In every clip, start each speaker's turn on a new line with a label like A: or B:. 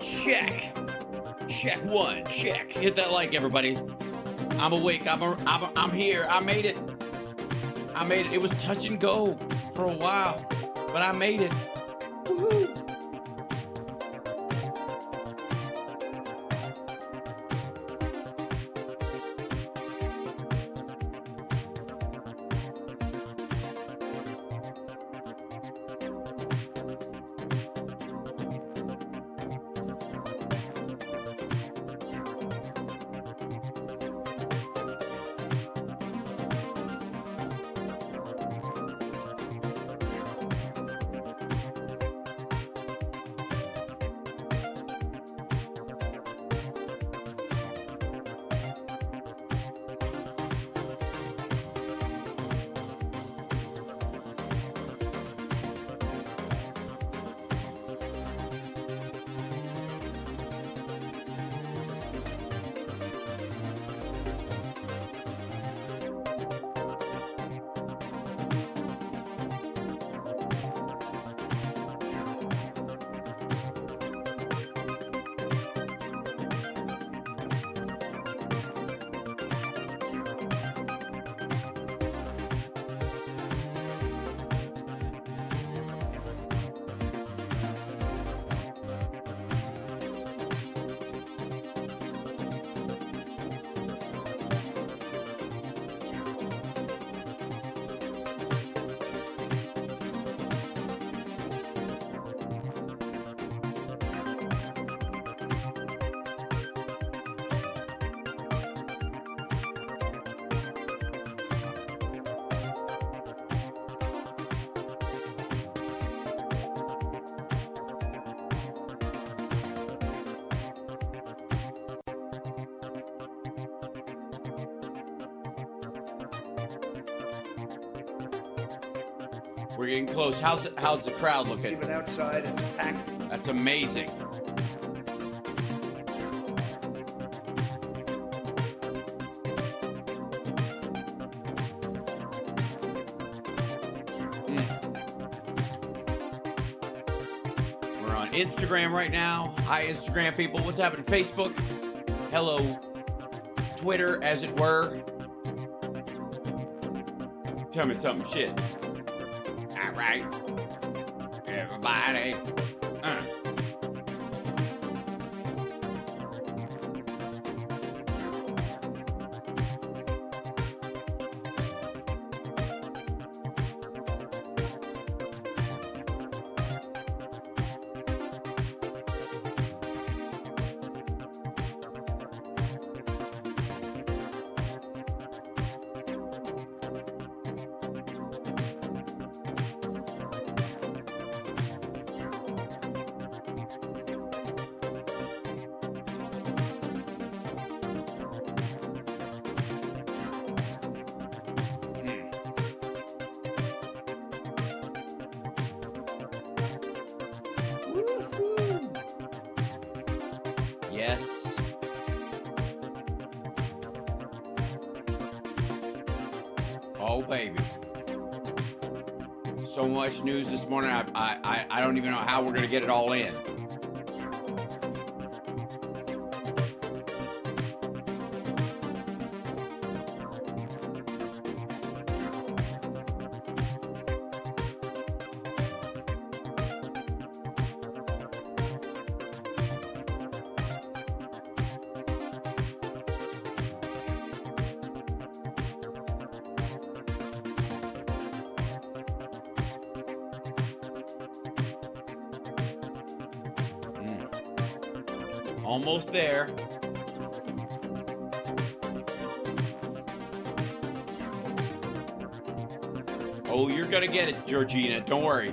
A: Check. Check one. Check. Hit that like, everybody. I'm awake. I'm here. I made it. I made it. It was touch and go for a while, but I made it. Woohoo. We're getting close. How's the crowd looking?
B: Even outside, it's packed.
A: That's amazing. We're on Instagram right now. Hi, Instagram people. What's happening? Facebook. Hello, Twitter, as it were. Tell me something, shit. All right, everybody. Yes. Oh, baby. So much news this morning. I don't even know how we're going to get it all in. Almost there. Oh, you're gonna get it, Georgina. Don't worry.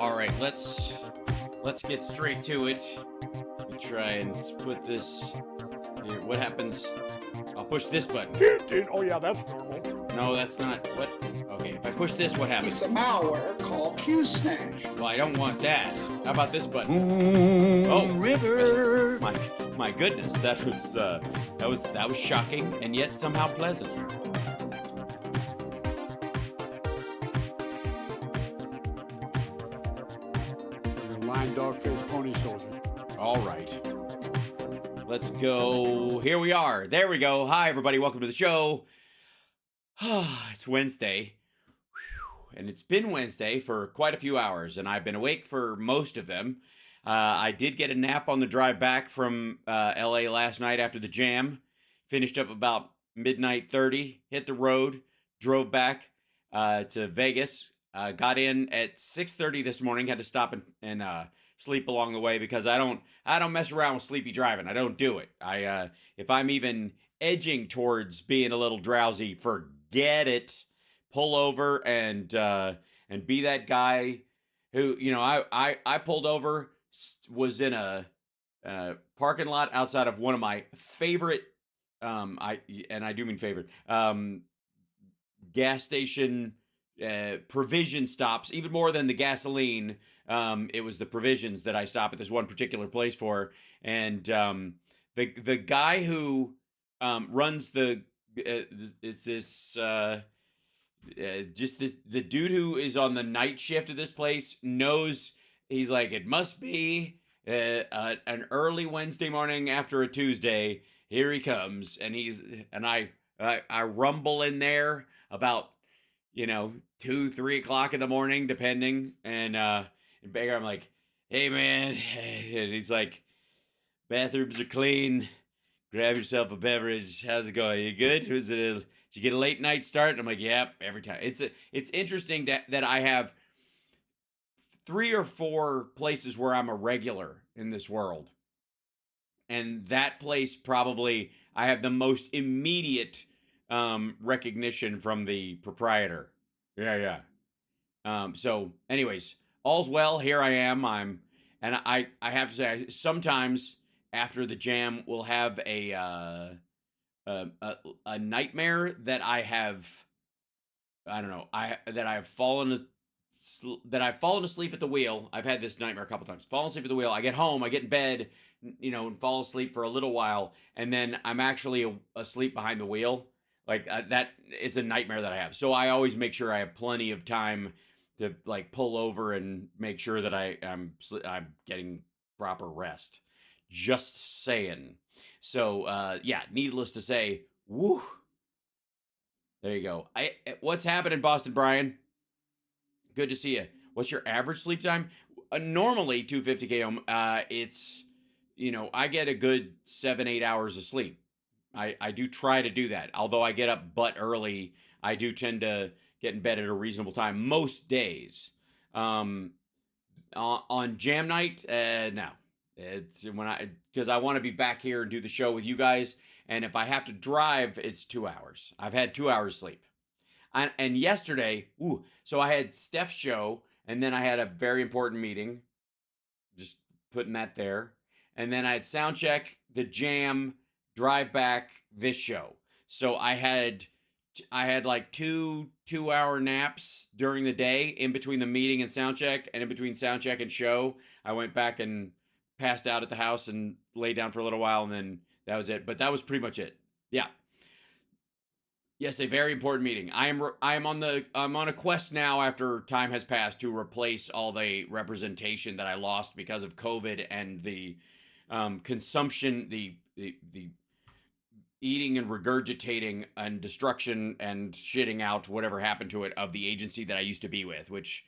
A: All right, let's get straight to it. Let me try and put this here. What happens? I'll push this button.
B: Oh yeah, that's normal.
A: No, that's not. What? Okay, if I push this, what happens?
C: It's a malware called Q-Snatch.
A: Well, I don't want that. How about this button?
B: Oh, River.
A: My goodness, that was shocking and yet somehow pleasant.
B: Lion, dog face, pony soldier.
A: All right. Let's go. Here we are. There we go. Hi, everybody. Welcome to the show. It's Wednesday. And it's been Wednesday for quite a few hours, and I've been awake for most of them. I did get a nap on the drive back from LA last night after the jam. Finished up about midnight 30, hit the road, drove back to Vegas. Got in at 6:30 this morning. Had to stop and sleep along the way because I don't mess around with sleepy driving. I don't do it. If I'm even edging towards being a little drowsy, forget it. Pull over and be that guy who, you know, I pulled over, was in a parking lot outside of one of my favorite I do mean favorite gas station provision stops, even more than the gasoline. It was the provisions that I stop at this one particular place for, and the guy who runs the it's this just the dude who is on the night shift of this place knows. He's like, it must be an early Wednesday morning after a Tuesday. Here he comes, and I rumble in there about 2-3 o'clock in the morning, depending. And Baker, I'm like, hey man, and he's like, bathrooms are clean. Grab yourself a beverage. How's it going? You good? Did you get a late night start? And I'm like, yep, every time. It's interesting that I have 3 or 4 places where I'm a regular in this world. And that place probably I have the most immediate recognition from the proprietor. Yeah. So anyways, all's well. Here I am. And I have to say, sometimes after the jam, we'll have a nightmare that I don't know, that I've fallen asleep at the wheel. I've had this nightmare a couple times. Fallen asleep at the wheel. I get home, I get in bed, and fall asleep for a little while, and then I'm actually asleep behind the wheel. Like that, it's a nightmare that I have. So I always make sure I have plenty of time to like pull over and make sure that I'm getting proper rest. Just saying. So yeah, needless to say, woo. There you go. What's happening, Boston Brian? Good to see you. What's your average sleep time? Normally 250 km. It's I get a good 7-8 hours of sleep. I do try to do that. Although I get up butt early, I do tend to get in bed at a reasonable time most days. On jam night, no. It's because I want to be back here and do the show with you guys. And if I have to drive, it's 2 hours. I've had 2 hours sleep. And yesterday, so I had Steph's show, and then I had a very important meeting. Just putting that there. And then I had sound check, the jam, drive back, this show. So I had like 2-hour naps during the day in between the meeting and sound check, and in between sound check and show. I went back and passed out at the house and laid down for a little while, and then that was it. But that was pretty much it. Yeah. Yes, a very important meeting. I'm on a quest now after time has passed to replace all the representation that I lost because of COVID and the consumption, the eating and regurgitating and destruction and shitting out whatever happened to it of the agency that I used to be with, which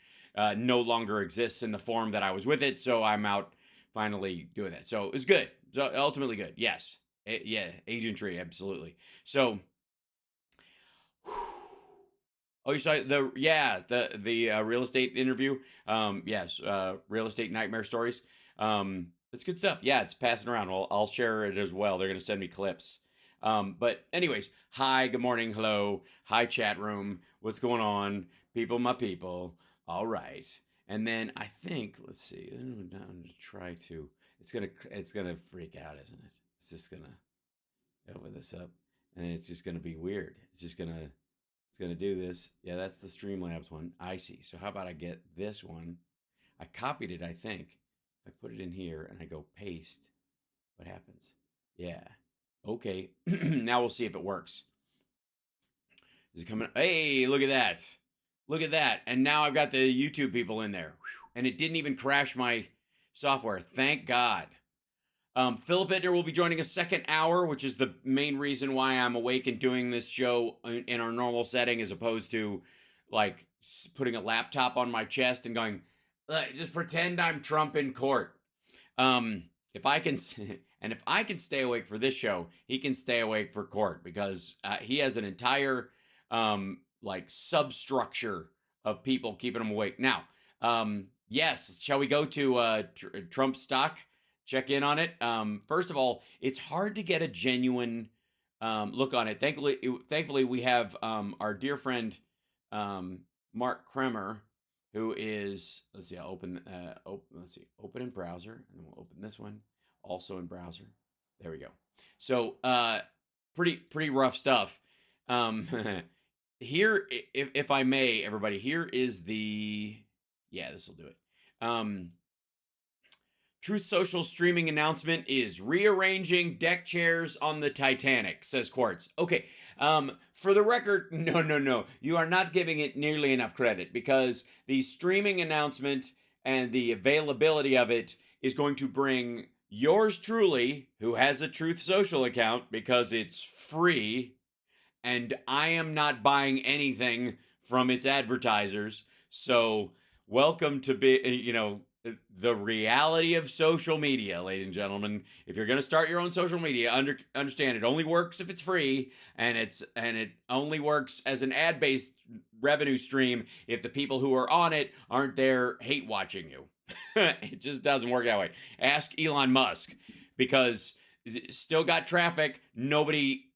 A: no longer exists in the form that I was with it. So I'm out finally doing that. So it's good. So ultimately good. Yes. Yeah. Agentry. Absolutely. So, oh, you saw the real estate interview. Yes. Real estate nightmare stories. It's good stuff. Yeah. It's passing around. I'll share it as well. They're going to send me clips. But anyways, hi, good morning, hello, hi chat room, what's going on, people, my people, all right, And then I think, let's see, I'm going to try to, it's gonna freak out, isn't it? It's just gonna open this up, and it's just gonna be weird. It's gonna do this. Yeah, that's the Streamlabs one. I see. So how about I get this one? I copied it, I think. I put it in here and I go paste. What happens? Yeah. Okay. Now we'll see if it works. Is it coming? Hey, look at that. Look at that. And now I've got the YouTube people in there. And it didn't even crash my software. Thank God. Philip Bittner will be joining a second hour, which is the main reason why I'm awake and doing this show in our normal setting, as opposed to like putting a laptop on my chest and going, just pretend I'm Trump in court. If I can, and if I can stay awake for this show, he can stay awake for court, because he has an entire like substructure of people keeping him awake. Now, yes, shall we go to Trump stock? Check in on it. First of all, it's hard to get a genuine look on it. Thankfully, we have our dear friend Mark Kremer, who is, let's see, I'll open in browser, and then we'll open this one also in browser. There we go. So pretty rough stuff. Here, if I may, everybody, here is the, yeah, this will do it. Truth Social streaming announcement is rearranging deck chairs on the Titanic, says Quartz. Okay, for the record, no. You are not giving it nearly enough credit, because the streaming announcement and the availability of it is going to bring yours truly, who has a Truth Social account, because it's free, and I am not buying anything from its advertisers. So welcome to the reality of social media, ladies and gentlemen. If you're going to start your own social media, understand it only works if it's free, and it only works as an ad-based revenue stream if the people who are on it aren't there hate watching you. It just doesn't work that way. Ask Elon Musk, because still got traffic, nobody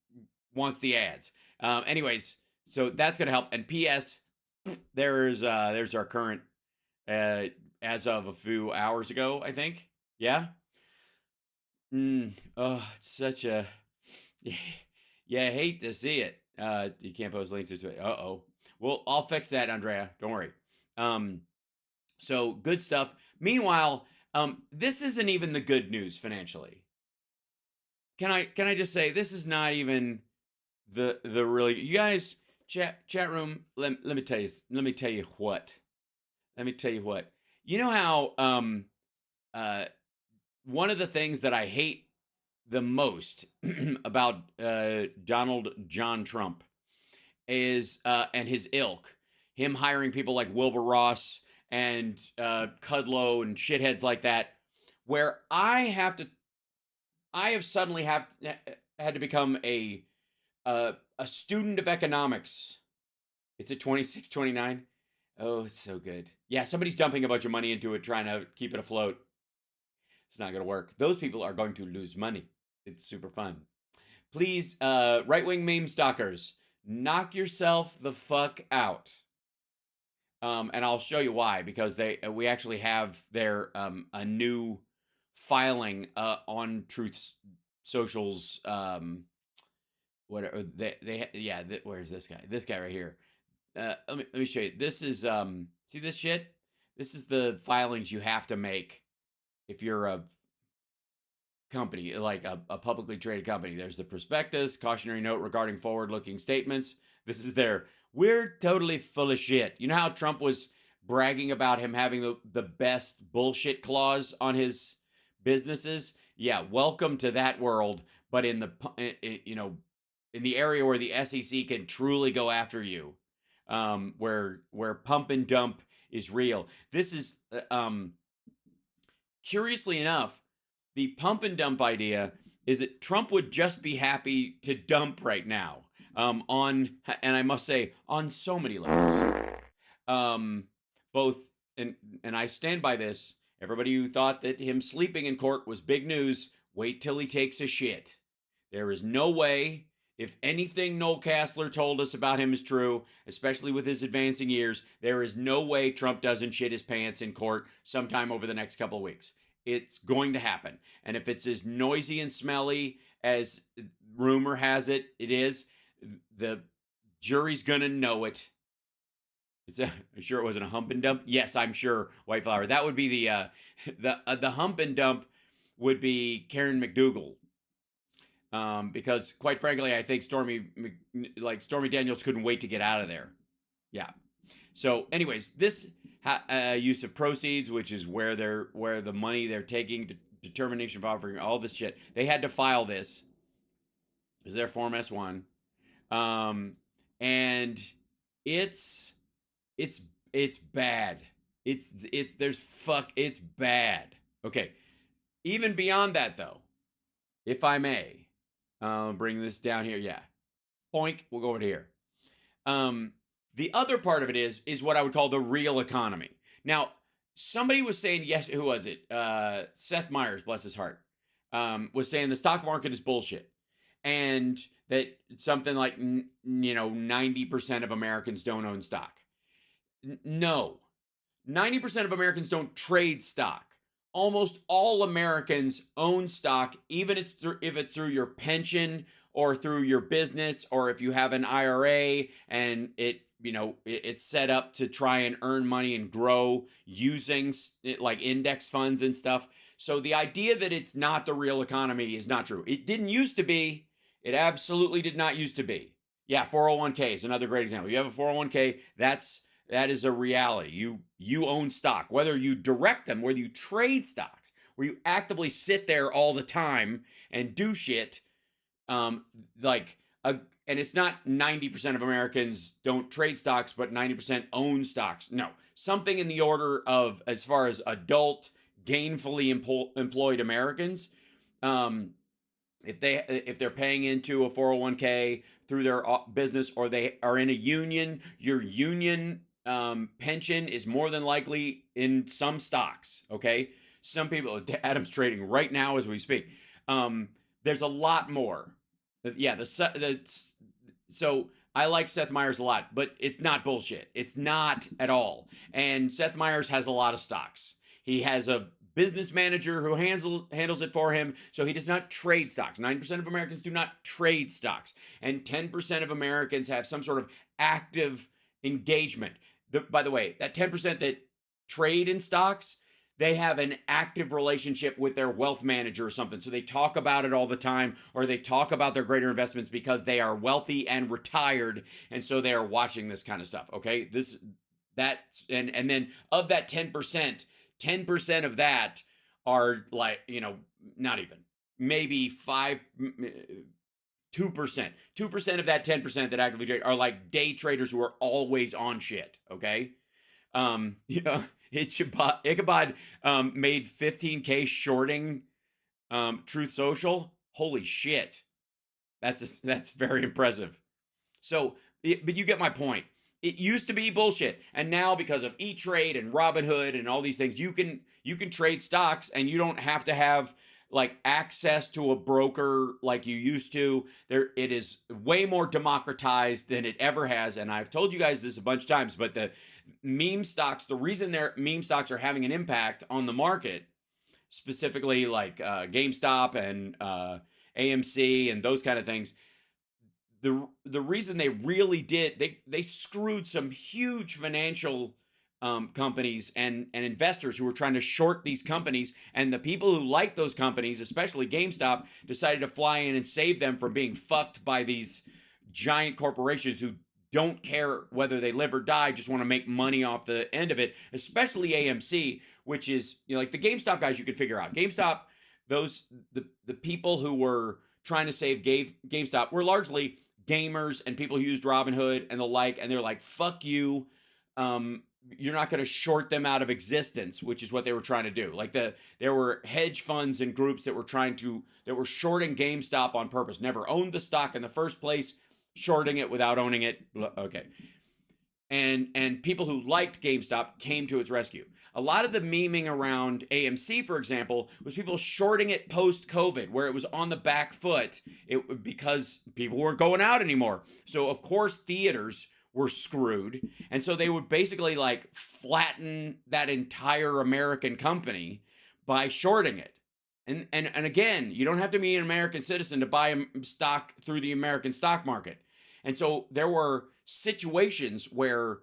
A: wants the ads. Anyways, so that's going to help. And P.S. there's our current as of a few hours ago, I think. Yeah. Oh, it's such a, yeah, I hate to see it. You can't post links to it. Well, I'll fix that, Andrea. Don't worry. So good stuff. Meanwhile, this isn't even the good news financially. Can I just say, this is not even the really, you guys, chat room, let me tell you what. You know how one of the things that I hate the most about Donald John Trump is and his ilk, him hiring people like Wilbur Ross and Kudlow and shitheads like that, where I have suddenly had to become a student of economics. It's at 26, 29. Oh, it's so good. Yeah, somebody's dumping a bunch of money into it, trying to keep it afloat. It's not going to work. Those people are going to lose money. It's super fun. Please, right-wing meme stalkers, knock yourself the fuck out. And I'll show you why, because we actually have their a new filing on Truth Social's whatever where's this guy? This guy right here. Let me show you. This is see this shit? This is the filings you have to make if you're a company, like a publicly traded company. There's the prospectus, cautionary note regarding forward-looking statements. This is we're totally full of shit. You know how Trump was bragging about him having the best bullshit clause on his businesses? Yeah, welcome to that world, but in the area where the SEC can truly go after you, where pump and dump is real. This is curiously enough, the pump and dump idea is that Trump would just be happy to dump right now, and I must say, on so many levels. Both, and I stand by this, everybody who thought that him sleeping in court was big news, wait till he takes a shit. There is no way If anything Noel Castler told us about him is true, especially with his advancing years, there is no way Trump doesn't shit his pants in court sometime over the next couple of weeks. It's going to happen. And if it's as noisy and smelly as rumor has it, it is, the jury's going to know it. I'm sure it wasn't a hump and dump. Yes, I'm sure, White Flower. That would be the hump and dump would be Karen McDougal. Because quite frankly, I think Stormy Daniels couldn't wait to get out of there. Yeah. So, anyways, this use of proceeds, which is where the money they're taking, determination of offering, all this shit, they had to file this. Is their Form S1, and it's bad. It's bad. Okay. Even beyond that, though, if I may, bring this down here. Yeah. Boink. We'll go over to here. The other part of it is what I would call the real economy. Now, somebody was saying, yes, who was it? Seth Meyers, bless his heart, was saying the stock market is bullshit. And that something like, 90% of Americans don't own stock. No. 90% of Americans don't trade stock. Almost all Americans own stock, even if it's through your pension or through your business, or if you have an IRA and it's set up to try and earn money and grow using like index funds and stuff. So the idea that it's not the real economy is not true. It didn't used to be. It absolutely did not used to be. Yeah, 401k is another great example. You have a 401k, that is a reality. You own stock, whether you direct them, whether you trade stocks, where you actively sit there all the time and do shit. And it's not 90% of Americans don't trade stocks, but 90% own stocks. No, something in the order of, as far as adult, gainfully employed Americans, if they're paying into a 401k through their business, or they are in a union, your union pension is more than likely in some stocks. Okay, some people, Adam's trading right now as we speak. There's a lot more. Yeah, so I like Seth Meyers a lot, but it's not bullshit. It's not at all. And Seth Meyers has a lot of stocks. He has a business manager who handles it for him, so he does not trade stocks. 90% of Americans do not trade stocks, and 10% of Americans have some sort of active engagement. By the way, that 10% that trade in stocks, they have an active relationship with their wealth manager or something. So they talk about it all the time, or they talk about their greater investments because they are wealthy and retired, and so they are watching this kind of stuff. Okay, and then of that 10%, 10% of that are like, not even, maybe 2%. 2% of that 10% that actively trade are like day traders who are always on shit. Okay. Ichabod made 15K shorting Truth Social. Holy shit. That's very impressive. So, but you get my point. It used to be bullshit, and now because of E-Trade and Robinhood and all these things, you can trade stocks, and you don't have to have like access to a broker like you used to. It is way more democratized than it ever has, and I've told you guys this a bunch of times, but the meme stocks, the reason meme stocks are having an impact on the market, specifically like GameStop and AMC and those kind of things, the reason they really did, they screwed some huge financial companies and investors who were trying to short these companies, and the people who like those companies, especially GameStop, decided to fly in and save them from being fucked by these giant corporations who don't care whether they live or die, just want to make money off the end of it, especially AMC, which is, like the GameStop guys you could figure out. GameStop, the people who were trying to save GameStop were largely gamers and people who used Robinhood and the like, and they're like, fuck you, you're not going to short them out of existence, which is what they were trying to do. Like there were hedge funds and groups that were shorting GameStop on purpose, never owned the stock in the first place, shorting it without owning it. Okay. and people who liked GameStop came to its rescue. A lot of the memeing around AMC, for example, was people shorting it post-COVID, where it was on the back foot because people weren't going out anymore. So of course theaters were screwed, and so they would basically like flatten that entire American company by shorting it. And again, you don't have to be an American citizen to buy a stock through the American stock market. And so there were situations where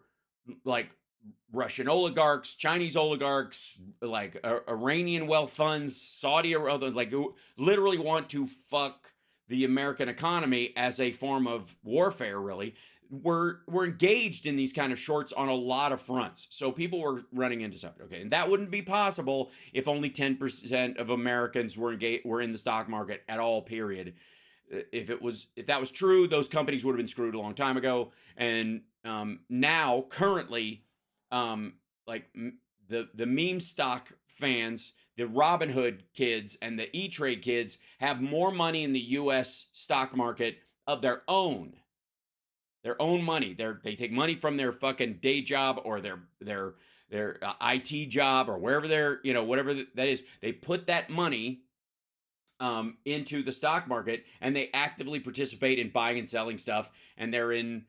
A: like Russian oligarchs, Chinese oligarchs, like Iranian wealth funds, Saudi Arabia, like literally want to fuck the American economy as a form of warfare, really. We're engaged in these kind of shorts on a lot of fronts. So people were running into something. Okay. And that wouldn't be possible if only 10% of Americans were in the stock market at all, period. If that was true, those companies would have been screwed a long time ago. And now, currently, like the meme stock fans, the Robinhood kids, and the E-Trade kids have more money in the U.S. stock market of their own money. They take money from their fucking day job or their IT job or wherever whatever that is. They put that money into the stock market, and they actively participate in buying and selling stuff. And they're in,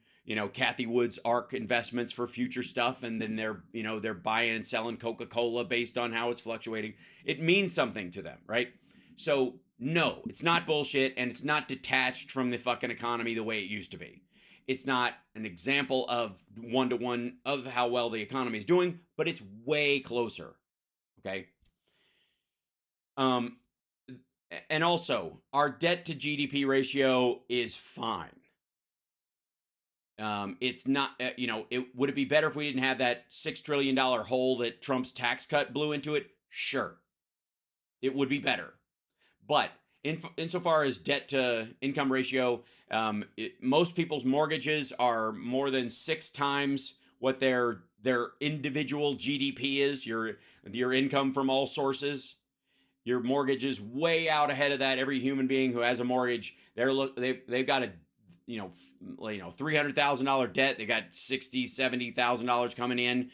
A: Kathy Wood's ARK investments for future stuff. And then they're buying and selling Coca-Cola based on how it's fluctuating. It means something to them, right? So no, it's not bullshit, and it's not detached from the fucking economy the way it used to be. It's not an example of one-to-one of how well the economy is doing, but it's way closer. Okay. And also, our debt to GDP ratio is fine. It's not, would it be better if we didn't have that $6 trillion hole that Trump's tax cut blew into it? Sure. It would be better. But insofar as debt to income ratio, most people's mortgages are more than 6 times what their individual GDP is, your income from all sources. Your mortgage is way out ahead of that. Every human being who has a mortgage, they've got a $300,000 debt. They got $60,000-$70,000 coming in.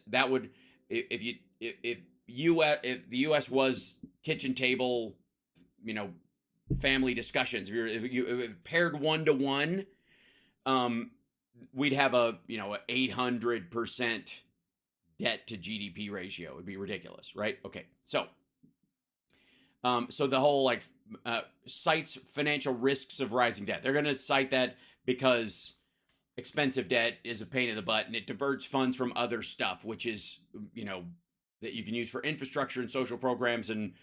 A: That would, if the U.S. was kitchen table, family discussions. If you paired 1-to-1, we'd have a 800% debt to GDP ratio. It'd be ridiculous, right? Okay, so the whole cites financial risks of rising debt. They're going to cite that because expensive debt is a pain in the butt, and it diverts funds from other stuff, which is that you can use for infrastructure and social programs and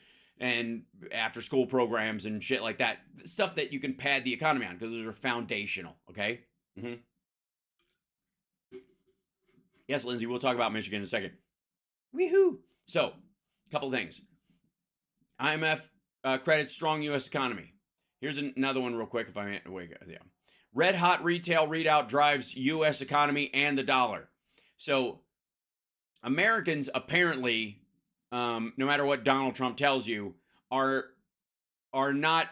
A: after school programs and shit like that. Stuff that you can pad the economy on because those are foundational. Okay. Mm-hmm. Yes, Lindsay, we'll talk about Michigan in a second. Woohoo! So, a couple things. IMF credits strong U.S. economy. Here's another one real quick if I wait. Yeah. Red hot retail readout drives U.S. economy and the dollar. So Americans apparently, no matter what Donald Trump tells you, are not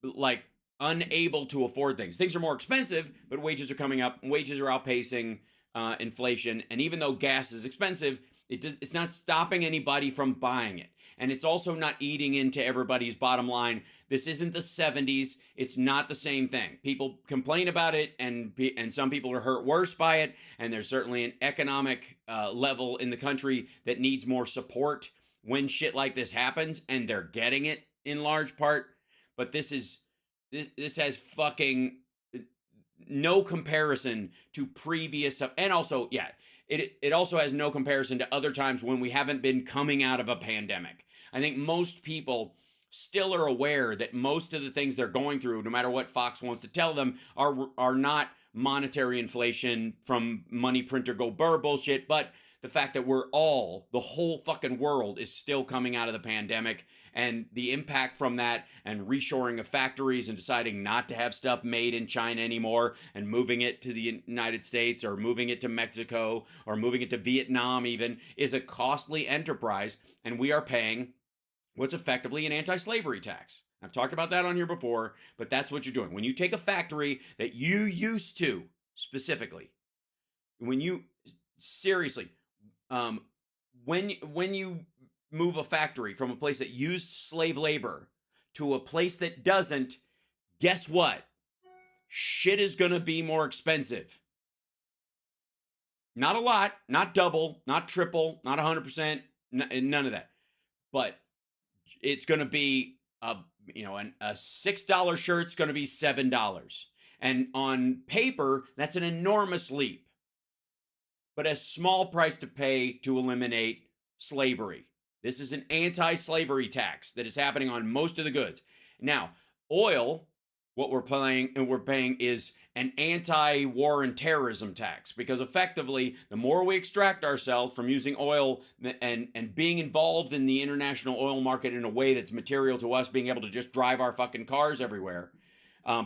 A: like unable to afford things. Things are more expensive, but wages are coming up. Wages are outpacing inflation. And even though gas is expensive, it's not stopping anybody from buying it. And it's also not eating into everybody's bottom line. This isn't the 70s. It's not the same thing. People complain about it, and some people are hurt worse by it. And there's certainly an economic level in the country that needs more support when shit like this happens, and they're getting it in large part. But this has fucking no comparison to previous stuff. And also, yeah, it also has no comparison to other times when we haven't been coming out of a pandemic. I think most people still are aware that most of the things they're going through, no matter what Fox wants to tell them, are not monetary inflation from money printer go burr bullshit, but the fact that the whole fucking world is still coming out of the pandemic, and the impact from that, and reshoring of factories and deciding not to have stuff made in China anymore and moving it to the United States or moving it to Mexico or moving it to Vietnam even, is a costly enterprise, and we are paying what's effectively an anti-slavery tax. I've talked about that on here before, but that's what you're doing. When you take a factory that you used to, specifically, when you seriously, um, when you move a factory from a place that used slave labor to a place that doesn't, guess what? Shit is gonna be more expensive. Not a lot, not double, not triple, not 100%, none of that. But it's going to be a $6 shirt's going to be $7. And on paper, that's an enormous leap, but a small price to pay to eliminate slavery. This is an anti-slavery tax that is happening on most of the goods. Now, oil, what we're paying is an anti-war and terrorism tax, because effectively, the more we extract ourselves from using oil and being involved in the international oil market in a way that's material to us being able to just drive our fucking cars everywhere,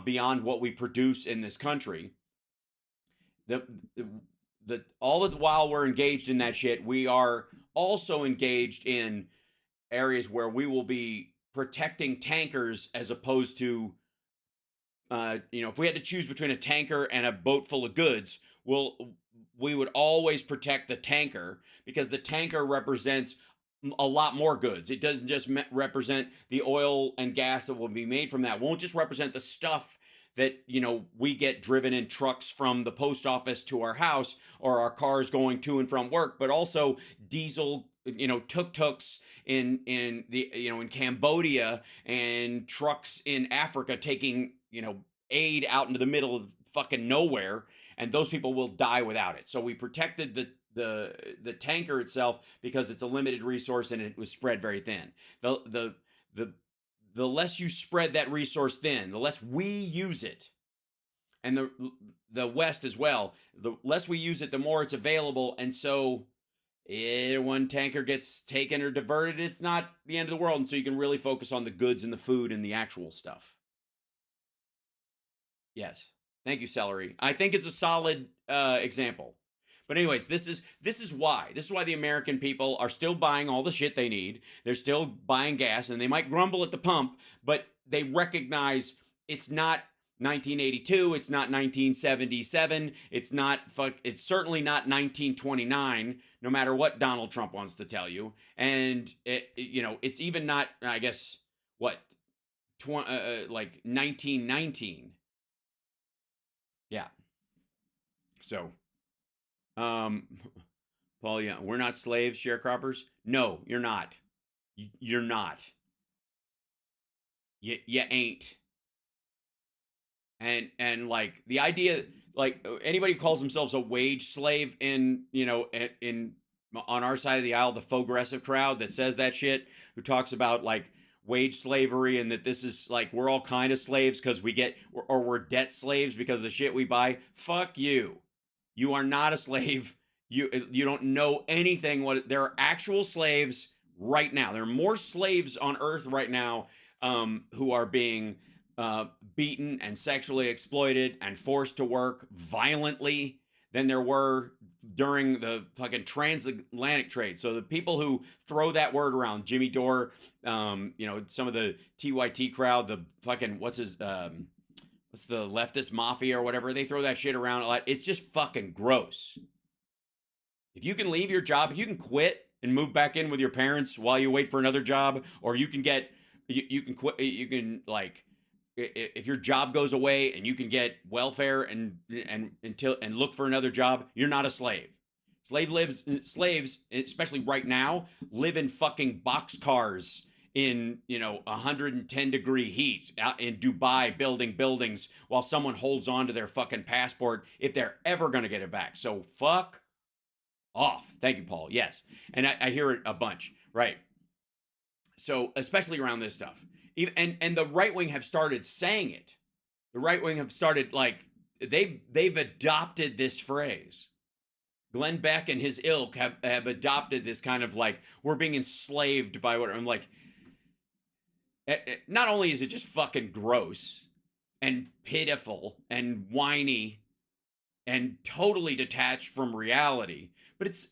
A: beyond what we produce in this country, all the while we're engaged in that shit, we are also engaged in areas where we will be protecting tankers as opposed to, if we had to choose between a tanker and a boat full of goods, we would always protect the tanker, because the tanker represents a lot more goods. It doesn't just represent the oil and gas that will be made from that. It won't just represent the stuff that, we get driven in trucks from the post office to our house, or our cars going to and from work, but also diesel, tuk-tuks in Cambodia, and trucks in Africa taking, aid out into the middle of fucking nowhere, and those people will die without it. So we protected the tanker itself because it's a limited resource and it was spread very thin. The less you spread that resource thin, the less we use it, and the West as well, the less we use it, the more it's available. And so one tanker gets taken or diverted, it's not the end of the world. And so you can really focus on the goods and the food and the actual stuff. Yes. Thank you, Celery. I think it's a solid example. But anyways, this is why. This is why the American people are still buying all the shit they need. They're still buying gas, and they might grumble at the pump, but they recognize it's not 1982, it's not 1977, it's certainly not 1929, no matter what Donald Trump wants to tell you. And it's even not, I guess, like 1919. Yeah. So, Paul, yeah, we're not slaves, sharecroppers. No, you're not. You're not. You ain't. And like the idea, like anybody who calls themselves a wage slave in on our side of the aisle, the faux aggressive crowd that says that shit, who talks about like wage slavery and that this is like we're all kind of slaves because we're debt slaves because of the shit we buy. Fuck you. You are not a slave. You don't know anything. There are actual slaves right now. There are more slaves on Earth right now who are being beaten and sexually exploited and forced to work violently than there were during the fucking transatlantic trade. So the people who throw that word around, Jimmy Dore, some of the TYT crowd, the fucking what's the leftist mafia or whatever, they throw that shit around a lot. It's just fucking gross. If you can leave your job, if you can quit and move back in with your parents while you wait for another job, or you can quit, you can like, if your job goes away and you can get welfare and look for another job, you're not a slave. Slaves, especially right now, live in fucking boxcars in 110-degree heat out in Dubai, building buildings while someone holds on to their fucking passport if they're ever going to get it back. So fuck off. Thank you, Paul. Yes. And I hear it a bunch. Right. So especially around this stuff. And the right wing have started saying it. The right wing have started, like, they've adopted this phrase. Glenn Beck and his ilk have adopted this kind of like, we're being enslaved by what I'm like. Not only is it just fucking gross and pitiful and whiny and totally detached from reality, but it's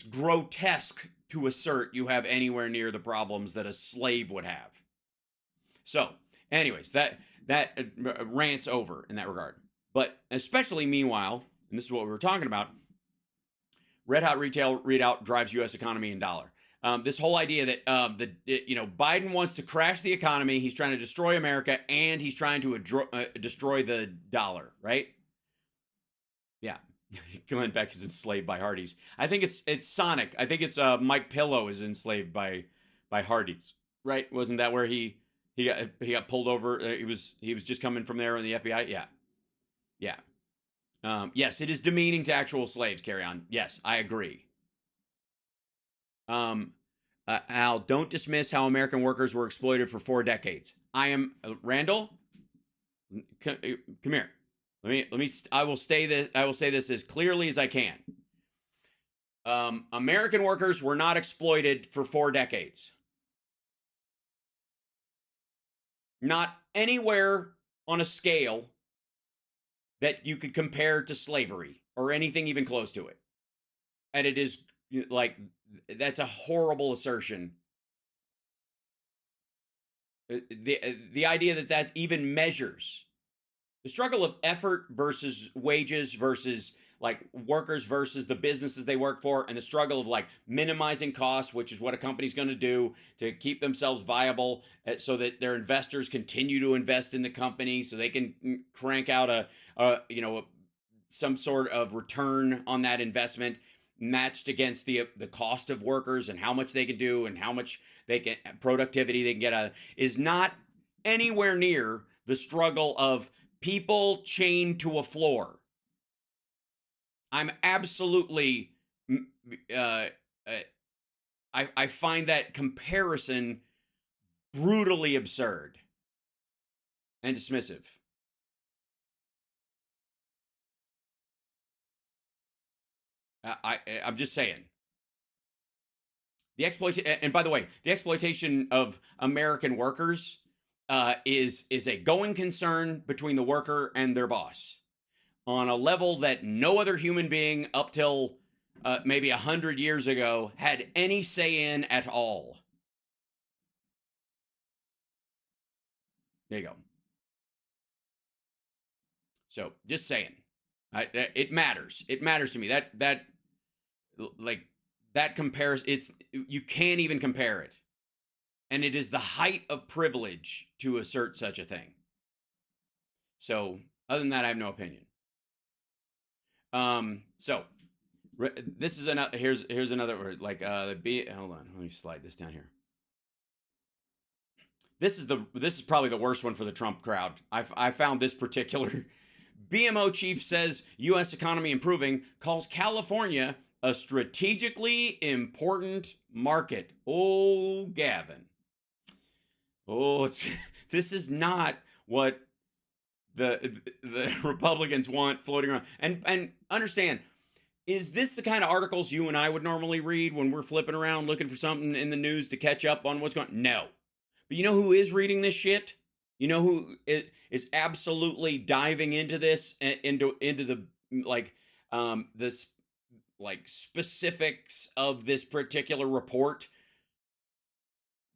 A: grotesque to assert you have anywhere near the problems that a slave would have. So, anyways, that rant's over in that regard. But especially meanwhile, and this is what we were talking about. Red hot retail readout drives U.S. economy in dollar. This whole idea that Biden wants to crash the economy, he's trying to destroy America, and he's trying to destroy the dollar, right? Yeah. Glenn Beck is enslaved by Hardee's. I think it's Sonic. I think it's Mike Pillow is enslaved by Hardee's, right? Wasn't that where he got pulled over? He was just coming from there in the FBI. Yeah. Yes, it is demeaning to actual slaves. Carry on. Yes, I agree. Al, don't dismiss how American workers were exploited for 4 decades. I am Randall. Come here. Let me. I will say this as clearly as I can. American workers were not exploited for 4 decades. Not anywhere on a scale that you could compare to slavery or anything even close to it. And it is like, that's a horrible assertion. The idea that even measures the struggle of effort versus wages versus like workers versus the businesses they work for, and the struggle of like minimizing costs, which is what a company's going to do to keep themselves viable so that their investors continue to invest in the company so they can crank out some sort of return on that investment matched against the cost of workers and how much they can do and how much they can productivity they can get out of, is not anywhere near the struggle of people chained to a floor. I'm absolutely I find that comparison brutally absurd and dismissive. I'm just saying. And by the way, the exploitation of American workers is a going concern between the worker and their boss on a level that no other human being up till maybe 100 years ago had any say in at all. There you go. So just saying, it matters. It matters to me. That compares. You can't even compare it, and it is the height of privilege to assert such a thing. So other than that, I have no opinion. So this is another. Here's another word. Like hold on. Let me slide this down here. This is probably the worst one for the Trump crowd. I found this particular. BMO chief says U.S. economy improving, calls California a strategically important market. Oh, Gavin. Oh, this is not what the Republicans want floating around. And understand, is this the kind of articles you and I would normally read when we're flipping around looking for something in the news to catch up on what's going on? No. But you know who is reading this shit? You know who is absolutely diving into this, into the this specifics of this particular report?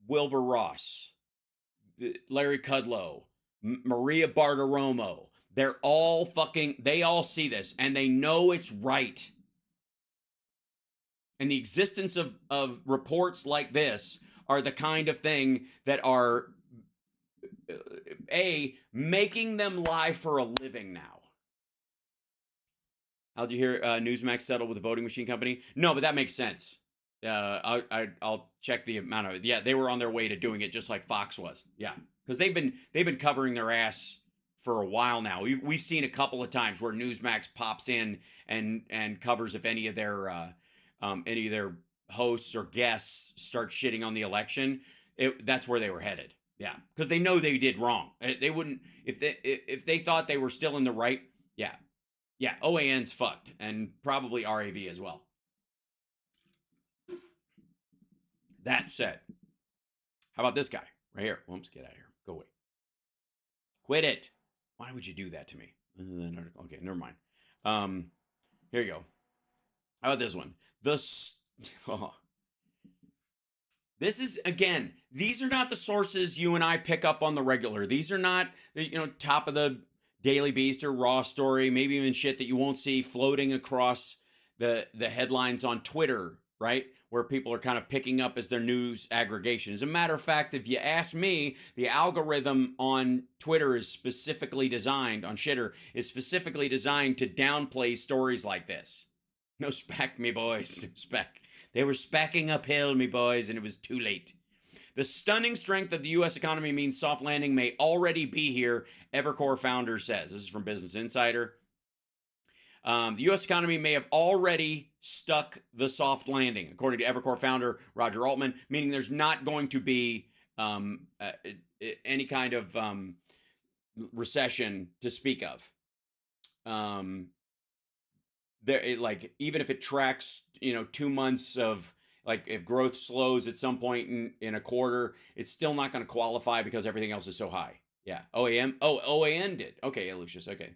A: Wilbur Ross, Larry Kudlow, Maria Bartiromo. They all see this and they know it's right. And the existence of reports like this are the kind of thing that are making them lie for a living now. How'd you hear Newsmax settled with a voting machine company? No, but that makes sense. I'll check the amount of it. Yeah, they were on their way to doing it just like Fox was. Yeah, because they've been covering their ass for a while now. We've seen a couple of times where Newsmax pops in and covers if any of their hosts or guests start shitting on the election. That's where they were headed. Yeah, because they know they did wrong. They wouldn't if they thought they were still in the right. Yeah, OAN's fucked, and probably RAV as well. That said, how about this guy right here? Whoops, get out of here. Go away. Quit it. Why would you do that to me? Okay, never mind. Here you go. How about this one? This is, again, these are not the sources you and I pick up on the regular. These are not, top of the Daily Beast or Raw Story, maybe even shit that you won't see floating across the headlines on Twitter, right? Where people are kind of picking up as their news aggregation. As a matter of fact, if you ask me, the algorithm on Twitter is specifically designed, on Shitter, is specifically designed to downplay stories like this. No spec, me boys, no spec. They were specking uphill, me boys, and it was too late. The stunning strength of the U.S. economy means soft landing may already be here, Evercore founder says. This is from Business Insider. The U.S. economy may have already stuck the soft landing, according to Evercore founder Roger Altman, meaning there's not going to be any kind of recession to speak of. Like, even if it tracks, 2 months of, like, if growth slows at some point in a quarter, it's still not going to qualify because everything else is so high. Yeah. OAM. Oh, OAN did. Okay, Lucius. Okay.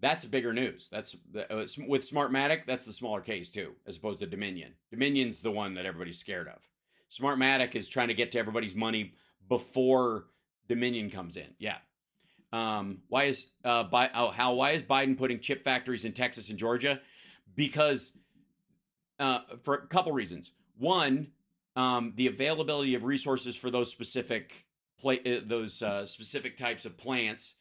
A: That's bigger news. That's with Smartmatic. That's the smaller case too, as opposed to Dominion. Dominion's the one that everybody's scared of. Smartmatic is trying to get to everybody's money before Dominion comes in. Yeah. Why is Biden putting chip factories in Texas and Georgia? Because for a couple reasons. One, the availability of resources for those specific specific types of plants,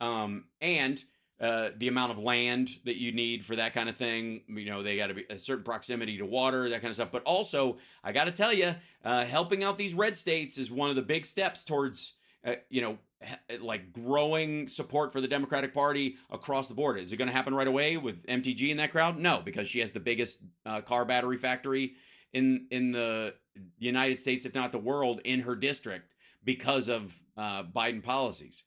A: and the amount of land that you need for that kind of thing. They got to be a certain proximity to water, that kind of stuff. But also, I got to tell you, helping out these red states is one of the big steps towards, like, growing support for the Democratic Party across the board. Is it going to happen right away with MTG in that crowd? No, because she has the biggest car battery factory in the United States, if not the world, in her district because of Biden policies.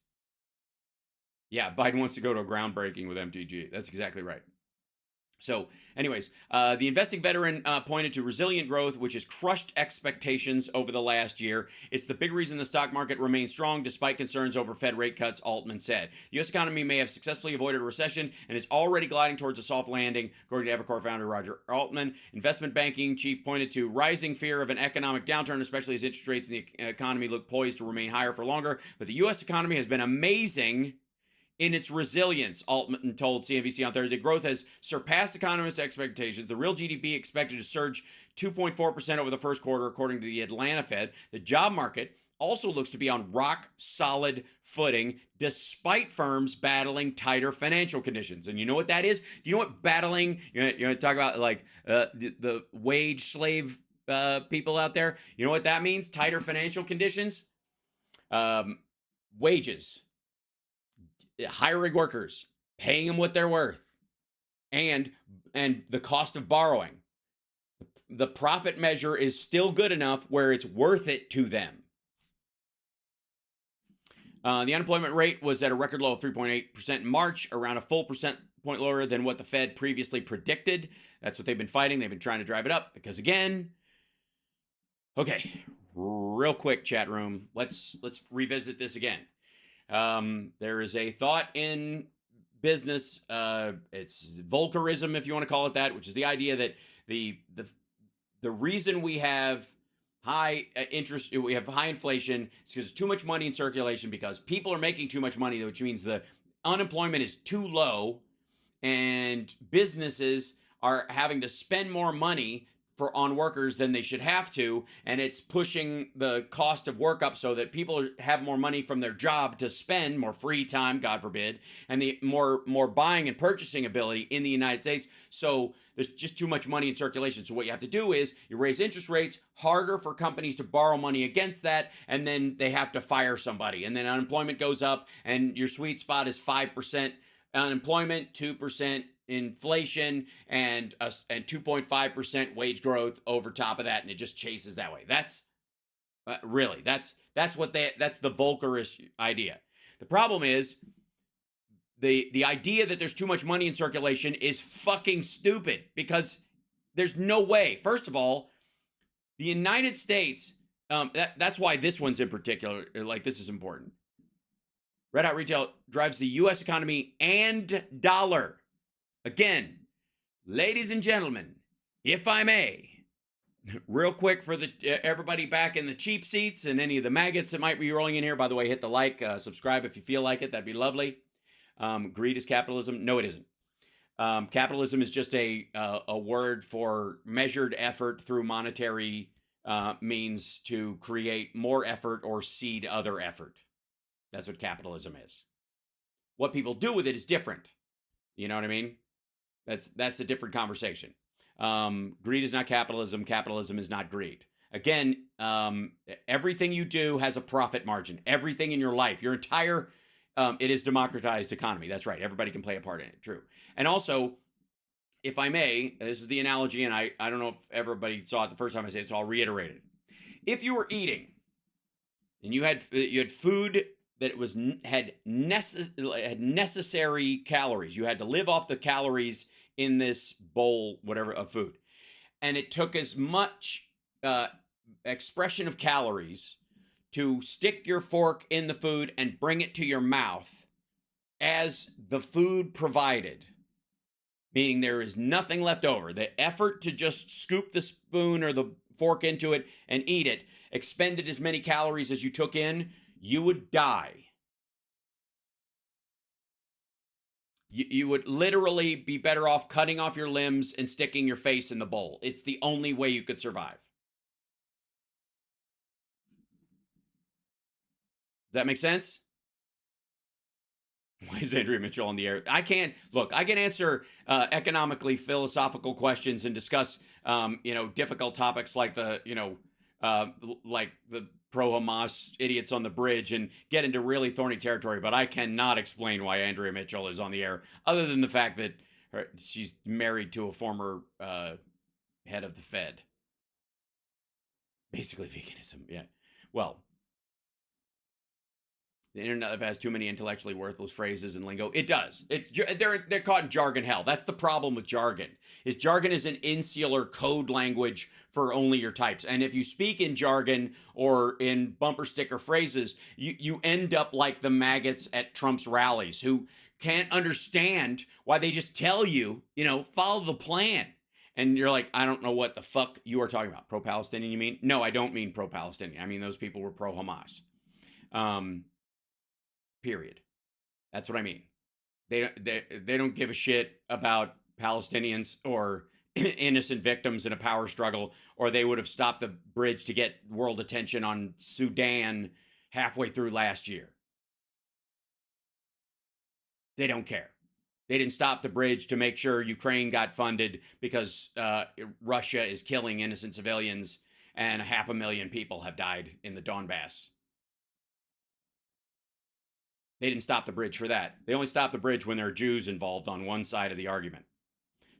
A: Yeah, Biden wants to go to a groundbreaking with MTG. That's exactly right. So, anyways, the investing veteran pointed to resilient growth, which has crushed expectations over the last year. It's the big reason the stock market remains strong despite concerns over Fed rate cuts, Altman said. The U.S. economy may have successfully avoided a recession and is already gliding towards a soft landing, according to Evercore founder Roger Altman. Investment banking chief pointed to rising fear of an economic downturn, especially as interest rates in the economy look poised to remain higher for longer. But the U.S. economy has been amazing in its resilience, Altman told CNBC on Thursday. Growth has surpassed economists' expectations. The real GDP expected to surge 2.4% over the first quarter, according to the Atlanta Fed. The job market also looks to be on rock-solid footing, despite firms battling tighter financial conditions. And you know what that is? Do you know what battling, you talk about, like, the wage slave people out there? You know what that means? Tighter financial conditions? Wages. Hiring workers, paying them what they're worth, and the cost of borrowing. The profit measure is still good enough where it's worth it to them. The unemployment rate was at a record low of 3.8% in March, around a full percent point lower than what the Fed previously predicted. That's what they've been fighting. They've been trying to drive it up because, again, okay, real quick, chat room. Let's revisit this again. There is a thought in business, it's Volckerism, if you want to call it that, which is the idea that the reason we have high interest, we have high inflation, is because there's too much money in circulation, because people are making too much money, which means the unemployment is too low, and businesses are having to spend more money on workers than they should have to, and it's pushing the cost of work up so that people have more money from their job to spend, more free time, God forbid, and the more buying and purchasing ability in the United States. So there's just too much money in circulation. So what you have to do is you raise interest rates, harder for companies to borrow money against that, and then they have to fire somebody, and then unemployment goes up, and your sweet spot is 5% unemployment, 2% inflation, and 2.5% wage growth over top of that, and it just chases that way. That's really that's the Volckerist idea. The problem is the idea that there's too much money in circulation is fucking stupid, because there's no way. First of all, the United States, that's why this one's in particular, like, this is important. Red Hot Retail drives the U.S. economy and dollar. Again, ladies and gentlemen, if I may, Real quick for the everybody back in the cheap seats and any of the maggots that might be rolling in here. By the way, hit the like, subscribe if you feel like it. That'd be lovely. Greed is capitalism. No, it isn't. Capitalism is just a word for measured effort through monetary means to create more effort or seed other effort. That's what capitalism is. What people do with it is different. You know what I mean? That's a different conversation. Greed is not capitalism. Capitalism is not greed. Again, everything you do has a profit margin. Everything in your life, your entire, it is democratized economy. That's right. Everybody can play a part in it. True. And also, if I may, this is the analogy, and I don't know if everybody saw it the first time I said it, so I'll reiterate it. If you were eating and you had food that had necessary calories, you had to live off the calories in this bowl, whatever, of food, and it took as much expression of calories to stick your fork in the food and bring it to your mouth as the food provided, meaning there is nothing left over. The effort to just scoop the spoon or the fork into it and eat it expended as many calories as you took in, you would die. You would literally be better off cutting off your limbs and sticking your face in the bowl. It's the only way you could survive. Does that make sense? Why is Andrea Mitchell on the air? I can answer economically philosophical questions and discuss, difficult topics like like the pro-Hamas idiots on the bridge and get into really thorny territory. But I cannot explain why Andrea Mitchell is on the air, other than the fact that she's married to a former head of the Fed. Basically, veganism. Yeah. Well. The internet has too many intellectually worthless phrases and lingo. It does. They're caught in jargon hell. That's the problem with jargon. Jargon is an insular code language for only your types. And if you speak in jargon or in bumper sticker phrases, you end up like the maggots at Trump's rallies who can't understand why they just tell you, follow the plan. And you're like, I don't know what the fuck you are talking about. Pro-Palestinian, you mean? No, I don't mean pro-Palestinian. I mean those people were pro-Hamas. Period. That's what I mean. They don't give a shit about Palestinians or innocent victims in a power struggle, or they would have stopped the bridge to get world attention on Sudan halfway through last year. They don't care. They didn't stop the bridge to make sure Ukraine got funded because Russia is killing innocent civilians and 500,000 people have died in the Donbass. They didn't stop the bridge for that. They only stopped the bridge when there are Jews involved on one side of the argument.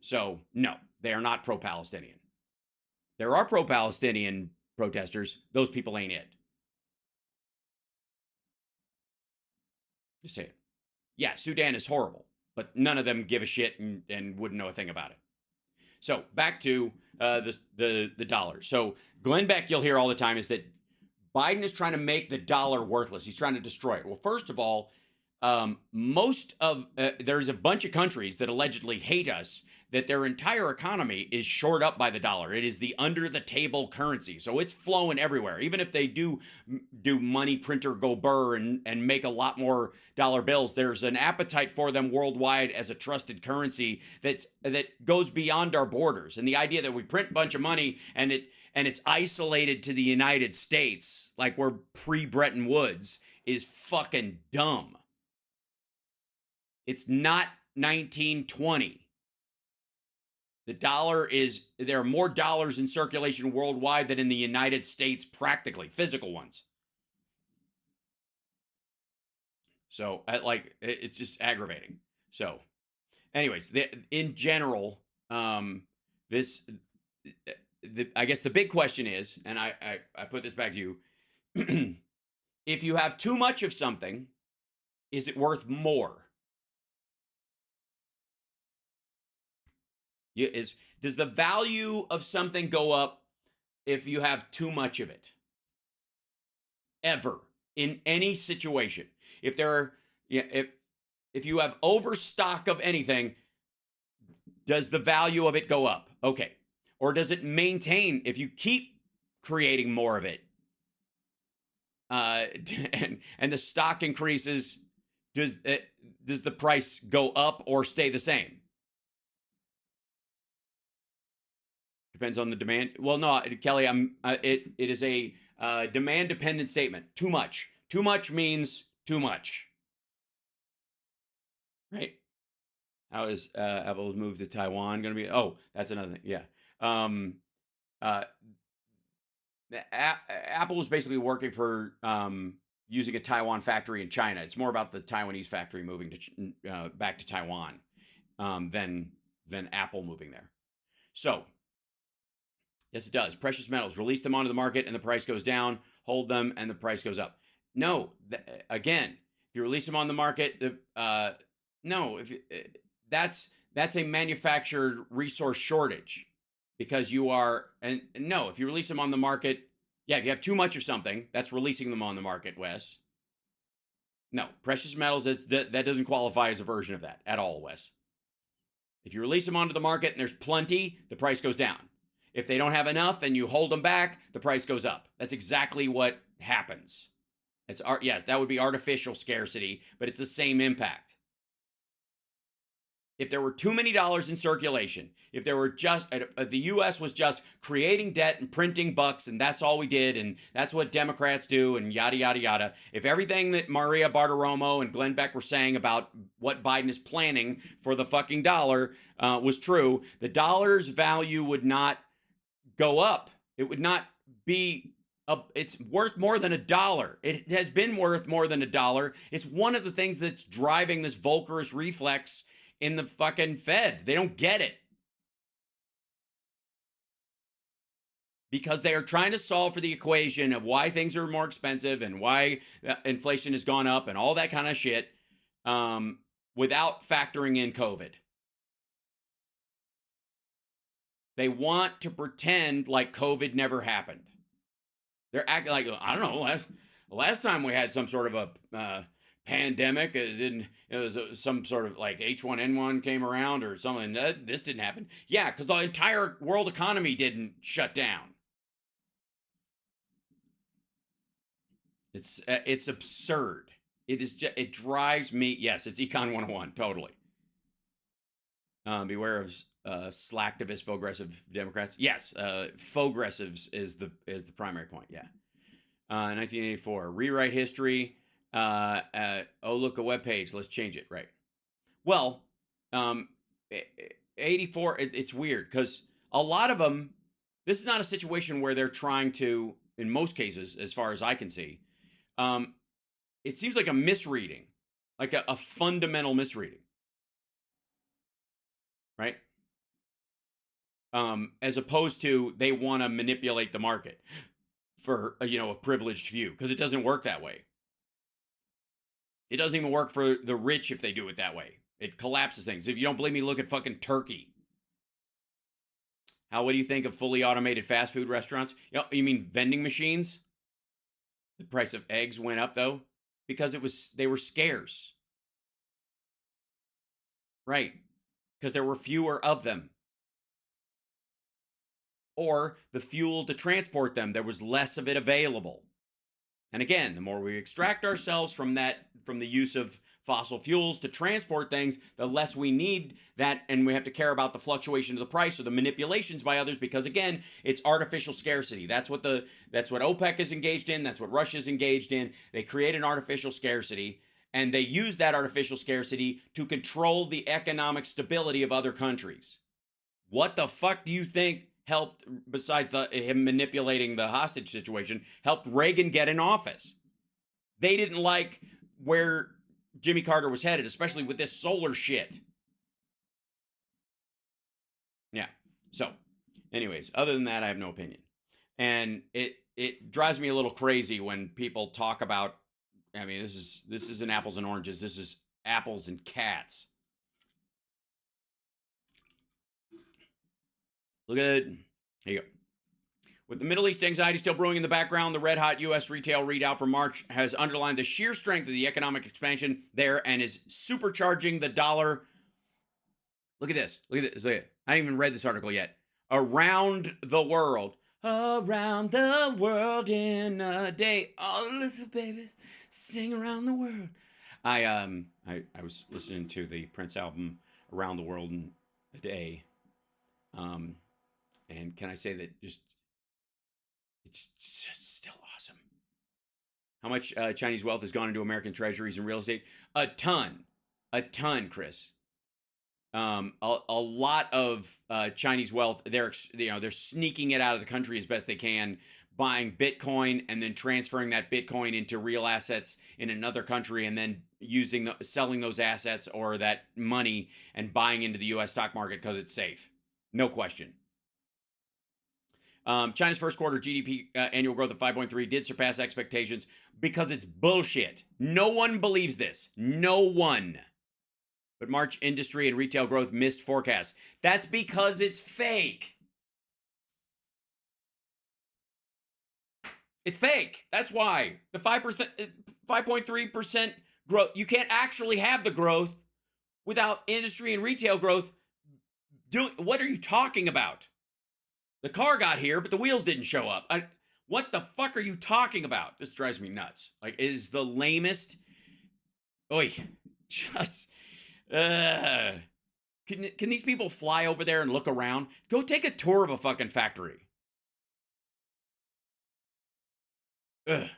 A: So, no, they are not pro-Palestinian. There are pro-Palestinian protesters. Those people ain't it. Just say it. Yeah, Sudan is horrible, but none of them give a shit and wouldn't know a thing about it. So, back to the dollar. So, Glenn Beck, you'll hear all the time, is that Biden is trying to make the dollar worthless. He's trying to destroy it. Well, first of all, there's a bunch of countries that allegedly hate us, that their entire economy is shored up by the dollar. It is the under the table currency. So it's flowing everywhere. Even if they do money printer go burr and make a lot more dollar bills, there's an appetite for them worldwide as a trusted currency that goes beyond our borders. And the idea that we print a bunch of money and it's isolated to the United States, like we're pre-Bretton Woods, is fucking dumb. It's not 1920. There are more dollars in circulation worldwide than in the United States, practically, physical ones. So, it's just aggravating. So, anyways, in general, I guess the big question is, and I put this back to you, if you have too much of something, is it worth more? Does the value of something go up if you have too much of it? Ever, in any situation. If you have overstock of anything, does the value of it go up? Okay. Or does it maintain if you keep creating more of it? And the stock increases, does the price go up or stay the same? Depends on the demand. Well, no, Kelly, it is a demand dependent statement. Too much means too much, right? How is Apple's move to Taiwan going to be? Oh, that's another thing. Yeah. Uh, Apple was basically working for using a Taiwan factory in China. It's more about the Taiwanese factory moving to back to Taiwan than Apple moving there. So, yes, it does. Precious metals, release them onto the market and the price goes down. Hold them and the price goes up. No, again, if you release them on the market, no, that's a manufactured resource shortage because you are, and no, if you release them on the market, yeah, if you have too much of something, that's releasing them on the market, Wes. No, precious metals, that doesn't qualify as a version of that at all, Wes. If you release them onto the market and there's plenty, the price goes down. If they don't have enough and you hold them back, the price goes up. That's exactly what happens. Yes, that would be artificial scarcity, but it's the same impact. If there were too many dollars in circulation, if there were just, the U.S. was just creating debt and printing bucks, and that's all we did, and that's what Democrats do, and yada, yada, yada. If everything that Maria Bartiromo and Glenn Beck were saying about what Biden is planning for the fucking dollar was true, the dollar's value would not go up. It would not be it's worth more than $1. It has been worth more than $1. It's one of the things that's driving this Volcker's reflex in the fucking Fed. They don't get it. Because they are trying to solve for the equation of why things are more expensive and why inflation has gone up and all that kind of shit without factoring in COVID. They want to pretend like COVID never happened. They're acting like, I don't know, last time we had some sort of a pandemic, it was some sort of like H1N1 came around or something. This didn't happen. Yeah, because the entire world economy didn't shut down. It's absurd. It drives me. Yes, it's Econ 101, totally. Beware of slacktivist, faux-aggressive Democrats. Yes, faux-aggressives is the primary point. Yeah. 1984, rewrite history. Oh, look, a web page. Let's change it. Right. Well, 84. It's weird because a lot of them. This is not a situation where they're trying to. In most cases, as far as I can see, it seems like a misreading, like a fundamental misreading. Right. As opposed to they want to manipulate the market for a privileged view, because it doesn't work that way. It doesn't even work for the rich if they do it that way. It collapses things. If you don't believe me, look at fucking Turkey. What do you think of fully automated fast food restaurants? You mean vending machines? The price of eggs went up though because they were scarce. Right. Because there were fewer of them. Or the fuel to transport them, there was less of it available. And again, the more we extract ourselves from the use of fossil fuels to transport things, the less we need that, and we have to care about the fluctuation of the price or the manipulations by others, because again, it's artificial scarcity. That's what OPEC is engaged in. That's what Russia is engaged in. They create an artificial scarcity, and they use that artificial scarcity to control the economic stability of other countries. What the fuck do you think helped, besides him manipulating the hostage situation, helped Reagan get in office? They didn't like where Jimmy Carter was headed, especially with this solar shit. Yeah. So, anyways, other than that, I have no opinion. And it drives me a little crazy when people talk about, I mean, this isn't apples and oranges. This is apples and cats. Look at it. Here you go. With the Middle East anxiety still brewing in the background, the red-hot U.S. retail readout for March has underlined the sheer strength of the economic expansion there and is supercharging the dollar. Look at this. Look at this. I haven't even read this article yet. Around the world. Around the world in a day. All the little babies sing around the world. I was listening to the Prince album Around the World in a Day. And can I say that just it's just still awesome. How much Chinese wealth has gone into American treasuries and real estate? A ton, Chris. A lot of Chinese wealth. They're sneaking it out of the country as best they can, buying Bitcoin and then transferring that Bitcoin into real assets in another country, and then selling those assets or that money and buying into the U.S. stock market because it's safe. No question. China's first quarter GDP annual growth of 5.3 did surpass expectations because it's bullshit. No one believes this. No one. But March industry and retail growth missed forecasts. That's because it's fake. It's fake. That's why. The 5.3% growth, you can't actually have the growth without industry and retail growth. What are you talking about? The car got here, but the wheels didn't show up. What the fuck are you talking about? This drives me nuts. Like, it is the lamest. Oy, just. Can these people fly over there and look around? Go take a tour of a fucking factory. Ugh.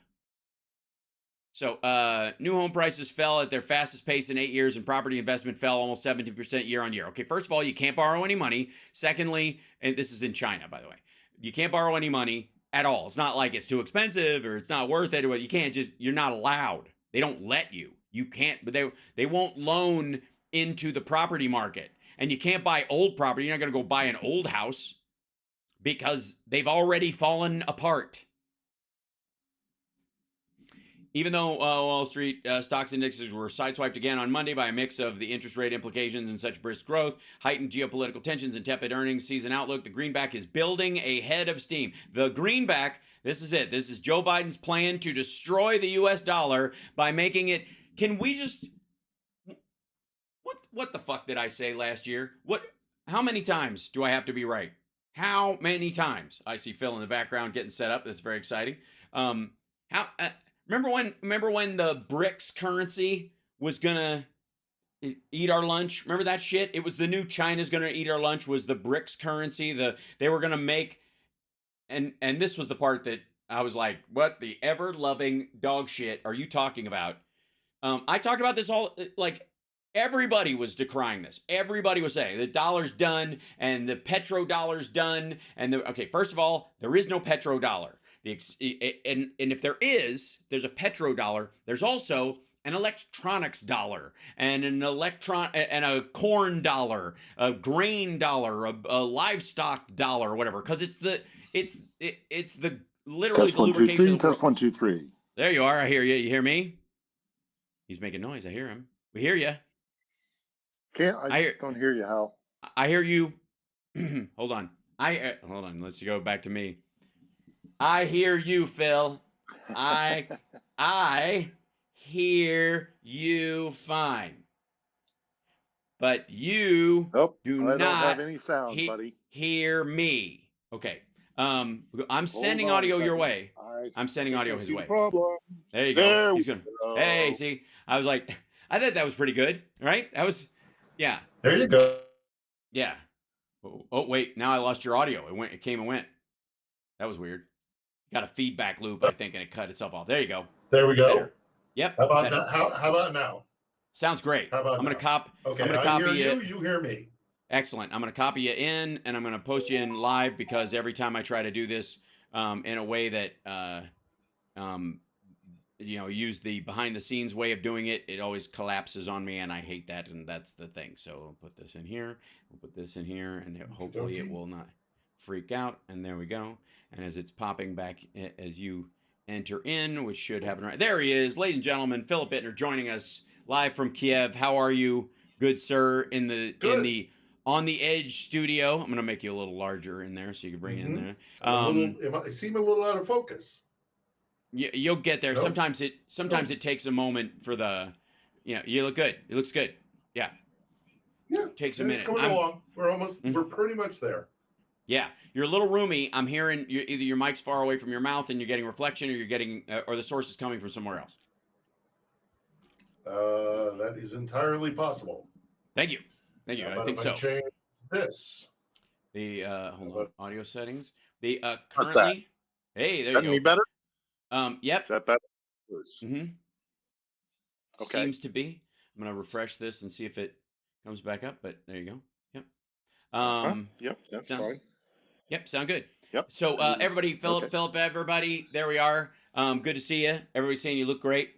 A: So, new home prices fell at their fastest pace in 8 years, and property investment fell almost 17% year on year. Okay, first of all, you can't borrow any money. Secondly, and this is in China, by the way, you can't borrow any money at all. It's not like it's too expensive or it's not worth it. Or you can't you're not allowed. They don't let you. You can't, but they won't loan into the property market. And you can't buy old property. You're not going to go buy an old house because they've already fallen apart. Even though Wall Street stocks indexes were sideswiped again on Monday by a mix of the interest rate implications and such brisk growth, heightened geopolitical tensions, and tepid earnings season outlook, the greenback is building a head of steam. The greenback, this is it. This is Joe Biden's plan to destroy the U.S. dollar by making it. Can we just? What the fuck did I say last year? How many times do I have to be right? How many times? I see Phil in the background getting set up. That's very exciting. Remember when the BRICS currency was gonna eat our lunch? Remember that shit? It was the new China's gonna eat our lunch was the BRICS currency. They were gonna make, and this was the part that I was like, what the ever-loving dog shit are you talking about? I talked about this all, like, everybody was decrying this. Everybody was saying the dollar's done and the petrodollar's done. And okay, first of all, there is no petrodollar. And if there's a petrodollar, there's also an electronics dollar and and a corn dollar, a grain dollar, a livestock dollar, or whatever. Because it's the literally
D: Test
A: the
D: 1 2
A: lubrication.
D: 3. Test 1 2 3.
A: There you are. I hear you. You hear me? He's making noise. I hear him. We hear you.
D: Don't hear you, Hal.
A: I hear you. Hold on. Hold on. Let's go back to me. I hear you, Phil. I hear you fine. But you do
D: I
A: not
D: don't have any sound, buddy.
A: Hear me. Okay. I'm sending audio your way. I'm sending audio his way.
D: Problem.
A: There you go. He's gonna. Hey, see, I was like, I thought that was pretty good, right? That was, yeah.
E: There you go.
A: Yeah. Oh wait, now I lost your audio. It came and went. That was weird. Got a feedback loop, I think, and it cut itself off. There you go.
E: There we go.
A: Better. Yep.
E: How about that? How about now?
A: Sounds great.
E: How about
A: I'm gonna copy.
E: Okay,
A: I'm gonna copy
E: you. You hear me?
A: Excellent. I'm gonna copy you in, and I'm gonna post you in live because every time I try to do this in a way that use the behind the scenes way of doing it, it always collapses on me, and I hate that, and that's the thing. So we'll put this in here. We'll put this in here, and hopefully it will not freak out. And there we go. And as it's popping back as you enter in, which should happen right there, he is, ladies and gentlemen, Philip Bittner joining us live from Kiev. How are you, good sir? In the On the Edge studio. I'm gonna make you a little larger in there so you can bring it in there.
E: I seem a little out of focus.
A: You'll get there.
E: Nope.
A: Sometimes it takes a moment for the. You look good. It looks good. Yeah.
E: Yeah.
A: Takes a minute.
E: It's coming along. We're pretty much there.
A: Yeah, you're a little roomy. I'm hearing either your mic's far away from your mouth and you're getting reflection, or you're getting, or the source is coming from somewhere else.
E: That is entirely possible.
A: Thank you. Thank you.
E: How
A: I
E: about
A: think
E: if
A: so.
E: I change this?
A: The hold on, audio settings. The
D: How's that?
A: currently, hey, there
D: That
A: you
D: any
A: go.
D: better?
A: Yep.
D: Is that better?
A: Mm-hmm.
D: Okay.
A: Seems to be. I'm gonna refresh this and see if it comes back up. But there you go. Yep.
D: Yep, that's
A: Sound.
D: fine.
A: Yep. Sound good.
D: Yep.
A: So everybody,
D: Okay.
A: Philip, everybody, there we are. Good to see you. Everybody's saying you look great.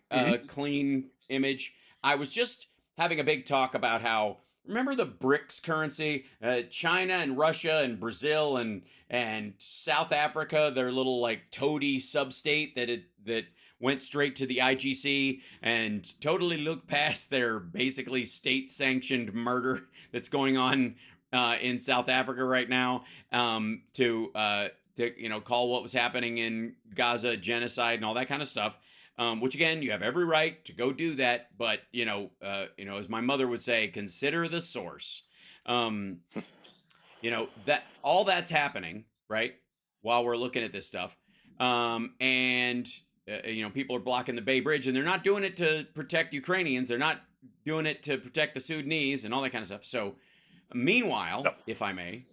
A: Clean image. I was just having a big talk about how, remember the BRICS currency, China and Russia and Brazil and South Africa, their little like toady sub-state that went straight to the IGC and totally looked past their basically state-sanctioned murder that's going on in South Africa right now, to call what was happening in Gaza genocide and all that kind of stuff. Which again, you have every right to go do that, but as my mother would say, consider the source. That all that's happening right while we're looking at this stuff, and people are blocking the Bay Bridge, and they're not doing it to protect Ukrainians. They're not doing it to protect the Sudanese and all that kind of stuff. So, meanwhile, if I may,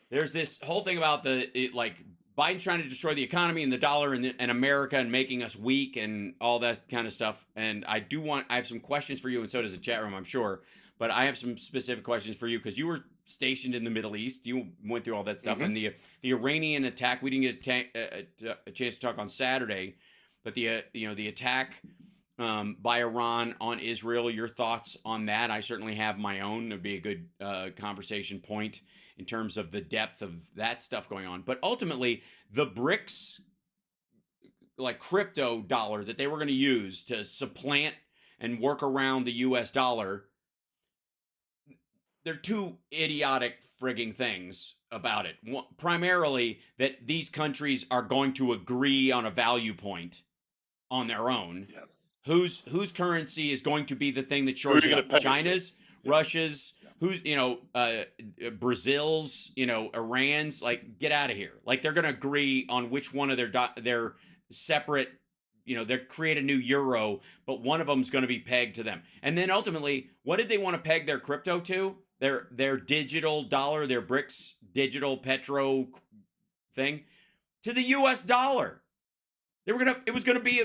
A: there's this whole thing about Biden trying to destroy the economy and the dollar and America and making us weak and all that kind of stuff. And I have some questions for you, and so does the chat room, I'm sure. But I have some specific questions for you because you were stationed in the Middle East. You went through all that stuff. And the Iranian attack, we didn't get a chance to talk on Saturday, but the attack by Iran on Israel, your thoughts on that? I certainly have my own. It'd be a good conversation point in terms of the depth of that stuff going on. But ultimately, the BRICS, like crypto dollar that they were going to use to supplant and work around the US dollar, they're two idiotic frigging things about it. One, primarily that these countries are going to agree on a value point on their own.
D: Yeah.
A: Whose currency is going to be the thing that
D: Who are
A: shores
D: you
A: it
D: gonna
A: up?
D: pay it to?
A: China's,
D: Yeah.
A: Russia's, who's Brazil's, Iran's. Like, get out of here. Like, they're gonna agree on which one of their separate, they create a new euro, but one of them's going to be pegged to them. And then ultimately, what did they want to peg their crypto to? Their digital dollar, their BRICS digital petro thing, to the US dollar. It was gonna be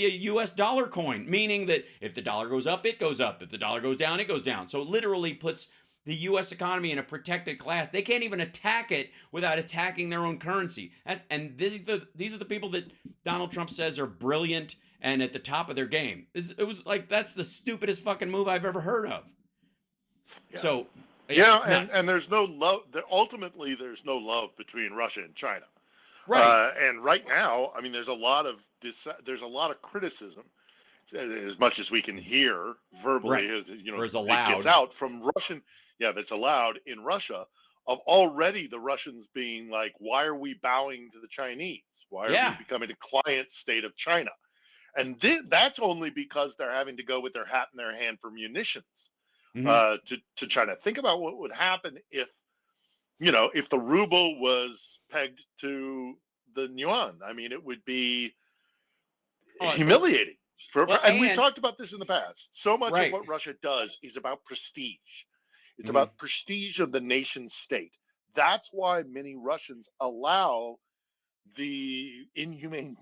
A: a US dollar coin, meaning that if the dollar goes up, it goes up. If the dollar goes down, it goes down. So it literally puts the US economy in a protected class. They can't even attack it without attacking their own currency. And these are the people that Donald Trump says are brilliant and at the top of their game. It was like, that's the stupidest fucking move I've ever heard of.
D: Yeah.
A: So
D: Yeah, and there's no love. Ultimately, there's no love between Russia and China.
A: right.
D: And right now, I mean, there's a lot of criticism, as much as we can hear verbally,
A: Right. Or is
D: it
A: allowed.
D: gets out from Russian. Yeah, that's allowed in Russia. Of already the Russians being like, why are we bowing to the Chinese? Why are
A: Yeah.
D: we becoming a client state of China? And that's only because they're having to go with their hat in their hand for munitions to China. Think about what would happen if the ruble was pegged to the yuan. I mean, it would be humiliating. And we've talked about this in the past. So much of what Russia does is about prestige. It's about prestige of the nation state. That's why many Russians allow the inhumane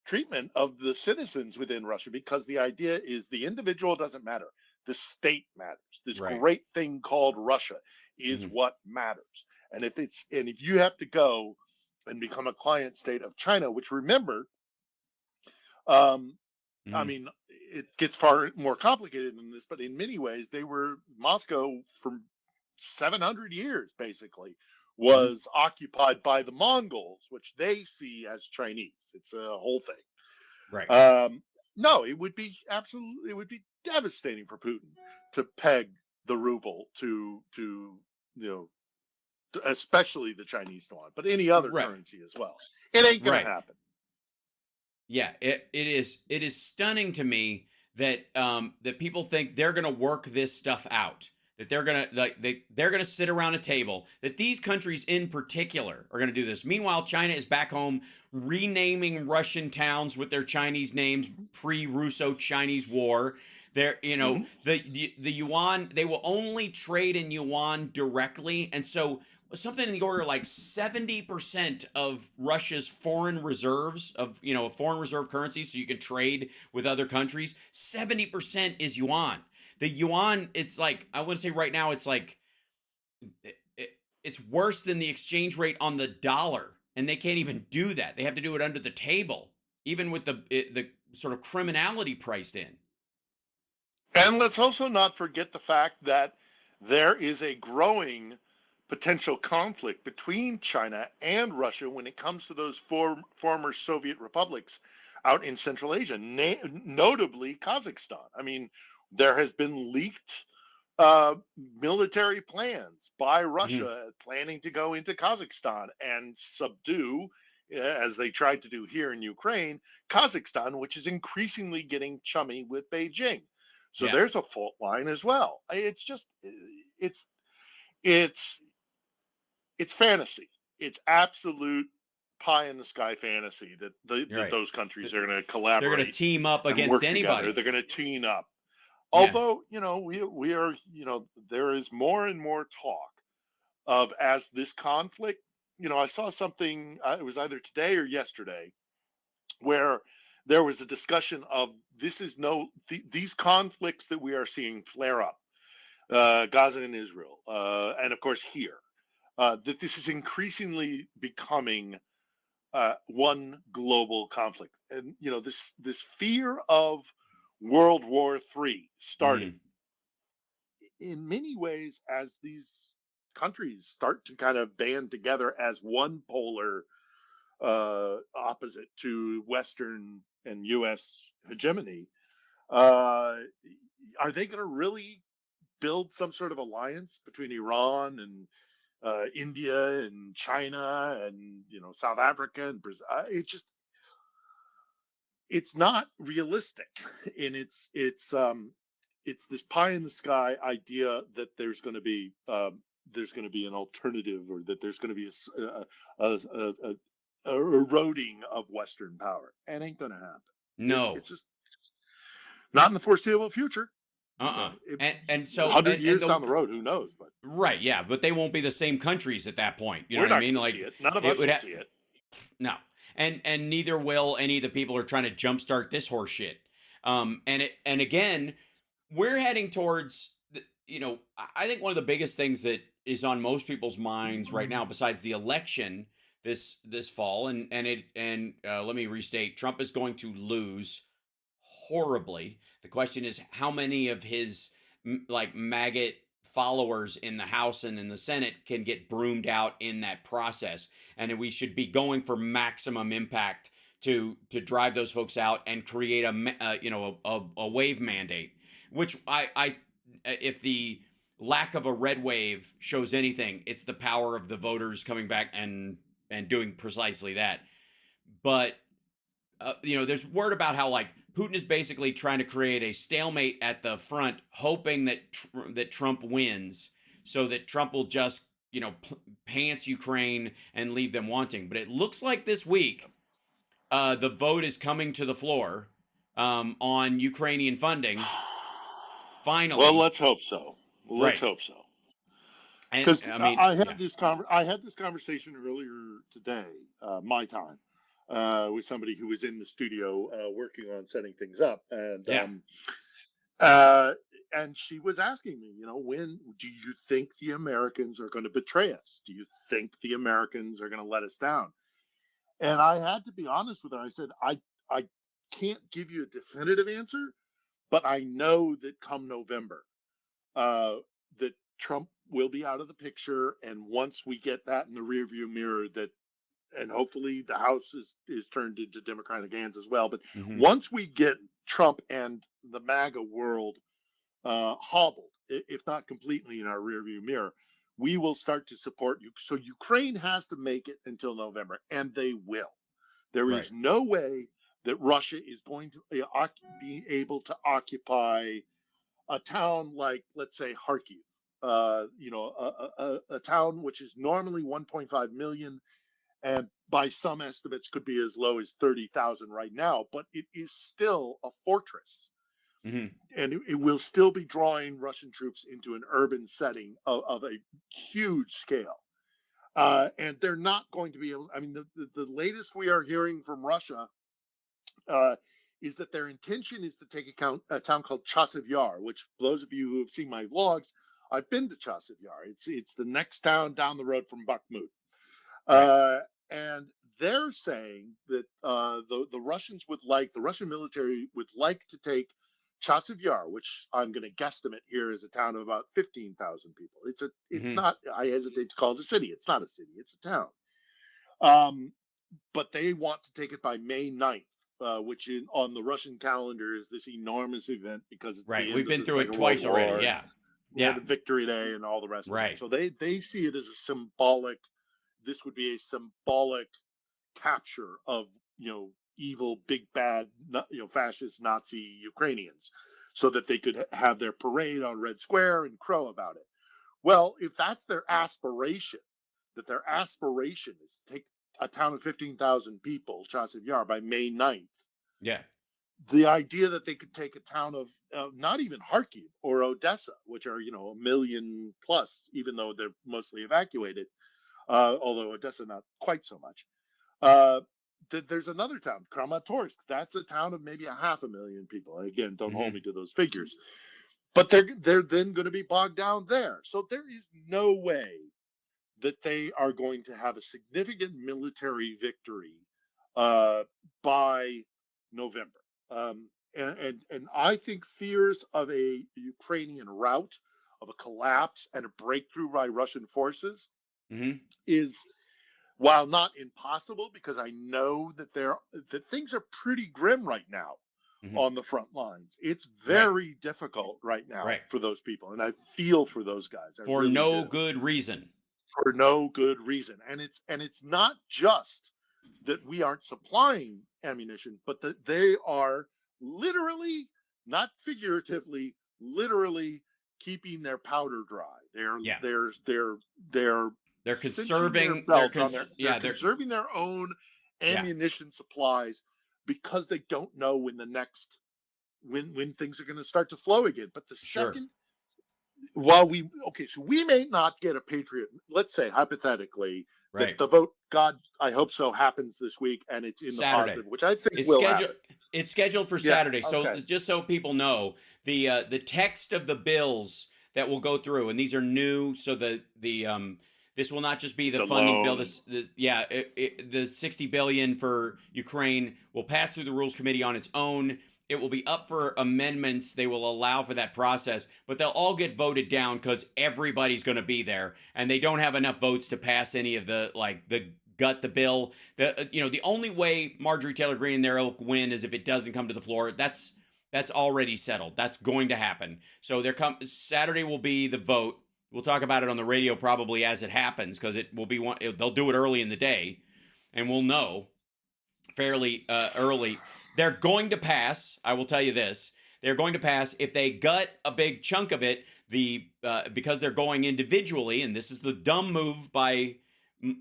D: treatment of the citizens within Russia, because the idea is the individual doesn't matter. The state matters. This great thing called Russia is what matters. And if you have to go and become a client state of China, which, remember, I mean, it gets far more complicated than this, but in many ways, Moscow for 700 years basically was occupied by the Mongols, which they see as Chinese. It's a whole thing.
A: Right.
D: No, it would be devastating for Putin to peg the ruble to especially the Chinese yuan, but any other currency as well. It ain't gonna happen.
A: Yeah, it is stunning to me that that people think they're going to work this stuff out. that they're gonna sit around a table, that these countries in particular are gonna do this. Meanwhile, China is back home renaming Russian towns with their Chinese names pre-Russo-Chinese War. They're,
D: Hmm.
A: the yuan, they will only trade in yuan directly, and so something in the order of like 70% of Russia's foreign reserves of, foreign reserve currency, so you can trade with other countries, 70% is yuan. The yuan, it's like, I want to say right now, it's like it's worse than the exchange rate on the dollar, and they can't even do that. They have to do it under the table, even with the sort of criminality priced in.
D: And let's also not forget the fact that there is a growing potential conflict between China and Russia when it comes to those former Soviet republics out in Central Asia, notably Kazakhstan. I mean, there has been leaked military plans by
A: Mhm.
D: Russia planning to go into Kazakhstan and subdue, as they tried to do here in Ukraine, Kazakhstan, which is increasingly getting chummy with Beijing. So
A: Yeah,
D: there's a fault line as well. It's just, it's it's it's fantasy. It's absolute pie in the sky fantasy that
A: you're
D: that
A: right.
D: those countries
A: Th-
D: are going to
A: They're gonna
D: collaborate
A: team up
D: and
A: against
D: work together.
A: anybody.
D: They're going to team up.
A: Yeah.
D: Although, we are, there is more and more talk of, as this conflict, I saw something, it was either today or yesterday, where there was a discussion of, these conflicts that we are seeing flare up, Gaza and Israel, and of course here, that this is increasingly becoming one global conflict, and this fear of World War III starting
A: Mm.
D: in many ways as these countries start to kind of band together as one polar opposite to Western and U.S. hegemony. Uh, are they going to really build some sort of alliance between Iran and India and China and South Africa and Brazil? It's not realistic, and it's this pie in the sky idea that there's going to be an alternative, or that there's going to be a eroding of Western power, and ain't going to happen. It's
A: No.
D: just not in the foreseeable future.
A: Uh-uh. And
D: A
A: so
D: hundred
A: and
D: years
A: the
D: down the road, who knows? But
A: right, yeah, but they won't be the same countries at that point. You know
D: we're
A: what I
D: not
A: mean?
D: going to see
A: Like
D: it. None of
A: it
D: us
A: would
D: will
A: have
D: see it.
A: no. And neither will any of the people who are trying to jumpstart this horse shit. And again, we're heading towards I think one of the biggest things that is on most people's minds right now, besides the election this fall, and let me restate, Trump is going to lose horribly. The question is how many of his like maggot followers in the House and in the Senate can get broomed out in that process, and we should be going for maximum impact to drive those folks out and create a wave mandate, which I if the lack of a red wave shows anything, it's the power of the voters coming back and doing precisely that. But there's word about how like Putin is basically trying to create a stalemate at the front, hoping that Trump wins, so that Trump will just pants Ukraine and leave them wanting. But it looks like this week, the vote is coming to the floor on Ukrainian funding.
D: Well,
A: Finally,
D: let's hope so. Let's
A: right?
D: hope so.
A: And
D: Because
A: I mean, yeah,
D: I had this conversation earlier today, my time, with somebody who was in the studio working on setting things up,
A: yeah,
D: uh, and she was asking me, when do you think the Americans are going to betray us? Do you think the Americans are going to let us down? And I had to be honest with her. I said, I can't give you a definitive answer, but I know that come November, uh, that Trump will be out of the picture, and once we get that in the rearview mirror, and hopefully the House is turned into Democratic hands as well. But
A: hmm
D: once we get Trump and the MAGA world hobbled, if not completely in our rearview mirror, we will start to support you. So Ukraine has to make it until November, and they will. There
A: right,
D: is no way that Russia is going to be able to occupy a town like, let's say, Kharkiv. a town which is normally 1.5 million, and by some estimates could be as low as 30,000 right now, but it is still a fortress.
A: Hmm.
D: And it will still be drawing Russian troops into an urban setting of a huge scale. And they're not going to be able, I mean, the latest we are hearing from Russia uh, is that their intention is to take a town called Chasiv Yar, which those of you who have seen my vlogs, I've been to Chasiv Yar. It's the next town down the road from Bakhmut.
A: Right.
D: And they're saying that the Russians the Russian military would like to take Chasiv Yar, which I'm going to guesstimate here is a town of about 15,000 people. It's
A: Hmm.
D: not. I hesitate to call it a city. It's not a city. It's a town. Um, but they want to take it by May 9th, which on the Russian calendar is this enormous event because it's
A: Right.
D: the
A: We've
D: end of
A: been
D: the
A: through it
D: Second World
A: twice already.
D: War.
A: Yeah.
D: Yeah,
A: Yeah.
D: the Victory Day and all the rest of it.
A: Right.
D: So they see it as a symbolic. This would be a symbolic capture of evil big bad fascist Nazi Ukrainians, so that they could have their parade on Red Square and crow about it. Well, if that's their aspiration, that their aspiration is to take a town of 15,000 people, Chasiv Yar, by May 9th,
A: Yeah.
D: the idea that they could take a town of not even Kharkiv or Odessa, which are a million plus, even though they're mostly evacuated, although Odessa not quite so much. Uh, there's another town, Kramatorsk. That's a town of maybe 500,000 people. Again, don't hold
A: Hmm.
D: me to those figures, but they're then going to be bogged down there. So there is no way that they are going to have a significant military victory by November. And I think fears of a Ukrainian rout, of a collapse and a breakthrough by Russian forces
A: Hmm.
D: is, while not impossible, because I know that things are pretty grim right now
A: Hmm.
D: on the front lines. It's
A: Right.
D: very difficult right now
A: Right.
D: for those people, and I feel for those guys. I
A: For
D: really
A: no
D: do,
A: good reason.
D: for no good reason. And it's not just that we aren't supplying ammunition, but that they are literally, not figuratively, literally keeping their powder dry. They're
A: Yeah.
D: they're they're they're
A: They're
D: cinching their
A: conserving. They're
D: belt on they're
A: yeah. They're
D: conserving their own
A: yeah.
D: ammunition supplies, because they don't know when things are going to start to flow again. But the
A: Sure.
D: second, so we may not get a patriot, let's say hypothetically that
A: Right.
D: the vote, God, I hope so, happens this week and it's in the
A: Saturday.
D: positive, which I think
A: It's
D: will
A: scheduled.
D: happen.
A: It's scheduled for
D: Yeah,
A: Saturday. So
D: okay.
A: just so people know, the text of the bills that will go through, and these are new, so the this will not just be
D: It's
A: the
D: a
A: funding bill.
D: loan.
A: The 60 billion for Ukraine will pass through the Rules Committee on its own. It will be up for amendments. They will allow for that process, but they'll all get voted down because everybody's going to be there, and they don't have enough votes to pass any of the gut the bill. The only way Marjorie Taylor Greene and their ilk win is if it doesn't come to the floor. That's already settled. That's going to happen. So Saturday will be the vote. We'll talk about it on the radio probably as it happens, because it will be they'll do it early in the day, and we'll know fairly early. They're going to pass. I will tell you this: they're going to pass if they gut a big chunk of it. Because they're going individually, and this is the dumb move by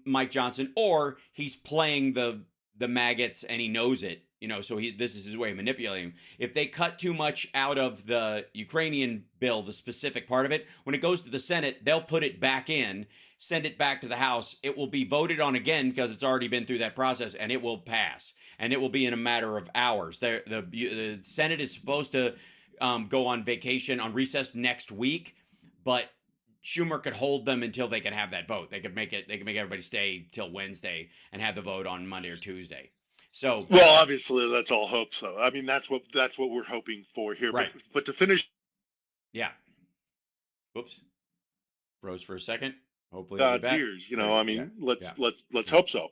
A: Mike Johnson, or he's playing the maggots and he knows it. So this is his way of manipulating. If they cut too much out of the Ukrainian bill, the specific part of it, when it goes to the Senate, they'll put it back in, send it back to the House. It will be voted on again because it's already been through that process, and it will pass. And it will be in a matter of hours. The Senate is supposed to go on vacation, on recess next week, but Schumer could hold them until they can have that vote. They could make everybody stay till Wednesday and have the vote on Monday or Tuesday. So,
D: Well, obviously that's all hope. So I mean that's what we're hoping for here.
A: right.
D: But to finish,
A: Yeah. Oops. Froze for a second. Hopefully I'll be
D: God's
A: back.
D: ears, I
A: Yeah.
D: mean, let's
A: Yeah.
D: let's hope so,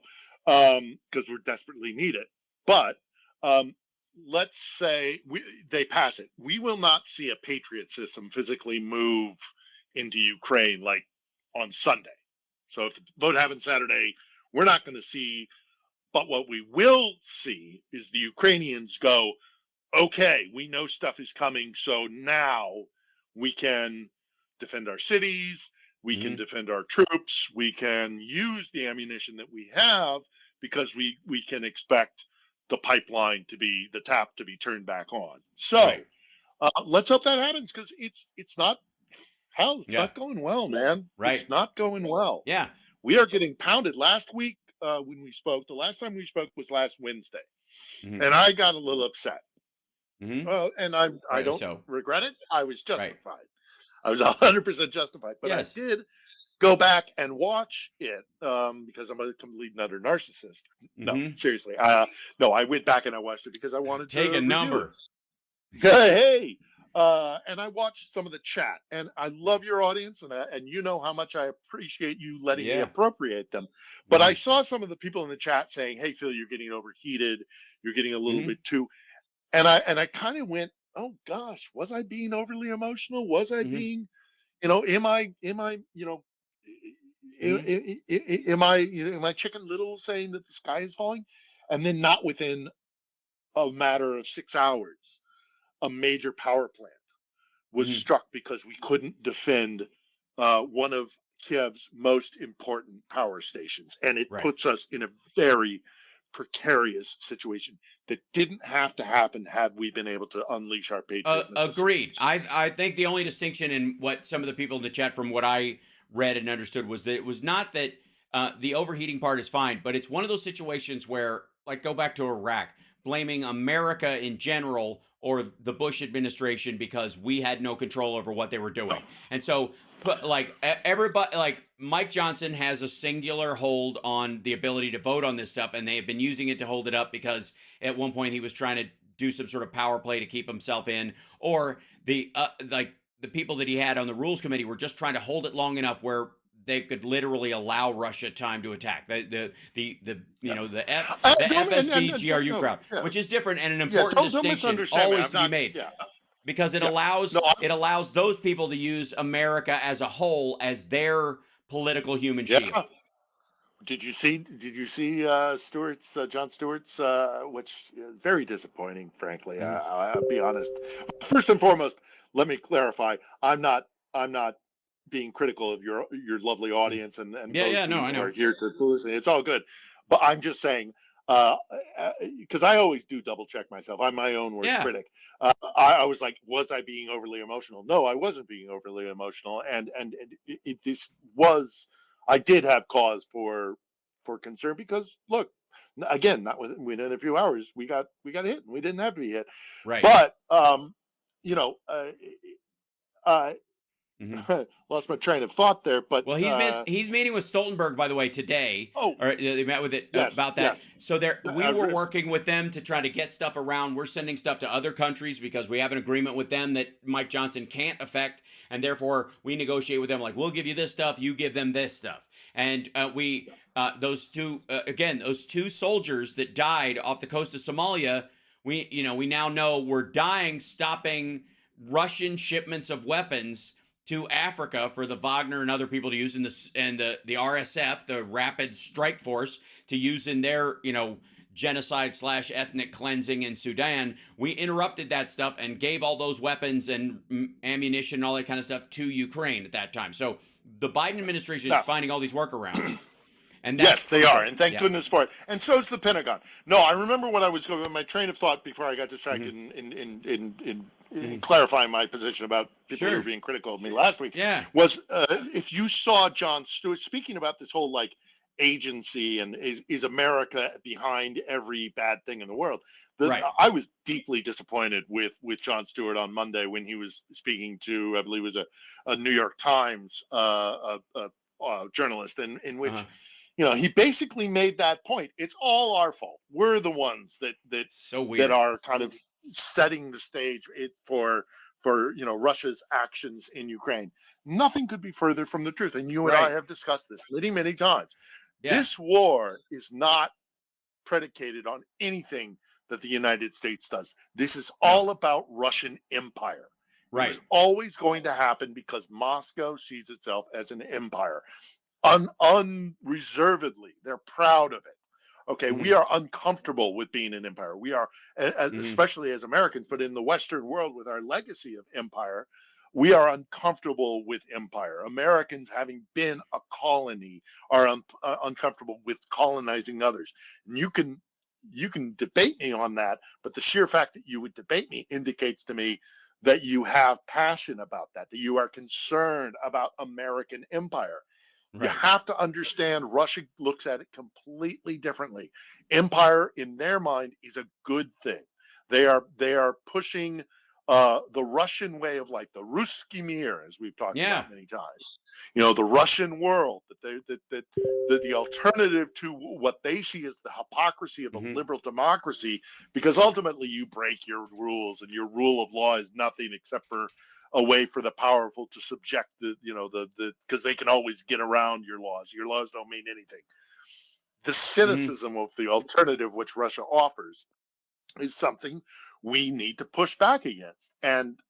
D: because we're desperately need it. But um, let's say they pass it, we will not see a Patriot system physically move into Ukraine like on Sunday. So if the vote happens Saturday, we're not going to see. But what we will see is the Ukrainians go, okay, we know stuff is coming, so now we can defend our cities, we can
A: Mhm.
D: defend our troops, we can use the ammunition that we have because we can expect the pipeline to be the tap to be turned back on.
A: Right.
D: So let's hope that happens because it's not hell. It's
A: Yeah.
D: not going well, man.
A: Right.
D: It's not going well.
A: Yeah.
D: We are getting pounded. Last week when we spoke, the last time we spoke was last Wednesday,
A: Mhm.
D: and I got a little upset.
A: Mhm.
D: And I
A: Rightly
D: don't
A: so.
D: regret it. I was
A: Right.
D: justified. I was 100% justified. But I
A: Yes.
D: did go back and watch it because I'm a complete and utter narcissist. No,
A: Mhm.
D: seriously. No, I went back and I watched it because I wanted
A: Take
D: to
A: a
D: review it.
A: number.
D: Hey, and I watched some of the chat, and I love your audience, and you know how much I appreciate you letting me
A: Yeah.
D: appropriate them. But I
A: Mhm.
D: saw some of the people in the chat saying, "Hey, Phil, you're getting overheated. You're getting a little
A: Mhm.
D: bit too." And I kind of went, "Oh gosh, was I being overly emotional? Was I
A: Mhm.
D: being, am I,
A: Mhm.
D: am I Chicken Little saying that the sky is falling?" And then not within a matter of 6 hours, a major power plant was
A: Mhm.
D: struck because we couldn't defend one of Kiev's most important power stations. And it
A: Right.
D: puts us in a very precarious situation that didn't have to happen had we been able to unleash our Patriot missile
A: Agreed.
D: systems.
A: I think the only distinction in what some of the people in the chat, from what I read and understood, was that it was not that the overheating part is fine, but it's one of those situations where, like, go back to Iraq, blaming America in general or the Bush administration because we had no control over what they were doing. And so, everybody, like Mike Johnson has a singular hold on the ability to vote on this stuff, and they have been using it to hold it up because at one point he was trying to do some sort of power play to keep himself in, or the people that he had on the rules committee were just trying to hold it long enough where they could literally allow Russia time to attack the
D: Yeah.
A: the
D: Don't
A: FSB
D: don't-
A: GRU
D: no,
A: crowd,
D: yeah,
A: which is different and an
D: yeah.
A: important
D: Don't
A: distinction
D: misunderstand me.
A: always
D: I'm
A: to be
D: not.
A: made,
D: Yeah,
A: because
D: yeah. No,
A: it allows those people to use America as a whole as their political human
D: yeah.
A: shield.
D: Did you see Stewart's John Stewart's which is very disappointing, frankly.
A: Mhm.
D: I'll be honest. First and foremost, let me clarify. I'm not being critical of your lovely
A: Mhm.
D: audience and
A: Yeah,
D: those
A: yeah, no,
D: who
A: I
D: are
A: know.
D: here to listen. It's all good, but I'm just saying because I always do double check myself. I'm my own worst
A: Yeah,
D: critic. I was like, was I being overly emotional? No, I wasn't being overly emotional, and this was. I did have cause for concern because look, again, not within a few hours we got hit and we didn't have to be hit.
A: right.
D: But you know, uh,
A: Mhm.
D: lost my train of thought there. But
A: Well, he's meeting with Stoltenberg, by the way, today,
D: oh
A: or they met with it
D: yes,
A: about that.
D: yes,
A: So we
D: I've
A: were
D: written.
A: working with them to try to get stuff around. We're sending stuff to other countries because we have an agreement with them that Mike Johnson can't affect, and therefore we negotiate with them like, we'll give you this stuff, you give them this stuff, and we those two again, those two soldiers that died off the coast of Somalia. We now know were dying stopping Russian shipments of weapons to Africa for the Wagner and other people to use in the RSF, the Rapid Strike Force, to use in their genocide / ethnic cleansing in Sudan. We interrupted that stuff and gave all those weapons and ammunition and all that kind of stuff to Ukraine at that time. So the Biden administration is
D: Now,
A: finding all these workarounds, and that's
D: yes, they are,
A: proven.
D: and thank
A: Yeah.
D: goodness for it. And so is the Pentagon. No, I remember what I was going. My train of thought before I got distracted
A: Hmm.
D: in
A: Hmm.
D: clarifying my position about people who were
A: Sure.
D: being critical of me last week
A: Yeah.
D: was if you saw John Stewart speaking about this whole like agency and is America behind every bad thing in the world.
A: Right.
D: I was deeply disappointed with John Stewart on Monday when he was speaking to, I believe it was a New York Times journalist, in
A: Uh huh.
D: which he basically made that point. It's all our fault. We're the ones
A: So
D: that
A: weird.
D: are kind of setting the stage for Russia's actions in Ukraine. Nothing could be further from the truth. And you and I
A: Right.
D: have discussed this many times.
A: Yeah.
D: This war is not predicated on anything that the United States does. This is
A: No.
D: all about Russian empire. It
A: Right.
D: was always going to happen because Moscow sees itself as an empire. Unreservedly, they're proud of it. Okay, we
A: Hmm.
D: are uncomfortable with being an empire. We are,
A: Hmm.
D: especially as Americans, but in the Western world with our legacy of empire, We are uncomfortable with empire. Americans, having been a colony, are uncomfortable with colonizing others. And you can debate me on that, but the sheer fact that you would debate me indicates to me that you have passion about that, that you are concerned about American empire. You
A: Right.
D: have to understand Russia looks at it completely differently. Empire in their mind is a good thing. They are pushing the Russian way of life, the Ruski Mir, as we've talked
A: Yeah.
D: about many times. The Russian world, that the alternative to what they see as the hypocrisy of a
A: Mhm.
D: liberal democracy, because ultimately you break your rules and your rule of law is nothing except for a way for the powerful to subject because they can always get around your laws. Your laws don't mean anything. The cynicism of the alternative which Russia offers is something we need to push back against, and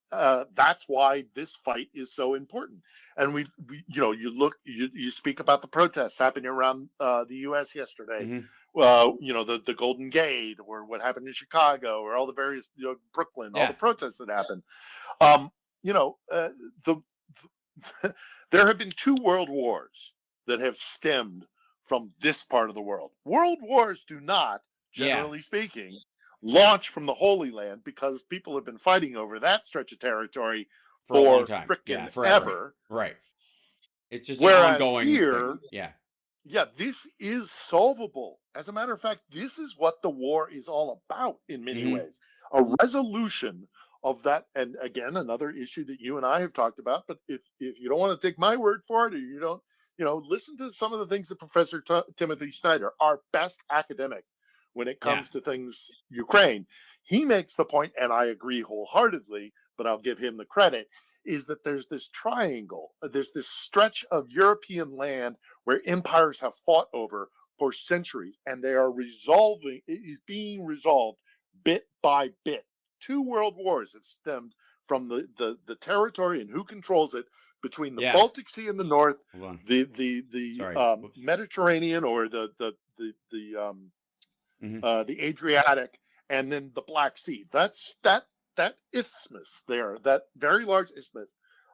D: that's why this fight is so important. And you speak about the protests happening around the U.S. yesterday.
A: Mhm.
D: The Golden Gate, or what happened in Chicago, or all the various Brooklyn, all
A: Yeah.
D: the protests that happened. Um, you know, the there have been 2 world wars that have stemmed from this part of the world. World wars do not,
A: Yeah.
D: generally speaking, launch from the Holy Land, because people have been fighting over that stretch of territory
A: For a long
D: for
A: time. Yeah.
D: frickin'
A: Forever.
D: ever.
A: Right. It's just an
D: Whereas
A: ongoing thing.
D: here,
A: Yeah.
D: yeah, this is solvable. As a matter of fact, this is what the war is all about in many
A: Mhm.
D: ways. A resolution of that. And again, another issue that you and I have talked about. But if you don't want to take my word for it, or you don't, listen to some of the things that Professor Timothy Snyder, our best academic when it
A: Yeah.
D: comes to things Ukraine, he makes the point, and I agree wholeheartedly, but I'll give him the credit, is that there's this triangle, there's this stretch of European land where empires have fought over for centuries, and they are resolving, it is being resolved bit by bit. 2 world wars have stemmed from the territory and who controls it between the
A: Yeah.
D: Baltic Sea in the north,
A: Hold on.
D: the
A: Sorry. Whoops.
D: Mediterranean, or
A: Mhm.
D: the Adriatic, and then the Black Sea. That's that isthmus there, that very large isthmus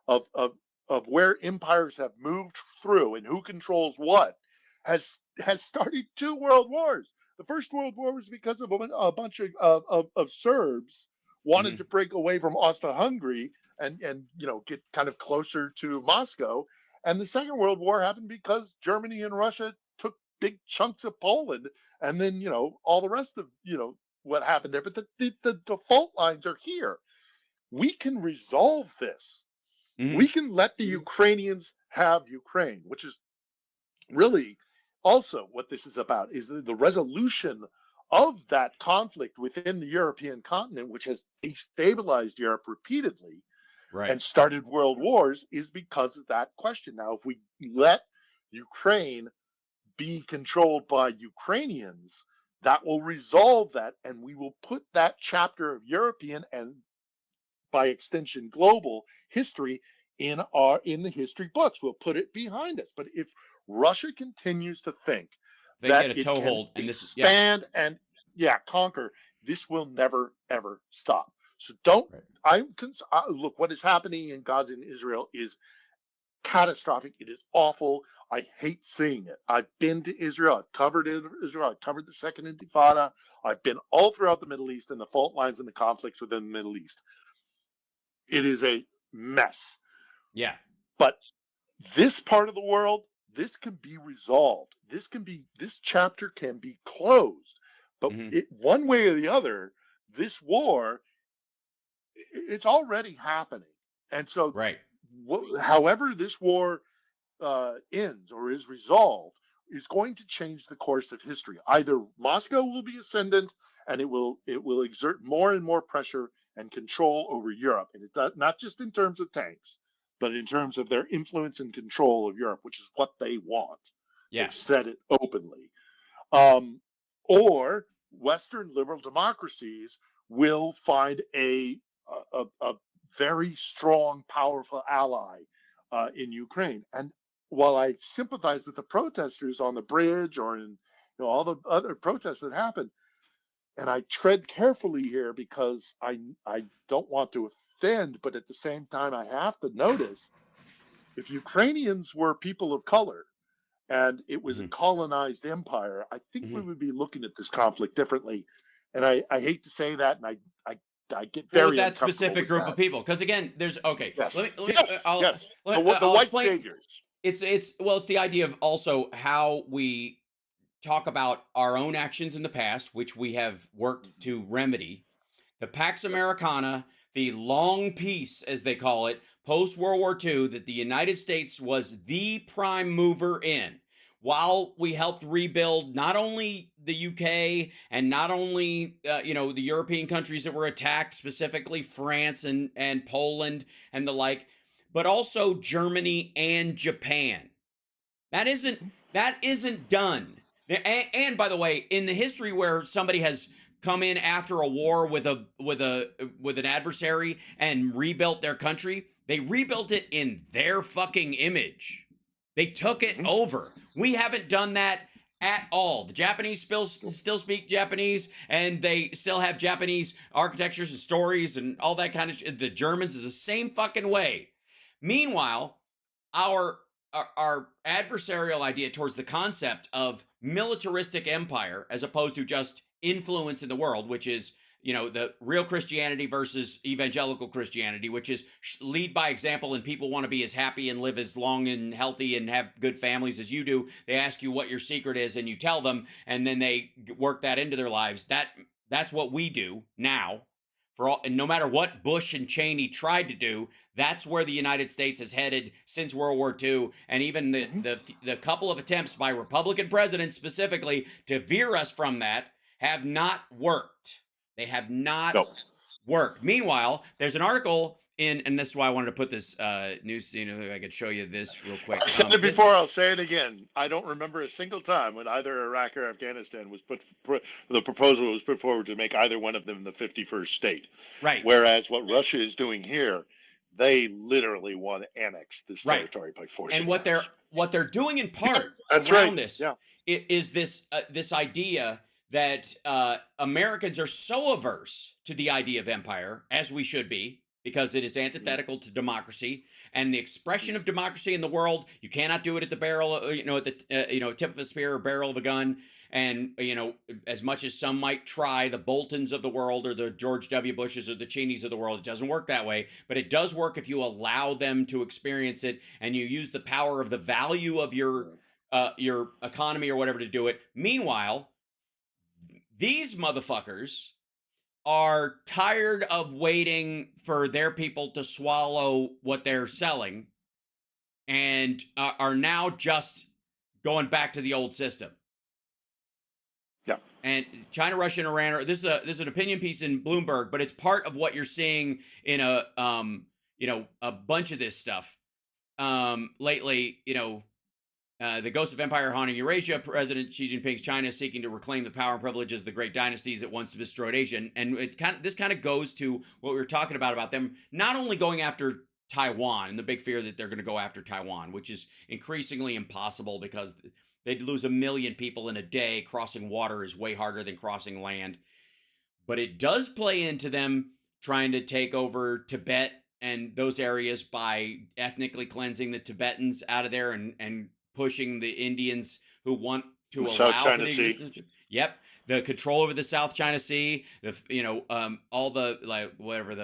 D: of where empires have moved through and who controls what, has started 2 world wars. The First World War was because of a bunch of Serbs wanted
A: Mhm.
D: to break away from Austria-Hungary and get kind of closer to Moscow. And the Second World War happened because Germany and Russia took big chunks of Poland, and then all the rest of what happened there. But the default lines are here. We can resolve this.
A: Mhm.
D: We can let the Ukrainians have Ukraine, which is really also what this is about, is the resolution of that conflict within the European continent, which has destabilized Europe repeatedly
A: Right.
D: and started world wars, is because of that question. Now, if we let Ukraine be controlled by Ukrainians, that will resolve that, and we will put that chapter of European, and by extension global history, in the history books. We'll put it behind us. But if Russia continues to think
A: They
D: that
A: get a
D: it can
A: toehold, and this. Yeah.
D: expand and, yeah, conquer, this will never ever stop. So don't.
A: Right.
D: Look, what is happening in Gaza and Israel is catastrophic. It is awful. I hate seeing it. I've been to Israel. I've covered Israel. I've covered the Second Intifada. I've been all throughout the Middle East and the fault lines and the conflicts within the Middle East. It is a mess.
A: Yeah.
D: But this part of the world, this can be resolved. This chapter can be closed. But
A: Mhm.
D: one way or the other, this war, it's already happening. And so,
A: Right.
D: however this war ends or is resolved, is going to change the course of history. Either Moscow will be ascendant, and it will exert more and more pressure and control over Europe, and it does, not just in terms of tanks, but in terms of their influence and control of Europe, which is what they want.
A: Yeah.
D: They've said it openly. Um, or Western liberal democracies will find a very strong, powerful ally in Ukraine. And while I sympathize with the protesters on the bridge, or in all the other protests that happen, and I tread carefully here because I don't want to understand, but at the same time, I have to notice if Ukrainians were people of color and it was a
A: Mhm.
D: colonized empire, I think we
A: Mhm.
D: would be looking at this conflict differently. And I hate to say that, and I get
A: Well, with
D: very
A: that
D: uncomfortable
A: specific
D: with
A: group of
D: that.
A: people, because again, there's okay.
D: Yes,
A: Let me.
D: yes, yes. The
A: I'll
D: white
A: explain.
D: saviors.
A: It's well, it's the idea of also how we talk about our own actions in the past, which we have worked
D: Mhm.
A: to remedy. The Pax
D: Yep.
A: Americana, the long peace, as they call it, post World War II, that the United States was the prime mover in. While we helped rebuild not only the UK and not only the European countries that were attacked, specifically France and Poland and the like, but also Germany and Japan. That isn't
D: Mhm.
A: that isn't done. And by the way, in the history where somebody has come in after a war with an adversary and rebuilt their country, they rebuilt it in their fucking image. They took it
D: Mhm.
A: over. We haven't done that at all. The Japanese still speak Japanese, and they still have Japanese architectures and stories and all that kind of shit. The Germans are the same fucking way. Meanwhile, our our adversarial idea towards the concept of militaristic empire as opposed to just influence in the world, which is the real Christianity versus evangelical Christianity, which is lead by example, and people want to be as happy and live as long and healthy and have good families as you do. They ask you what your secret is, and you tell them, and then they work that into their lives. That's what we do now. For all, and no matter what Bush and Cheney tried to do, that's where the United States has headed since World War II, and even
D: Mhm.
A: the couple of attempts by Republican presidents specifically to veer us from that have not worked. They have not
D: No.
A: worked. Meanwhile, there's an article in, and this is why I wanted to put this news. If I could show you this real quick.
D: I said it
A: This
D: before. I'll say it again. I don't remember a single time when either Iraq or Afghanistan was the proposal was put forward to make either one of them the 51st state.
A: right,
D: Whereas what Russia is doing here, they literally want to annex this
A: right.
D: territory by force
A: And
D: of arms.
A: what they're doing in
D: Yep,
A: part
D: that's right.
A: around this
D: Yeah.
A: is this idea that Americans are so averse to the idea of empire, as we should be, because it is
D: Mhm.
A: antithetical to democracy and the expression of democracy in the world. You cannot do it at the barrel, at the tip of a spear or barrel of a gun. And as much as some might try, the Boltons of the world or the George W. Bushes or the Cheneys of the world, it doesn't work that way. But it does work if you allow them to experience it and you use the power of the value of your economy or whatever to do it. Meanwhile, these motherfuckers are tired of waiting for their people to swallow what they're selling and are now just going back to the old system.
D: Yeah.
A: And China, Russia, and Iran. This is an opinion piece in Bloomberg, but it's part of what you're seeing in a bunch of this stuff lately. The ghost of empire haunting Eurasia. President Xi Jinping's China is seeking to reclaim the power and privileges of the great dynasties that once destroyed Asia. And this kind of goes to what we were talking about them not only going after Taiwan and the big fear that they're going to go after Taiwan, which is increasingly impossible because they'd lose 1 million people in a day. Crossing water is way harder than crossing land. But it does play into them trying to take over Tibet and those areas by ethnically cleansing the Tibetans out of there and pushing the Indians who want to
D: The South
A: allow for
D: China
A: the
D: Sea.
A: existence. Yep, the control over the South China Sea, all the like whatever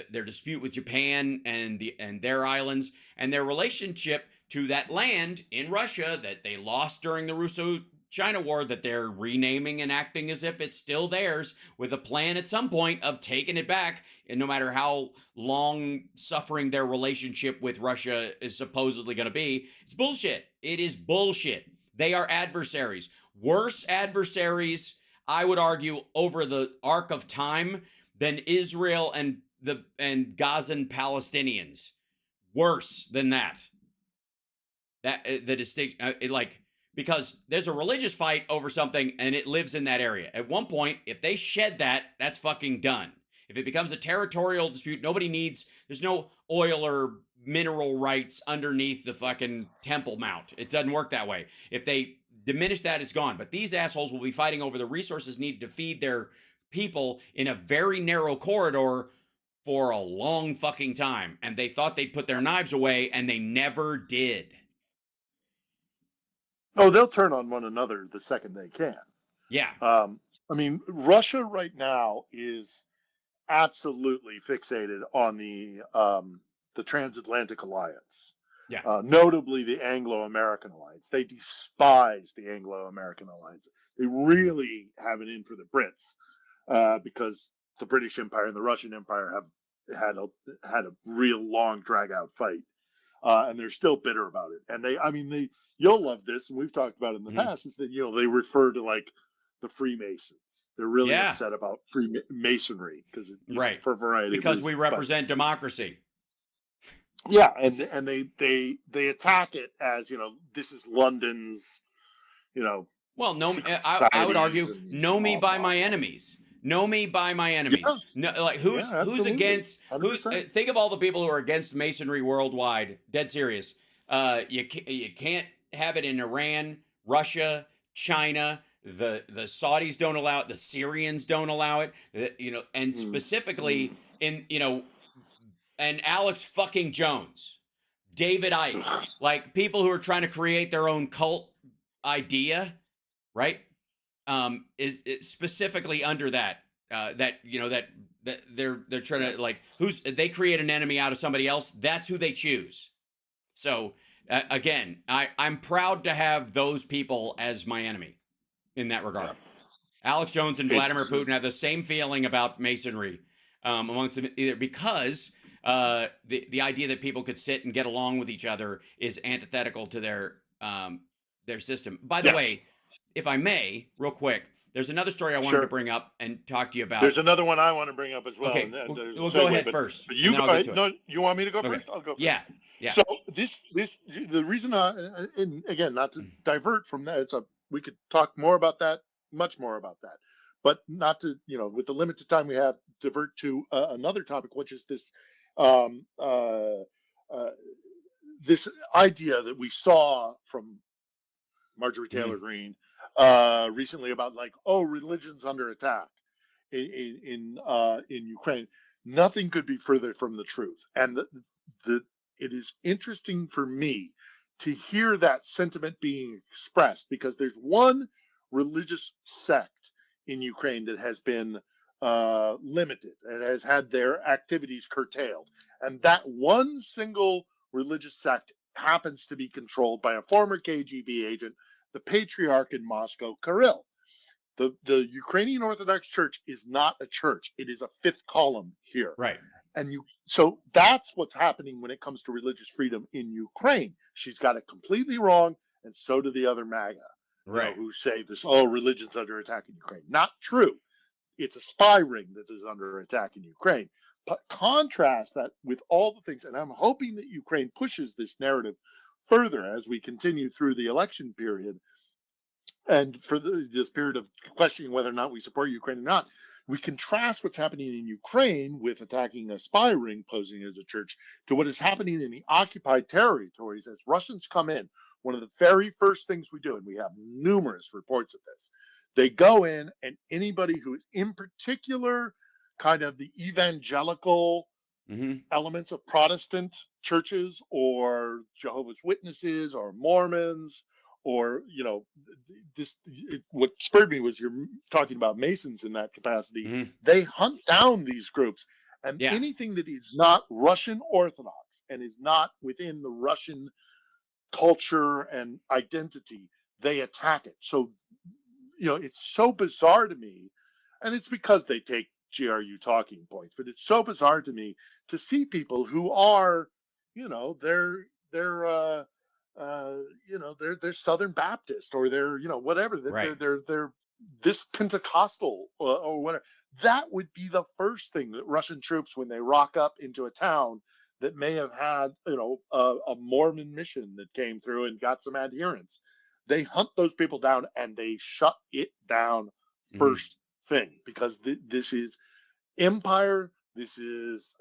A: their dispute with Japan and their islands and their relationship to that land in Russia that they lost during the Russo China war that they're renaming and acting as if it's still theirs with a plan at some point of taking it back. And no matter how long suffering their relationship with Russia is supposedly going to be, it's bullshit. It is bullshit. They are adversaries. Worse adversaries, I would argue, over the arc of time than Israel and Gazan Palestinians. Worse than that. That the distinction, because there's a religious fight over something and it lives in that area. At one point, if they shed that, that's fucking done. If it becomes a territorial dispute, there's no oil or mineral rights underneath the fucking Temple Mount. It doesn't work that way. If they diminish that, it's gone. But these assholes will be fighting over the resources needed to feed their people in a very narrow corridor for a long fucking time, and they thought they'd put their knives away, and they never did.
D: Oh, they'll turn on one another the second they can.
A: Yeah.
D: I mean, Russia right now is absolutely fixated on the transatlantic alliance,
A: Yeah.
D: notably the Anglo-American alliance. They despise the Anglo-American alliance. They really have it in for the Brits because the British Empire and the Russian Empire have had a real long, drag-out fight. And they're still bitter about it. And you'll love this, and we've talked about it in the past, is that, they refer to like the Freemasons. They're really upset about Freemasonry because, for a variety of reasons.
A: Because we represent democracy.
D: Yeah, and they attack it as, this is London's,
A: Well, no, I would argue, know me by my enemies. Know me by my enemies.
D: Yeah.
A: No, like who's against? Think of all the people who are against Masonry worldwide. Dead serious. You can't have it in Iran, Russia, China. The Saudis don't allow it. The Syrians don't allow it. And specifically in and Alex fucking Jones, David Icke, like people who are trying to create their own cult idea, right? Is specifically under that that they're trying to, like, they create an enemy out of somebody else. That's who they choose. So again, I'm proud to have those people as my enemy in that regard. Alex Jones and Vladimir Putin have the same feeling about Masonry amongst them, either because the idea that people could sit and get along with each other is antithetical to their system. By the way, if I may, real quick, there's another story I wanted to bring up and talk to you about.
D: There's another one I want to bring up as well.
A: Okay, we'll go ahead first.
D: But you go ahead. No, you want me to go first? I'll go first.
A: Yeah.
D: So the reason and again, not to divert from that, we could talk more about that, much more about that, but not to, with the limited time we have, divert to another topic, which is this this idea that we saw from Marjorie Taylor Greene recently about, like, religion's under attack in Ukraine. Nothing could be further from the truth. And it is interesting for me to hear that sentiment being expressed, because there's one religious sect in Ukraine that has been limited and has had their activities curtailed. And that one single religious sect happens to be controlled by a former KGB agent, the Patriarch in Moscow, Kirill. The Ukrainian Orthodox Church is not a church. It is a fifth column here.
A: Right.
D: And so that's what's happening when it comes to religious freedom in Ukraine. She's got it completely wrong, and so do the other MAGA,
A: right,
D: who say this, religion's under attack in Ukraine. Not true. It's a spy ring that is under attack in Ukraine. But contrast that with all the things, and I'm hoping that Ukraine pushes this narrative further as we continue through the election period, and for this period of questioning whether or not we support Ukraine or not. We contrast what's happening in Ukraine with attacking a spy ring posing as a church to what is happening in the occupied territories as Russians come in. One of the very first things we do, and we have numerous reports of this, they go in, and anybody who is in particular kind of the evangelical elements of Protestant churches or Jehovah's Witnesses or Mormons, or what spurred me was you're talking about Masons in that capacity. They hunt down these groups, and anything that is not Russian Orthodox and is not within the Russian culture and identity, they attack it. So it's so bizarre to me, and it's because they take GRU talking points, but it's so bizarre to me to see people who are, they're Southern Baptist, or they're, whatever, they're this Pentecostal or whatever. That would be the first thing that Russian troops, when they rock up into a town that may have had, a Mormon mission that came through and got some adherents, they hunt those people down and they shut it down first thing, because this is empire. This is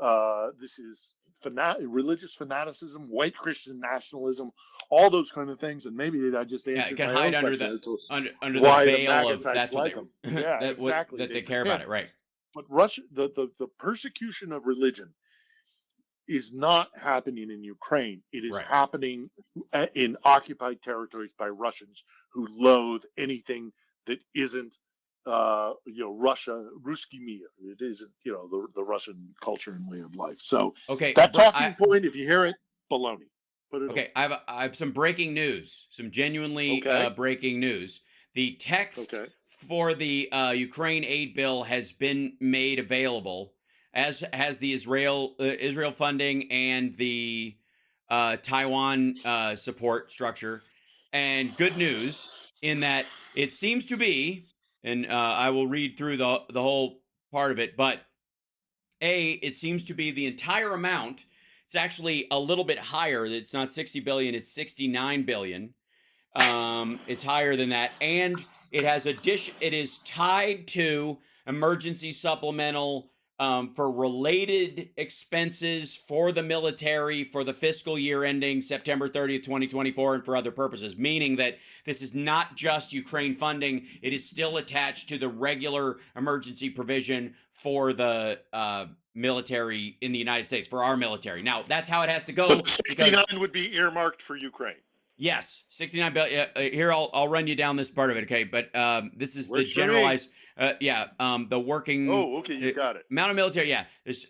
D: religious fanaticism, white Christian nationalism, all those kind of things. And maybe I just answered.
A: It can
D: my
A: hide
D: own
A: under
D: question
A: the
D: as to
A: under
D: why
A: the veil of
D: the
A: that's what
D: like them. Yeah, exactly.
A: that they care about it, right?
D: but Russia, the persecution of religion is not happening in Ukraine. It is
A: Right.
D: happening in occupied territories by Russians who loathe anything that isn't, Russia, Ruski Mir. It isn't, the Russian culture and way of life. So
A: Okay.
D: that talking point, if you hear it, baloney. Put it away.
A: Okay, I have some breaking news, some genuinely
D: Okay.
A: breaking news. The text
D: Okay.
A: for the Ukraine aid bill has been made available, as has the Israel funding and the Taiwan support structure. And good news in that it seems to be, and I will read through the whole part of it, but it seems to be the entire amount. It's actually a little bit higher. It's not 60 billion, it's 69 billion. It's higher than that, and it has addition. It is tied to emergency supplemental for related expenses for the military for the fiscal year ending September 30th, 2024, and for other purposes. Meaning that this is not just Ukraine funding; it is still attached to the regular emergency provision for the military in the United States, for our military. Now, that's how it has to go.
D: But the 69 would be earmarked for Ukraine.
A: Yes, 69 billion. Here, I'll run you down this part of it, okay? But this is the
D: Works for me.
A: generalized, the working.
D: Oh, okay, you got it.
A: Amount of military, yeah. There's,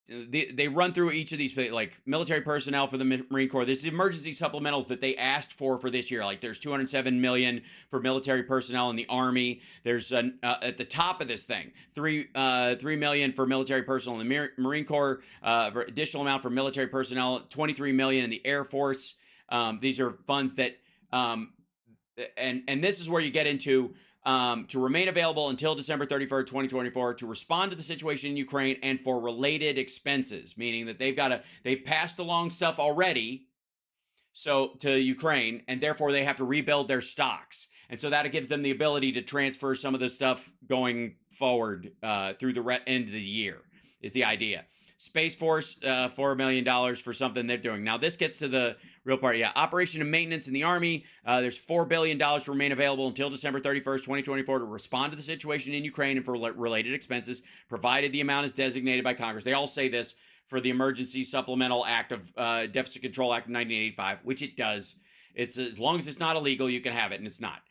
A: they run through each of these, like military personnel for the Marine Corps. There's emergency supplementals that they asked for this year. Like there's 207 million for military personnel in the Army. There's at the top of this thing, 3 million for military personnel in the Marine Corps. Additional amount for military personnel, 23 million in the Air Force. These are funds that, and this is where you get into to remain available until December 31st, 2024, to respond to the situation in Ukraine and for related expenses, meaning that they've passed along stuff already, so to Ukraine, and therefore they have to rebuild their stocks. And so that gives them the ability to transfer some of this stuff going forward through the end of the year, is the idea. Space Force, $4 million for something they're doing. Now, this gets to the real part. Yeah, operation and maintenance in the Army. There's $4 billion to remain available until December 31st, 2024 to respond to the situation in Ukraine and for related expenses, provided the amount is designated by Congress. They all say this for the Emergency Supplemental Act of Deficit Control Act of 1985, which it does. It's as long as it's not illegal, you can have it, and it's not.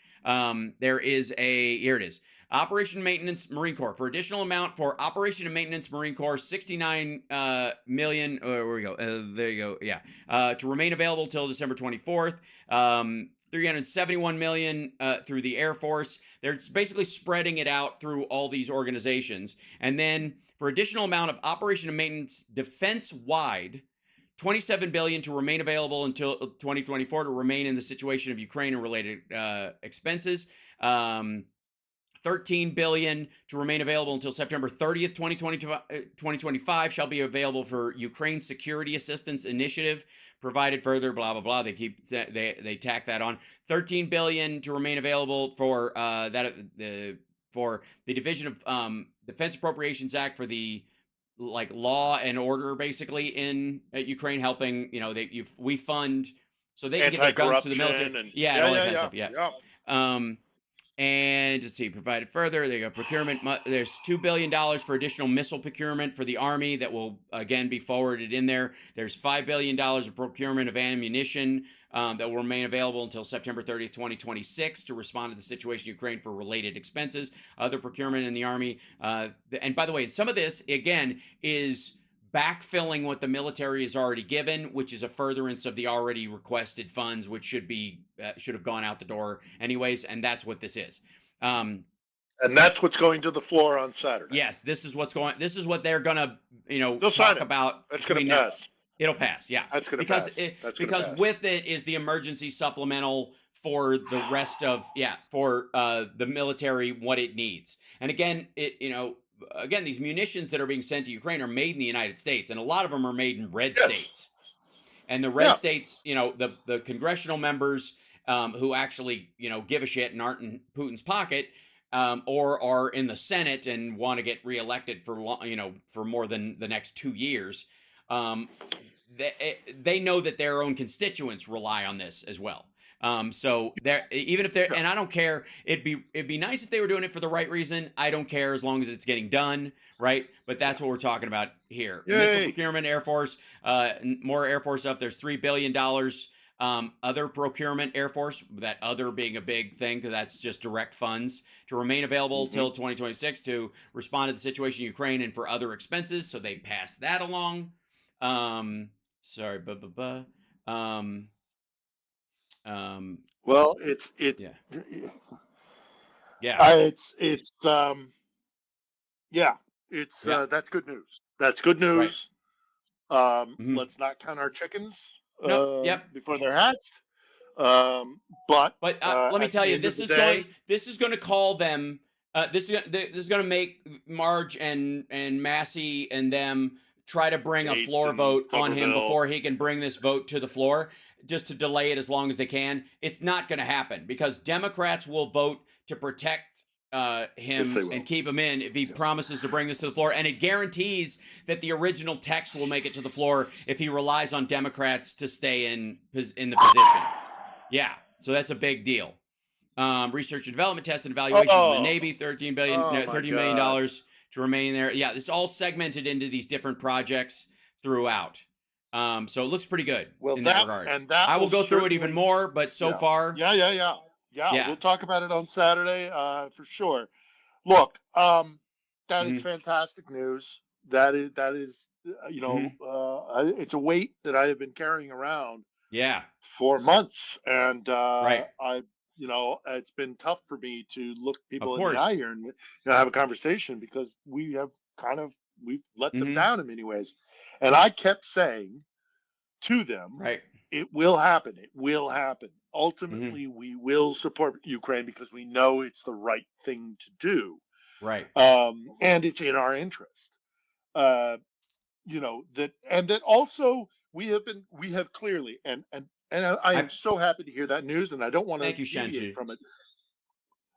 A: There is here it is. Operation and Maintenance Marine Corps. For additional amount for Operation and Maintenance Marine Corps, 69 million. Where we go? There you go. Yeah. To remain available till December 24th. 371 million through the Air Force. They're basically spreading it out through all these organizations. And then for additional amount of Operation and Maintenance defense-wide, 27 billion to remain available until 2024 to remain in the situation of Ukraine and related expenses. 13 billion to remain available until September 30th, 2025 shall be available for Ukraine Security Assistance Initiative, provided further, blah, blah, blah. They tack that on. 13 billion to remain available for for the Division of Defense Appropriations Act for the law and order, basically in Ukraine, helping, we fund so they can get their guns to the military.
D: And,
A: all that kind of stuff. Yeah. And let's see, provided further, they got procurement. There's $2 billion for additional missile procurement for the Army that will, again, be forwarded in there. There's $5 billion of procurement of ammunition that will remain available until September 30th, 2026 to respond to the situation in Ukraine for related expenses. Other procurement in the Army. And by the way, some of this, again, is backfilling what the military has already given, which is a furtherance of the already requested funds, which should have gone out the door anyways, and that's what this is.
D: And that's what's going to the floor on Saturday.
A: Yes, this is what they're gonna,
D: They'll
A: talk about.
D: That's going to pass.
A: It'll pass, yeah.
D: That's going to pass.
A: Because with it is the emergency supplemental for the rest of, for the military, what it needs. And again, again, these munitions that are being sent to Ukraine are made in the United States, and a lot of them are made in red states. And the red states, the congressional members who actually, give a shit and aren't in Putin's pocket, or are in the Senate and want to get reelected for, for more than the next 2 years, they know that their own constituents rely on this as well. So there, even if they're,
D: Yeah.
A: and I don't care, it'd be nice if they were doing it for the right reason. I don't care as long as it's getting done, right? But that's what we're talking about here. Missile
D: Yay.
A: procurement, Air Force, more Air Force stuff. There's $3 billion. Other procurement, Air Force, that other being a big thing because that's just direct funds to remain available
D: Mhm.
A: till 2026 to respond to the situation in Ukraine and for other expenses. So they passed that along. Sorry, um, um,
D: Well,
A: yeah, yeah,
D: it's yeah, it's
A: yeah,
D: that's good news. That's good
A: right.
D: news.
A: Hmm.
D: Let's not count our chickens
A: Nope, yep.
D: before they're hatched. But
A: But let me
D: at
A: tell
D: the
A: you,
D: end of the day,
A: this is going to call them. This is going to make Marge and Massey and them try to bring a
D: Gates
A: floor
D: and
A: vote on him
D: Somerville.
A: before he can bring this vote to the floor, just to delay it as long as they can. It's not going to happen because Democrats will vote to protect
D: Yes, they
A: him and
D: will.
A: keep him in if he
D: Yeah.
A: promises to bring this to the floor, and it guarantees that the original text will make it to the floor if he relies on Democrats to stay in the position. Yeah, so that's a big deal. Research and development, test and evaluation from the
D: Oh,
A: Navy,
D: oh my
A: $13 million
D: God.
A: to remain there. Yeah, it's all segmented into these different projects throughout. So it looks pretty good
D: Well,
A: in that regard.
D: that
A: I
D: will
A: will go through it even
D: certainly,
A: more, but so
D: yeah,
A: far,
D: yeah.
A: yeah.
D: We'll talk about it on Saturday, for sure. Look, that is
A: Hmm.
D: fantastic news. That is,
A: Hmm.
D: it's a weight that I have been carrying around
A: Yeah,
D: for months, and
A: right.
D: it's been tough for me to look
A: Of
D: people in the eye
A: course.
D: here and have a conversation because we've let them
A: Hmm.
D: down in many ways, and I kept saying to them,
A: Right.
D: it will happen. It will happen.
A: Hmm.
D: Ultimately, we will support Ukraine because we know it's the right thing to do,
A: Right.
D: and it's in our interest. Uh, and that also we have clearly, and I am
A: I
D: so happy to hear that news, and I don't want to
A: thank you,
D: deviate
A: Shenju.
D: from it.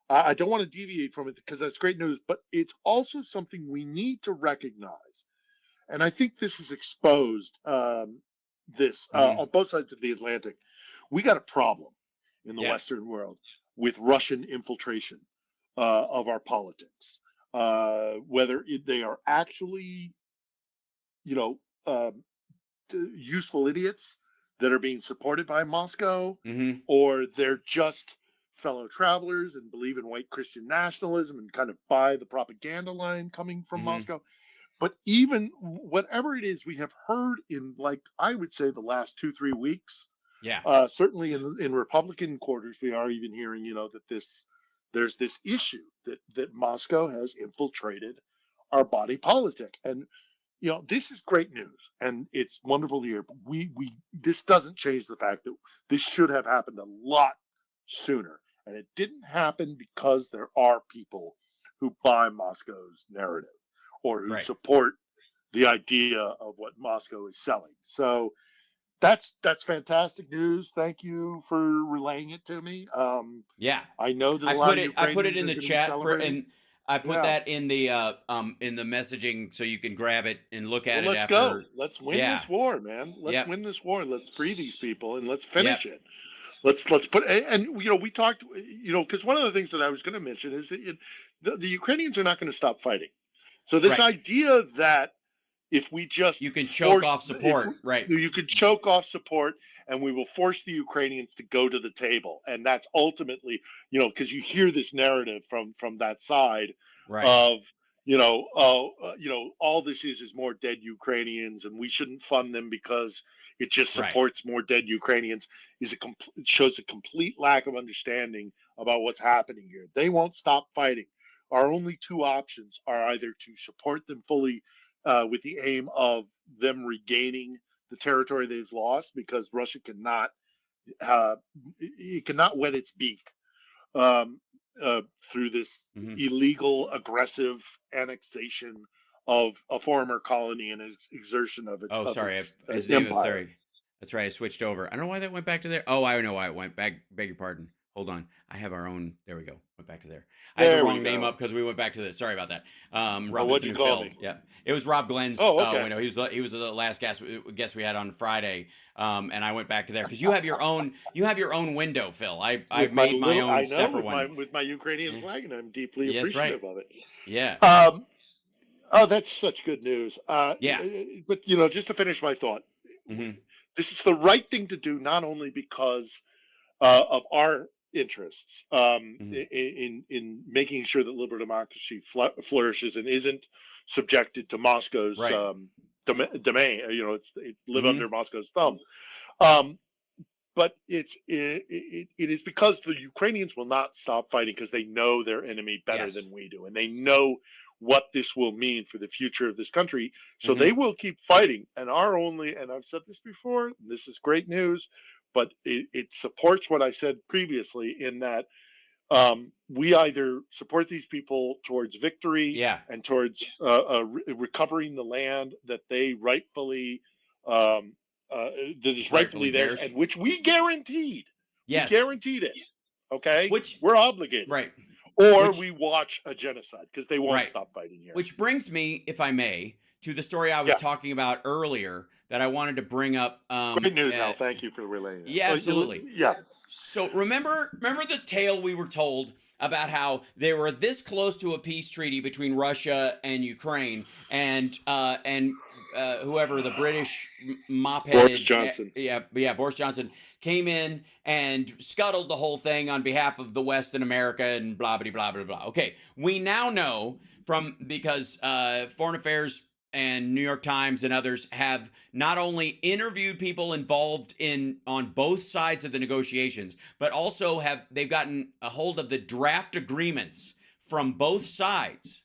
D: I don't want to deviate from it because that's great news, but it's also something we need to recognize, and I think this is exposed. This
A: Hmm.
D: On both sides of the Atlantic, we got a problem in the
A: Yeah.
D: Western world with Russian infiltration of our politics. Whether they are actually, you know, um, useful idiots that are being supported by Moscow,
A: Hmm.
D: or they're just fellow travelers and believe in white Christian nationalism and kind of buy the propaganda line coming from
A: Hmm.
D: Moscow. But even whatever it is, we have heard in, like, I would say the last 2 3 weeks,
A: Yeah.
D: certainly in Republican quarters, we are even hearing, that there's this issue that Moscow has infiltrated our body politic, and this is great news, and it's wonderful to hear. But we this doesn't change the fact that this should have happened a lot sooner, and it didn't happen because there are people who buy Moscow's narrative or who
A: Right.
D: support the idea of what Moscow is selling. So that's fantastic news. Thank you for relaying it to me.
A: Yeah.
D: I know that a lot of
A: I put it
D: Ukrainians
A: in
D: are
A: the
D: going to be
A: chat for
D: celebrating.
A: and I put
D: Yeah.
A: that in the messaging so you can grab it and look at
D: Well,
A: it
D: let's go.
A: after.
D: Let's win
A: Yeah.
D: this war, man. Let's
A: Yep.
D: win this war. Let's free these
A: S-
D: people and let's
A: Yep.
D: finish it. Let's put and we talked, because one of the things that I was going to mention is that the Ukrainians are not going to stop fighting. So this
A: Right.
D: idea that if we just
A: You can choke
D: force,
A: off
D: if
A: support. Right.
D: you could choke off support, and we will force the Ukrainians to go to the table, and that's ultimately, because you hear this narrative from that side
A: Right.
D: of, all this is more dead Ukrainians, and we shouldn't fund them because it just
A: Right.
D: supports more dead Ukrainians. It shows a complete lack of understanding about what's happening here. They won't stop fighting. Our only two options are either to support them fully, with the aim of them regaining the territory they've lost, because Russia cannot, uh, it cannot wet its beak, um, through this
A: Hmm.
D: illegal, aggressive annexation of a former colony and exertion of its
A: Oh,
D: of
A: sorry.
D: its
A: As David,
D: empire.
A: sorry. That's right. I switched over. I don't know why that went back to there. Oh, I know why it went back. Beg your pardon. Hold on. I have our own. There we go. Went back to there. I had
D: There
A: the
D: we
A: wrong name
D: go.
A: up because we went back to this. Sorry about that. Rob is
D: what'd
A: the
D: you
A: new
D: call
A: Phil.
D: me?
A: Yeah, it was Rob Glenn's
D: Oh, okay.
A: window. He was the last guest we had on Friday, and I went back to there because you have your own window, Phil. I
D: With my
A: made my
D: little,
A: own
D: I know,
A: separate
D: with my
A: one.
D: with my Ukrainian
A: Yeah,
D: flag, and I'm deeply
A: yeah, that's right.
D: appreciative of it.
A: Yeah,
D: Um, oh, that's such good news.
A: yeah.
D: But just to finish my thought,
A: Hmm.
D: this is the right thing to do, not only because of our interests
A: Hmm.
D: in making sure that liberal democracy flourishes and isn't subjected to Moscow's
A: Right.
D: domain. It's live
A: Hmm.
D: under Moscow's thumb. Um, but it is because the Ukrainians will not stop fighting because they know their enemy better
A: Yes.
D: than we do, and they know what this will mean for the future of this country. So
A: Hmm.
D: they will keep fighting. And I've said this before, and this is great news, but it supports what I said previously in that we either support these people towards victory
A: Yeah.
D: and towards recovering the land that they rightfully um, that is
A: It's
D: rightfully
A: rightfully
D: theirs
A: theirs.
D: and which we guaranteed. We
A: Yes.
D: guaranteed it. Okay,
A: Which
D: we're obligated,
A: right.
D: or
A: Which
D: we watch a genocide because they won't
A: right.
D: stop fighting here.
A: Which brings me, if I may, to the story I was
D: Yeah,
A: talking about earlier that I wanted to bring up.
D: great news, Hal. Thank you for relaying that.
A: Yeah, absolutely.
D: Yeah.
A: So remember the tale we were told about how they were this close to a peace treaty between Russia and Ukraine, and whoever the British
D: Boris
A: mop-headed,
D: Johnson.
A: Boris Johnson came in and scuttled the whole thing on behalf of the West and America and blah blah blah blah blah. Okay, we now know because Foreign Affairs and New York Times and others have not only interviewed people involved on both sides of the negotiations, but also they've gotten a hold of the draft agreements from both sides.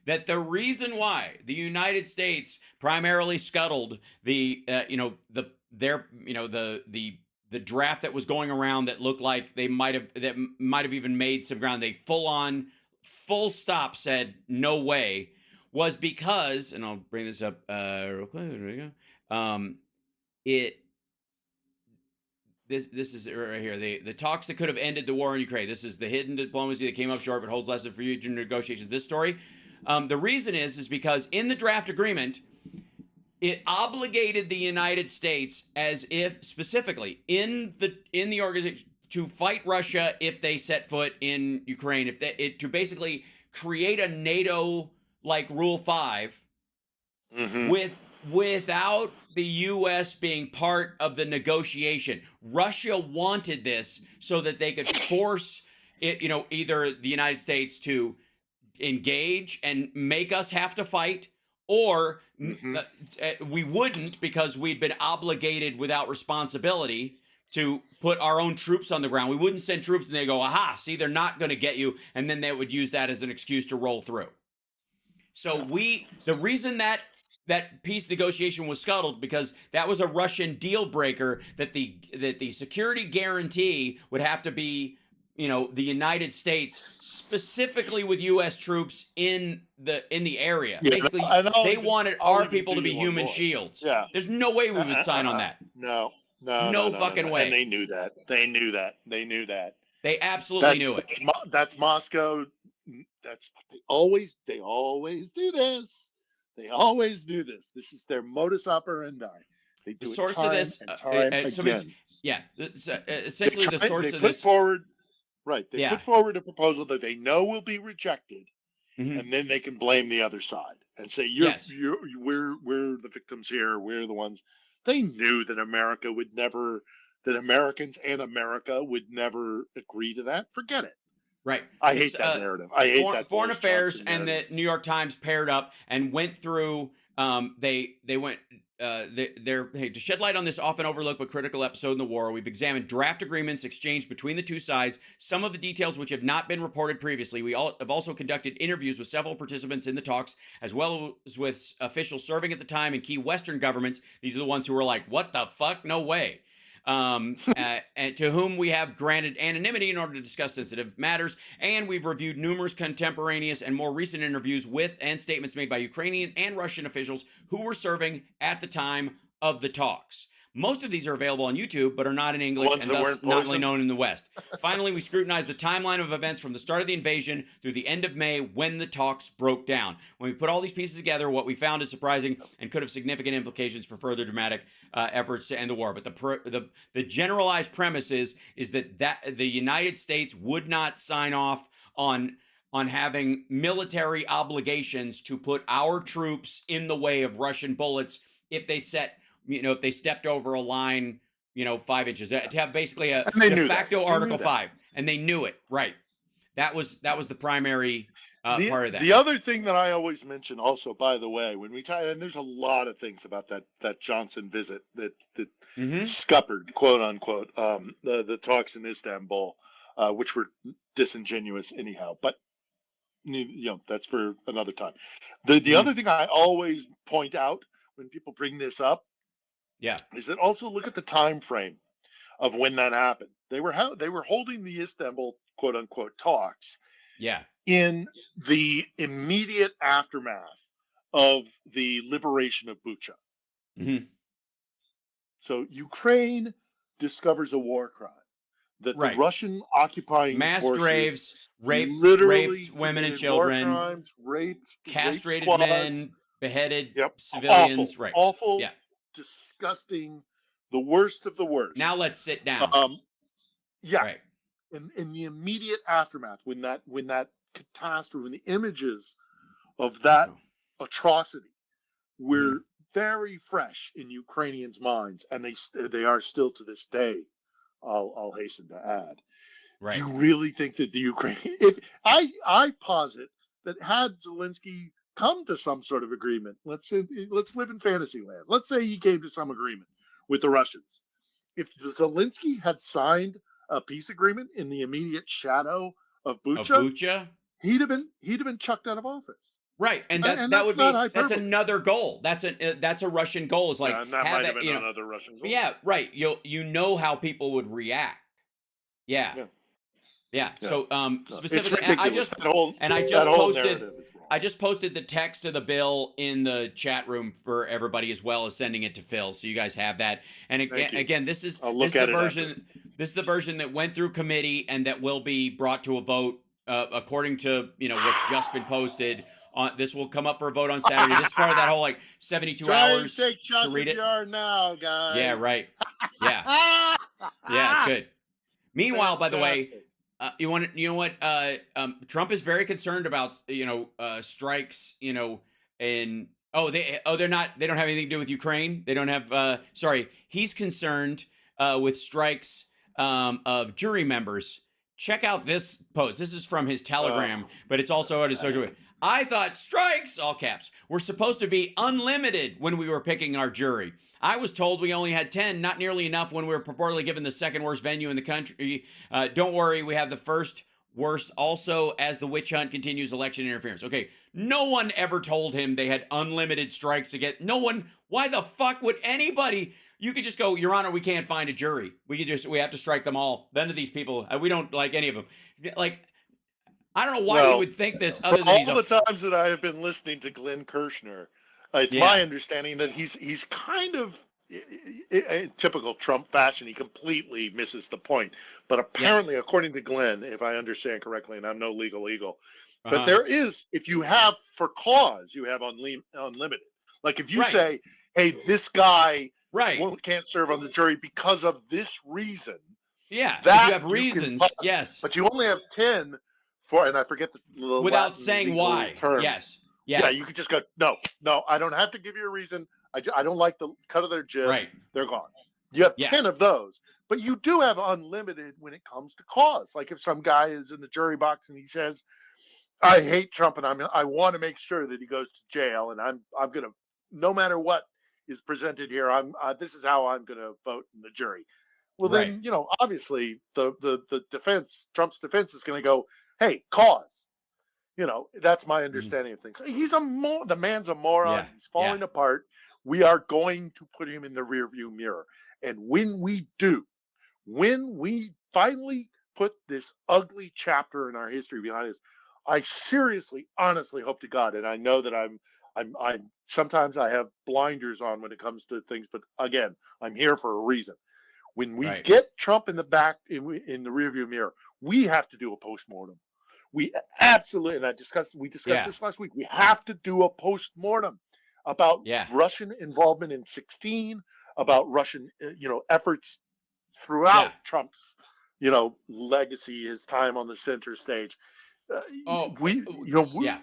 A: That the reason why the United States primarily scuttled the draft that was going around that looked like they might have even made some ground. They full stop said no way, was because, and I'll bring this up real quick. There we go. This is right here. The talks that could have ended the war in Ukraine. This is the hidden diplomacy that came up short but holds lesson for future negotiations. This story. The reason is because in the draft agreement, it obligated the United States as if specifically in the organization to fight Russia if they set foot in Ukraine, to basically create a NATO like Rule 5
D: Mm-hmm.
A: without the US being part of the negotiation. Russia wanted this so that they could force it, either the United States to engage and make us have to fight, or
D: Mm-hmm.
A: we wouldn't, because we'd been obligated without responsibility to put our own troops on the ground. We wouldn't send troops and they go, aha, see, they're not going to get you. And then they would use that as an excuse to roll through. So the reason that peace negotiation was scuttled, because that was a Russian deal breaker, that the security guarantee would have to be, the United States, specifically with U.S. troops in the area.
D: Yeah,
A: Basically, they wanted our people to be human shields.
D: Yeah.
A: There's no way we would sign on that.
D: No,
A: No fucking way.
D: And they knew that. They knew that.
A: They absolutely knew it.
D: That's Moscow. That's what they always do this. They always do this. This is their modus operandi. They do
A: The
D: it
A: source
D: time
A: of this,
D: and time again.
A: essentially the source of this.
D: They put forward a proposal that they know will be rejected,
A: Mhm.
D: and then they can blame the other side and say,
A: Yes.
D: we're the victims here. We're the ones. They knew that Americans and America would never agree to that. Forget it.
A: Right.
D: I hate that narrative. I hate that
A: Foreign
D: Boris
A: Affairs
D: Johnson
A: and the
D: narrative.
A: New York Times paired up and went through. They went. To shed light on this often overlooked but critical episode in the war, we've examined draft agreements exchanged between the two sides, some of the details which have not been reported previously. We have also conducted interviews with several participants in the talks, as well as with officials serving at the time in key Western governments. These are the ones who were like, what the fuck? No way. And to whom we have granted anonymity in order to discuss sensitive matters. And we've reviewed numerous contemporaneous and more recent interviews with and statements made by Ukrainian and Russian officials who were serving at the time of the talks. Most of these are available on YouTube, but are not in English
D: ones
A: and
D: that
A: thus
D: weren't
A: not really
D: poisoned?
A: known in the West. Finally, we scrutinized the timeline of events from the start of the invasion through the end of May when the talks broke down. When we put all these pieces together, what we found is surprising and could have significant implications for further dramatic efforts to end the war. But the generalized premise is that the United States would not sign off on having military obligations to put our troops in the way of Russian bullets if they stepped over a line, 5 inches, to have basically a
D: And they
A: de
D: knew that.
A: facto
D: They knew
A: Article
D: that.
A: 5, and they knew it, right? That was the primary part of that.
D: The other thing that I always mention, also, by the way, when we talk, and there's a lot of things about that Johnson visit that scuppered, quote unquote, the talks in Istanbul, which were disingenuous anyhow. But that's for another time. The other thing I always point out when people bring this up,
A: Yeah,
D: is that also look at the time frame of when that happened. They were holding the Istanbul, quote unquote, talks
A: yeah,
D: in the immediate aftermath of the liberation of Bucha.
A: mm-hmm.
D: So Ukraine discovers a war crime that the
A: Right.
D: Russian occupying
A: Mass
D: forces
A: graves,
D: literally
A: raped women and
D: committed war
A: children,
D: crimes, rape
A: castrated
D: squads.
A: men, beheaded
D: Yep,
A: civilians. Right.
D: awful,
A: Yeah.
D: disgusting, the worst of the worst.
A: Now let's sit down.
D: Yeah.
A: Right.
D: In the immediate aftermath, when that catastrophe, when the images of that atrocity were very fresh in Ukrainians' minds, and they are still to this day, I'll hasten to add.
A: Right.
D: You really think that the Ukrainian? If I posit that had Zelensky come to some sort of agreement, let's live in fantasy land. Let's say he came to some agreement with the Russians. If Zelensky had signed a peace agreement in the immediate shadow of Bucha, he'd have been chucked out of office.
A: Right, and that
D: that's
A: would
D: not
A: be that's
D: hyperbole.
A: another goal. That's a Russian goal. Is like
D: And that might have been another Russian goal.
A: Yeah, right. You know how people would react. Yeah. So specifically, I just posted the text of the bill in the chat room for everybody, as well as sending it to Phil, so you guys have that. And again, this is the version. This is the version that went through committee and that will be brought to a vote according to what's just been posted. This will come up for a vote on Saturday. This is part of that whole 72 hours to read it.
D: Now, guys.
A: Yeah, right. Yeah, yeah, it's good. Meanwhile, by the way, Trump is very concerned about strikes. They don't have anything to do with Ukraine. They don't have. He's concerned with strikes of jury members. Check out this post. This is from his Telegram, but it's also on his social media. I thought strikes, all caps, were supposed to be unlimited when we were picking our jury. I was told we only had 10, not nearly enough when we were purportedly given the second worst venue in the country. Don't worry, we have the first worst also as the witch hunt continues, election interference. Okay, no one ever told him they had unlimited strikes again. No one, why the fuck would anybody? You could just go, Your Honor, we can't find a jury. We have to strike them all. None of these people, we don't like any of them. I don't know why you would think this. Other than
D: all the times that I have been listening to Glenn Kirshner, it's my understanding that he's kind of in typical Trump fashion. He completely misses the point. But apparently, according to Glenn, if I understand correctly, and I'm no legal eagle, that there is, if you have for cause, you have unlimited. Like if you say, hey, this guy can't serve on the jury because of this reason.
A: Yeah, if you have reasons, yes.
D: But you only have 10. And I forget the
A: without
D: Latin
A: saying why.
D: Term.
A: Yes.
D: Yeah. You could just go, no, I don't have to give you a reason. I don't like the cut of their jib.
A: Right.
D: They're gone. You have 10 of those, but you do have unlimited when it comes to cause. Like if some guy is in the jury box and he says, I hate Trump and I want to make sure that he goes to jail, and I'm going to, no matter what is presented here, this is how I'm going to vote in the jury. Well, then, obviously the defense, Trump's defense is going to go, hey, cause. That's my understanding of things. He's the man's a moron.
A: Yeah.
D: He's falling apart. We are going to put him in the rearview mirror. And when we finally put this ugly chapter in our history behind us, I seriously, honestly hope to God, and I know that I'm I'm sometimes I have blinders on when it comes to things, but again, I'm here for a reason. When we
A: Right.
D: get Trump in the back in the rearview mirror, we have to do a postmortem. We absolutely, and we discussed
A: Yeah.
D: this last week. We have to do a postmortem about
A: Yeah.
D: Russian involvement in 16, about Russian, efforts throughout
A: Yeah.
D: Trump's, legacy, his time on the center stage. Uh,
A: Oh,
D: we
A: yeah.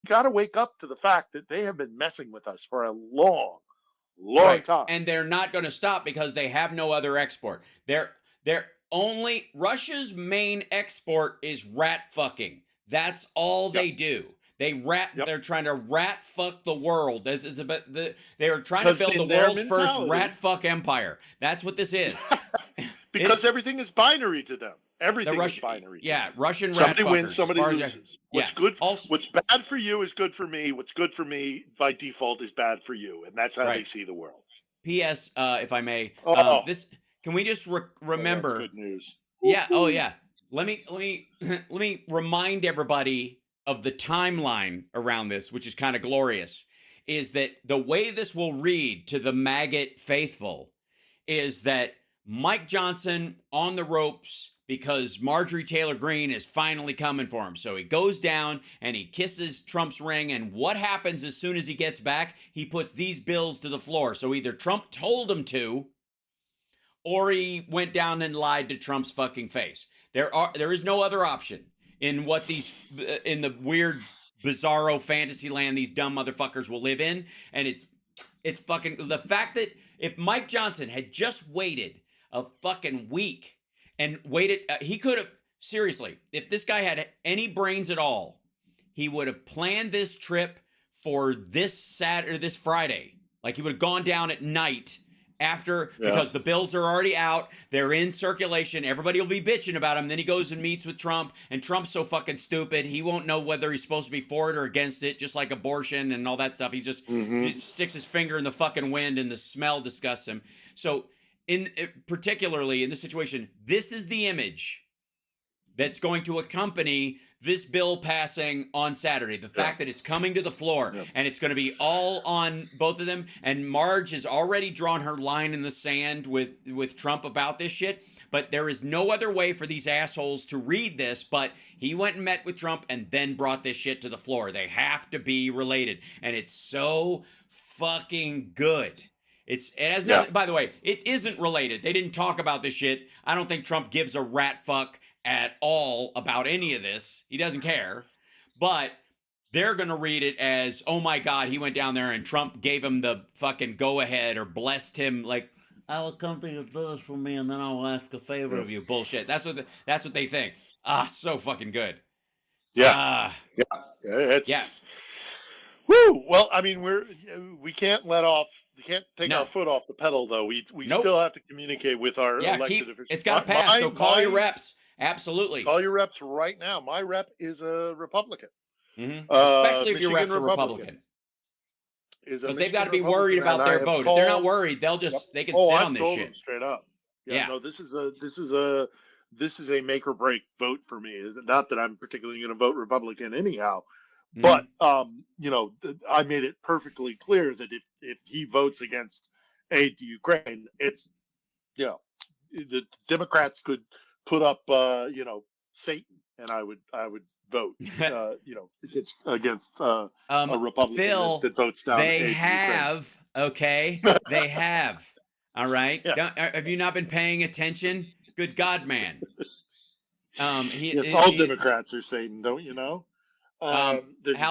D: got to wake up to the fact that they have been messing with us for a long, long
A: Right.
D: time.
A: And they're not going to stop because they have no other export. They're only Russia's main export is rat fucking. That's all
D: Yep.
A: they do.
D: Yep.
A: They're trying to rat fuck the world. This is they are trying to
D: 'Cause
A: build the
D: in their
A: world's first
D: mentality-
A: rat fuck empire. That's what this is.
D: Because everything is binary to them. Everything is binary.
A: Yeah, Russian
D: Somebody
A: rat
D: wins,
A: fuckers,
D: somebody
A: as far as
D: loses.
A: yeah.
D: What's bad for you is good for me. What's good for me by default is bad for you, and that's how they
A: Right.
D: see the world.
A: P.S. If I may,
D: Oh.
A: this can we just remember?
D: That's good news.
A: Yeah. Oh, yeah. Let me remind everybody of the timeline around this, which is kind of glorious. Is that the way this will read to the maggot faithful? Is that Mike Johnson on the ropes because Marjorie Taylor Greene is finally coming for him. So he goes down and he kisses Trump's ring. And what happens as soon as he gets back? He puts these bills to the floor. So either Trump told him to, or he went down and lied to Trump's fucking face. There is no other option in what in the weird, bizarro fantasy land these dumb motherfuckers will live in. And it's fucking the fact that if Mike Johnson had just waited a fucking week and waited, he could have, seriously, if this guy had any brains at all, he would have planned this trip for this Friday. Like he would have gone down at night after, because the bills are already out, they're in circulation, everybody will be bitching about him. Then he goes and meets with Trump, and Trump's so fucking stupid, he won't know whether he's supposed to be for it or against it, just like abortion and all that stuff. He just he sticks his finger in the fucking wind, and the smell disgusts him. So, particularly in this situation, this is the image that's going to accompany this bill passing on Saturday. The fact that it's coming to the floor and it's going to be all on both of them. And Marge has already drawn her line in the sand with Trump about this shit. But there is no other way for these assholes to read this. But he went and met with Trump and then brought this shit to the floor. They have to be related. And it's so fucking good. It has nothing, by the way, it isn't related. They didn't talk about this shit. I don't think Trump gives a rat fuck at all about any of this. He doesn't care. But they're going to read it as, oh my God, he went down there and Trump gave him the fucking go-ahead or blessed him like, I will come to you this for me and then I will ask a favor of you. Bullshit. That's what they think. So fucking good.
D: It's woo. Well, I mean, we can't take our foot off the pedal though. We still have to communicate with our elected officials.
A: It's got to pass. So call your reps. Absolutely.
D: Call your reps right now. My rep is a Republican.
A: Especially if your reps are Republican. Because they've got to be worried about their vote. If they're not worried, they'll just they can sit on this shit.
D: Straight up. No, this is a make or break vote for me. Is not that I'm particularly going to vote Republican anyhow, but I made it perfectly clear that if he votes against aid to Ukraine, it's the Democrats could put up Satan, and I would vote against a Republican
A: Phil,
D: that votes down.
A: They have they have. All right.
D: Yeah.
A: Have you not been paying attention? Good God, man.
D: All Democrats are Satan, don't you know?
A: How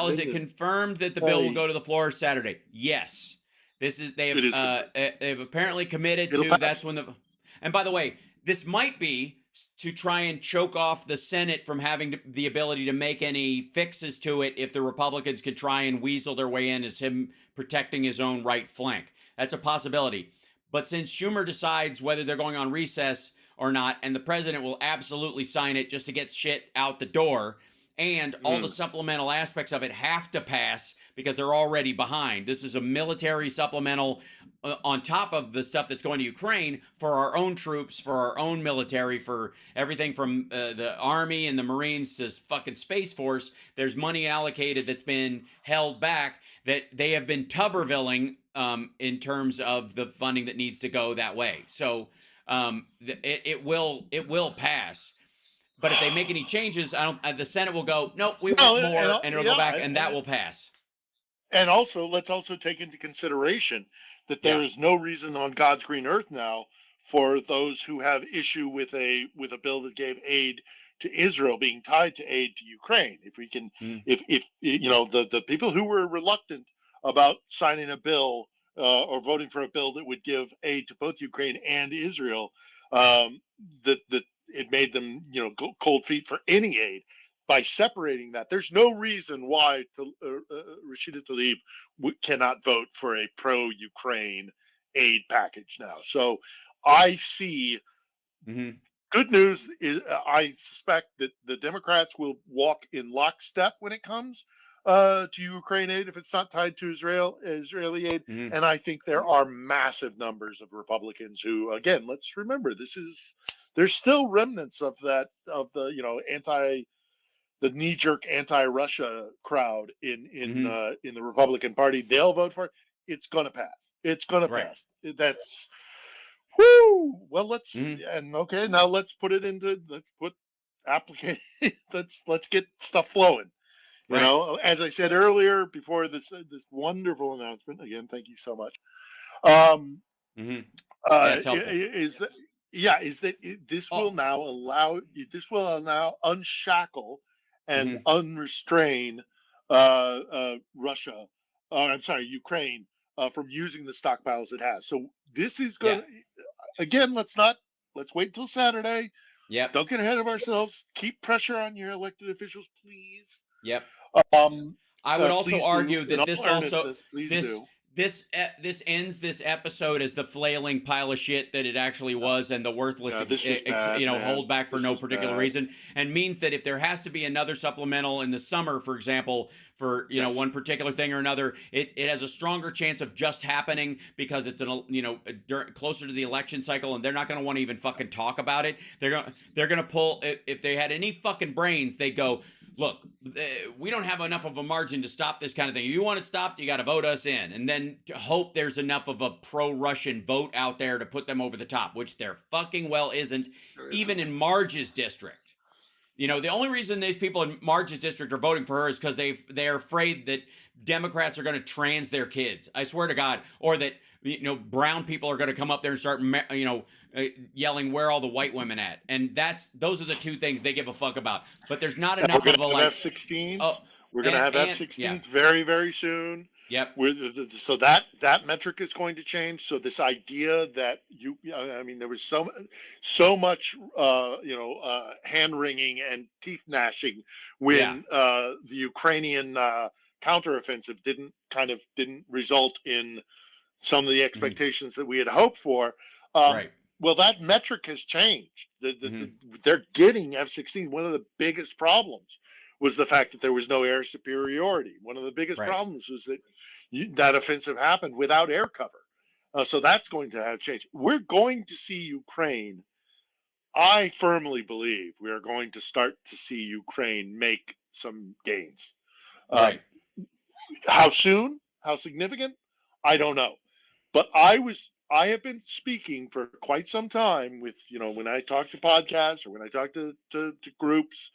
A: is it confirmed that the bill will go to the floor Saturday? Yes. They've apparently committed to. That's when and by the way, this might be to try and choke off the Senate from having the ability to make any fixes to it if the Republicans could try and weasel their way in as him protecting his own right flank. That's a possibility. But since Schumer decides whether they're going on recess or not, and the president will absolutely sign it just to get shit out the door, and all the supplemental aspects of it have to pass because they're already behind. This is a military supplemental on top of the stuff that's going to Ukraine for our own troops, for our own military, for everything from the Army and the Marines to fucking Space Force. There's money allocated that's been held back that they have been Tubervilling in terms of the funding that needs to go that way. So it will pass. But if they make any changes, the Senate will go, nope, we want more, and it'll go back, and that will pass.
D: And also, let's also take into consideration that there is no reason on God's green earth now for those who have issue with a bill that gave aid to Israel being tied to aid to Ukraine. If we can, if you know, the people who were reluctant about signing a bill or voting for a bill that would give aid to both Ukraine and Israel, that it made them, you know, go cold feet for any aid. By separating that, there's no reason why Rashida Tlaib cannot vote for a pro-Ukraine aid package now. So I see good news is I suspect that the Democrats will walk in lockstep when it comes to Ukraine aid if it's not tied to Israeli aid. And I think there are massive numbers of Republicans who, again, let's remember, there's still remnants of that, of the, you know, the knee-jerk anti-Russia crowd in the Republican Party. They'll vote for it. It's gonna pass. It's gonna pass. That's whoo. Well, okay. Now let's put it into application. let's get stuff flowing. You know, as I said earlier, before this wonderful announcement. Again, thank you so much.
A: That's helpful.
D: Is that this will now unshackle and unrestrain Russia, I'm sorry, Ukraine, from using the stockpiles it has. So this is going to, again, let's wait until Saturday.
A: Yep.
D: Don't get ahead of ourselves. Keep pressure on your elected officials, please.
A: Yep. I would also argue that this ends this episode as the flailing pile of shit that it actually was, and the worthless, hold back for no particular reason, and means that if there has to be another supplemental in the summer, for example, for one particular thing or another, it has a stronger chance of just happening because it's closer to the election cycle, and they're not going to want to even fucking talk about it. They're gonna pull, if they had any fucking brains, they'd go, look, we don't have enough of a margin to stop this kind of thing. If you want it stopped, you got to vote us in. And then hope there's enough of a pro-Russian vote out there to put them over the top, which there fucking well isn't, even in Marge's district. You know, the only reason these people in Marge's district are voting for her is because they're afraid that Democrats are going to trans their kids. I swear to God. Or that, brown people are going to come up there and start, yelling, where are all the white women at? And those are the two things they give a fuck about. But there's not enough of a
D: F-16s. We're going to have F-16s very, very soon.
A: Yep.
D: So that metric is going to change. So this idea that there was so much, hand wringing and teeth gnashing when the Ukrainian counteroffensive didn't result in some of the expectations that we had hoped for. Well, that metric has changed. They're getting F-16. One of the biggest problems was the fact that there was no air superiority. One of the biggest problems was that that offensive happened without air cover. So that's going to have changed. We're going to see Ukraine. I firmly believe we are going to start to see Ukraine make some gains. How soon? How significant? I don't know. But I have been speaking for quite some time with, when I talk to podcasts or when I talk to groups,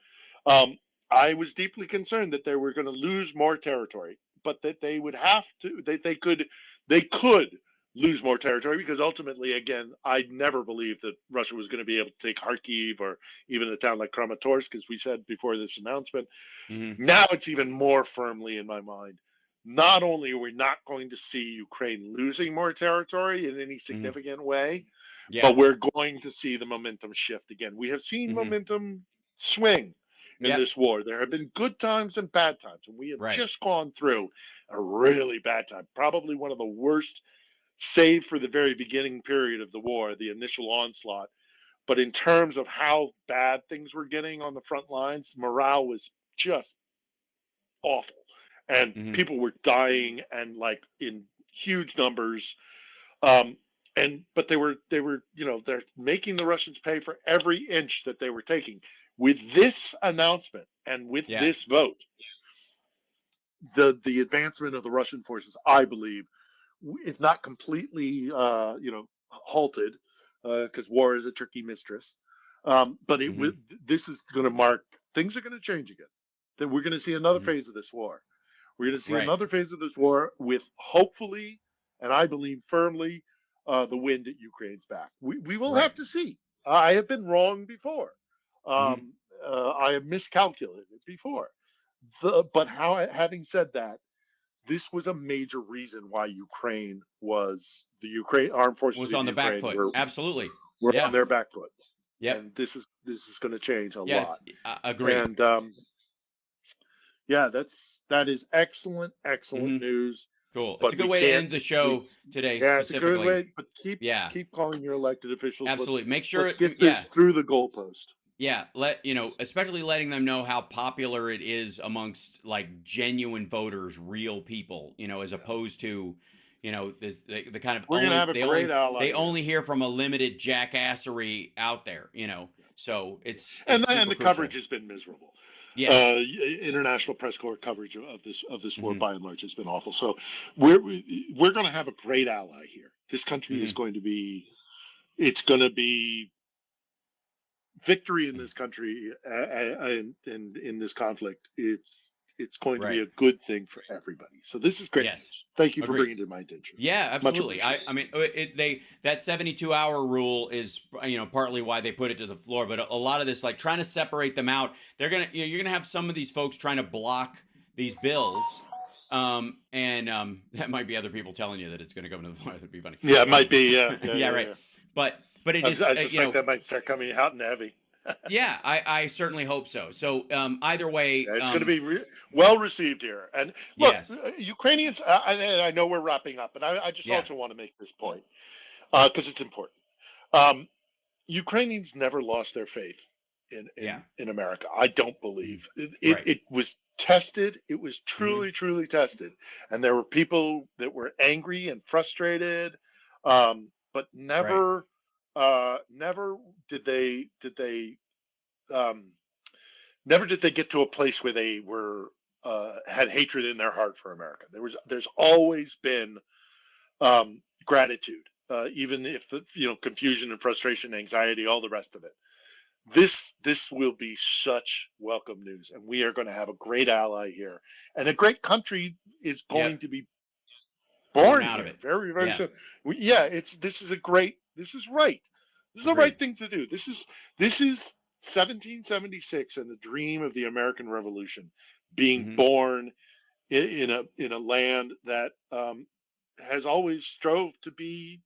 D: I was deeply concerned that they were going to lose more territory, but that they would have to, they could lose more territory because ultimately, again, I never believed that Russia was going to be able to take Kharkiv or even a town like Kramatorsk, as we said before this announcement. Now it's even more firmly in my mind. Not only are we not going to see Ukraine losing more territory in any significant way, but we're going to see the momentum shift again. We have seen momentum swing in this war. There have been good times and bad times, and we have just gone through a really bad time, probably one of the worst, save for the very beginning period of the war, the initial onslaught. But in terms of how bad things were getting on the front lines, morale was just awful, and
A: Hmm.
D: people were dying and like in huge numbers. Um, but they were they're making the Russians pay for every inch that they were taking. With this announcement and with
A: Yeah.
D: this vote, the advancement of the Russian forces, I believe, if not completely halted, because war is a tricky mistress. But
A: Hmm.
D: this is going to mark things are going to change again. That we're going to see another
A: Hmm.
D: phase of this war. We're going to see
A: Right.
D: another phase of this war with hopefully, and I believe firmly, the wind at Ukraine's back. We will
A: Right.
D: have to see. I have been wrong before.
A: Hmm.
D: I have miscalculated before. Having said that, this was a major reason why the Ukraine armed forces
A: Was
D: of
A: on the back
D: Ukraine
A: foot. Absolutely.
D: were on
A: Yeah.
D: their back foot,
A: Yep.
D: and this is going to change a
A: Yeah.
D: lot.
A: Agreed.
D: And yeah, that is excellent
A: Hmm.
D: news.
A: Cool. It's a
D: But
A: good
D: we
A: way to
D: can't.
A: end the
D: We
A: show today,
D: Yeah, it's a good
A: specifically.
D: way. But keep
A: Yeah.
D: keep calling your elected officials. Let's
A: Absolutely. Make sure.
D: let's get
A: Yeah.
D: this through the goalpost.
A: Yeah, especially letting them know how popular it is amongst like genuine voters, real people, as
D: Yeah.
A: opposed to, the kind of
D: We're gonna have a great ally
A: they
D: here.
A: only hear from a limited jackassery out there, So
D: and
A: it's
D: the, and
A: super
D: the
A: crucial.
D: coverage has been miserable.
A: Yes.
D: International press corps coverage of this war
A: Hmm.
D: by and large has been awful. So we're going to have a great ally here. This country is
A: Hmm.
D: going to be. It's going to be victory in this country and in this conflict. It's going to be
A: Right.
D: a good thing for everybody. So this is great
A: Yes.
D: news. Thank you for
A: Agreed.
D: bringing it to my attention.
A: Yeah,
D: Much
A: absolutely.
D: appreciated.
A: I mean, that 72-hour rule is partly why they put it to the floor, but a lot of this, like trying to separate them out, you're gonna have some of these folks trying to block these bills, and that might be other people telling you that it's gonna go to the floor. That'd be funny.
D: Yeah, it might be. Yeah, yeah,
A: Yeah,
D: yeah,
A: right.
D: yeah.
A: But it is
D: I suspect that might start coming out in heavy.
A: yeah, I certainly hope so. So either way,
D: Yeah, it's going to be well received here. And look,
A: yes.
D: Ukrainians, I know we're wrapping up, but I just
A: Yeah.
D: also want to make this point because it's important. Um, Ukrainians never lost their faith
A: Yeah.
D: in America. I don't
A: Mhm.
D: believe
A: Right.
D: it was tested. It was
A: Hmm.
D: truly tested, and there were people that were angry and frustrated, but
A: Right.
D: never did they um, never did they get to a place where they were had hatred in their heart for America. There's always been gratitude, even if the confusion and frustration, anxiety, all the rest of it. This will be such welcome news, and we are going to have a great ally here, and a great country is going
A: Yep.
D: to be
A: Born
D: born
A: out of
D: here
A: it.
D: very
A: Yeah.
D: soon. Yeah, this is right. This is the
A: Agreed.
D: right thing to do. This is 1776 and the dream of the American Revolution being
A: Hmm.
D: born in a land that has always strove to be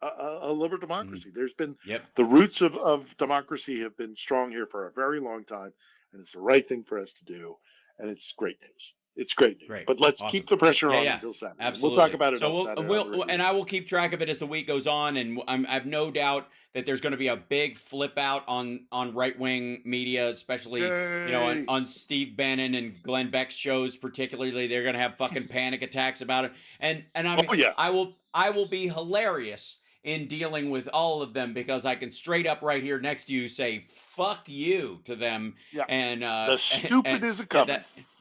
D: a liberal
A: Hmm.
D: democracy. There's been
A: Yep.
D: the roots of democracy have been strong here for a very long time, and it's the right thing for us to do. And it's great news. It's great news.
A: Great.
D: But let's keep
A: Awesome.
D: the pressure
A: Yeah,
D: on
A: yeah.
D: until Saturday. And we'll talk
A: Absolutely.
D: about it
A: So
D: on Saturday on the radio
A: and I
D: show.
A: will keep track of it as the week goes on, and I have no doubt that there's going to be a big flip out on right wing media, especially
D: Yay!
A: on Steve Bannon and Glenn Beck's shows, particularly. They're going to have fucking panic attacks about it, and I mean,
D: Oh yeah,
A: I will be hilarious in dealing with all of them because I can straight up right here next to you say "fuck you" to them,
D: yeah.
A: and
D: The stupid
A: and
D: is a
A: yeah,
D: coming.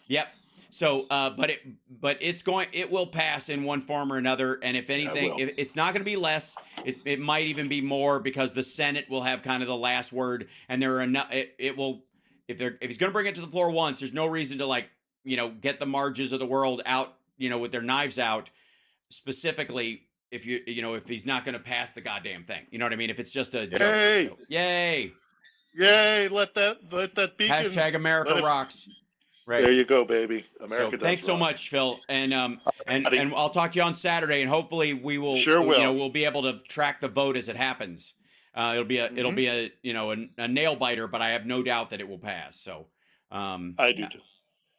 A: yep. So, but it will pass in one form or another. And if
D: Yeah, it
A: anything,
D: will.
A: it's not going to be less. It might even be more because the Senate will have kind of the last word. And there are enough. It will if he's going to bring it to the floor once, there's no reason to get the Marges of the world out, with their knives out. Specifically, if he's not going to pass the goddamn thing, you know what I mean? If it's just a joke.
D: Yay!
A: So, yay!
D: Yay! Let that beacon.
A: Hashtag America
D: Let it.
A: rocks. Right.
D: There you go, baby.
A: So
D: America does
A: thanks so
D: rock.
A: much, Phil, and
D: Buddy.
A: I'll talk to you on Saturday, and hopefully we will,
D: Sure will.
A: we'll be able to track the vote as it happens. It'll be a nail biter, but I have no doubt that it will pass. So,
D: I do
A: yeah,
D: too.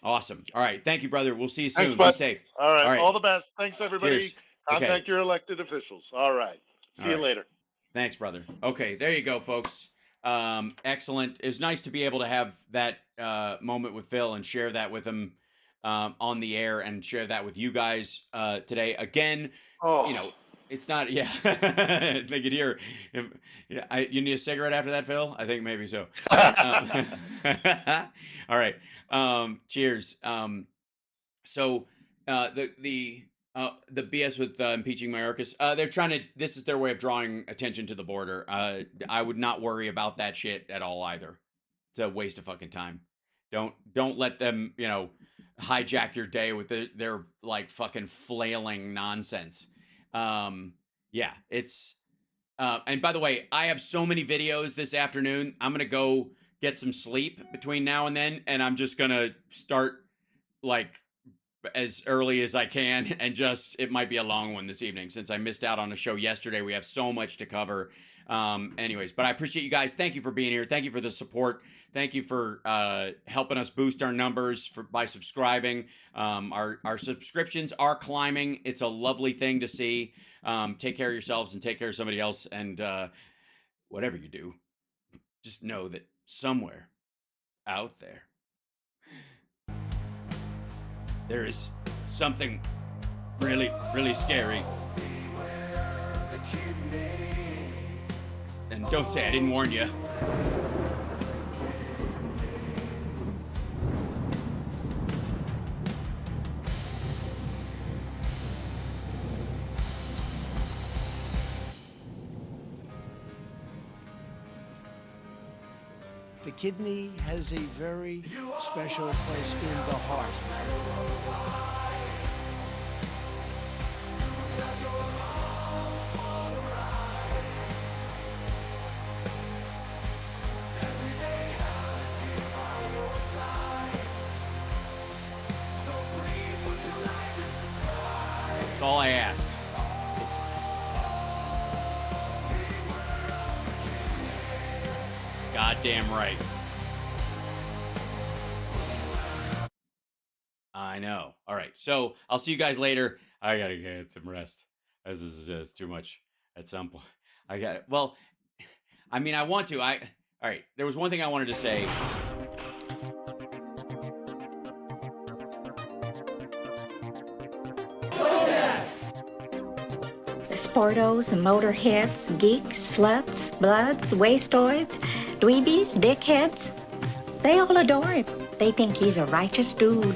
A: awesome. All right, thank you, brother. We'll see you
D: Thanks,
A: soon. Be
D: bud.
A: safe.
D: All right.
A: All right,
D: All the best. Thanks, everybody.
A: cheers. Okay,
D: Contact your elected officials. All right.
A: all
D: See you
A: right.
D: later.
A: Thanks, brother. Okay, there you go, folks. Excellent. It was nice to be able to have that moment with Phil and share that with him on the air and share that with you guys today. Again, you know,
D: Oh,
A: it's not. Yeah, they could hear. Yeah, you need a cigarette after that, Phil? I think maybe so. All right. All right. Cheers. So the BS with impeaching Mayorkas, they're trying to. This is their way of drawing attention to the border. I would not worry about that shit at all either. It's a waste of fucking time. Don't let them, you know, hijack your day with their like fucking flailing nonsense. Yeah, it's. And by the way, I have so many videos this afternoon. I'm gonna go get some sleep between now and then, and I'm just gonna start like as early as I can, and just it might be a long one this evening since I missed out on a show yesterday. We have so much to cover. Anyways, but I appreciate you guys. Thank you for being here. Thank you for the support. Thank you for helping us boost our numbers by subscribing. Our subscriptions are climbing. It's a lovely thing to see. Take care of yourselves and take care of somebody else. And whatever you do, just know that somewhere out there, there is something really, really scary. And don't say I didn't warn you.
F: The kidney has a very special place in the heart.
A: That's all I asked. Goddamn right. I know. All right. So I'll see you guys later. I gotta get some rest. This is too much at some point. I got it. Well, I mean, I want to. All right. There was one thing I wanted to say.
G: Sportos, motorheads, geeks, sluts, bloods, wastoids, dweebies, dickheads. They all adore him. They think he's a righteous dude.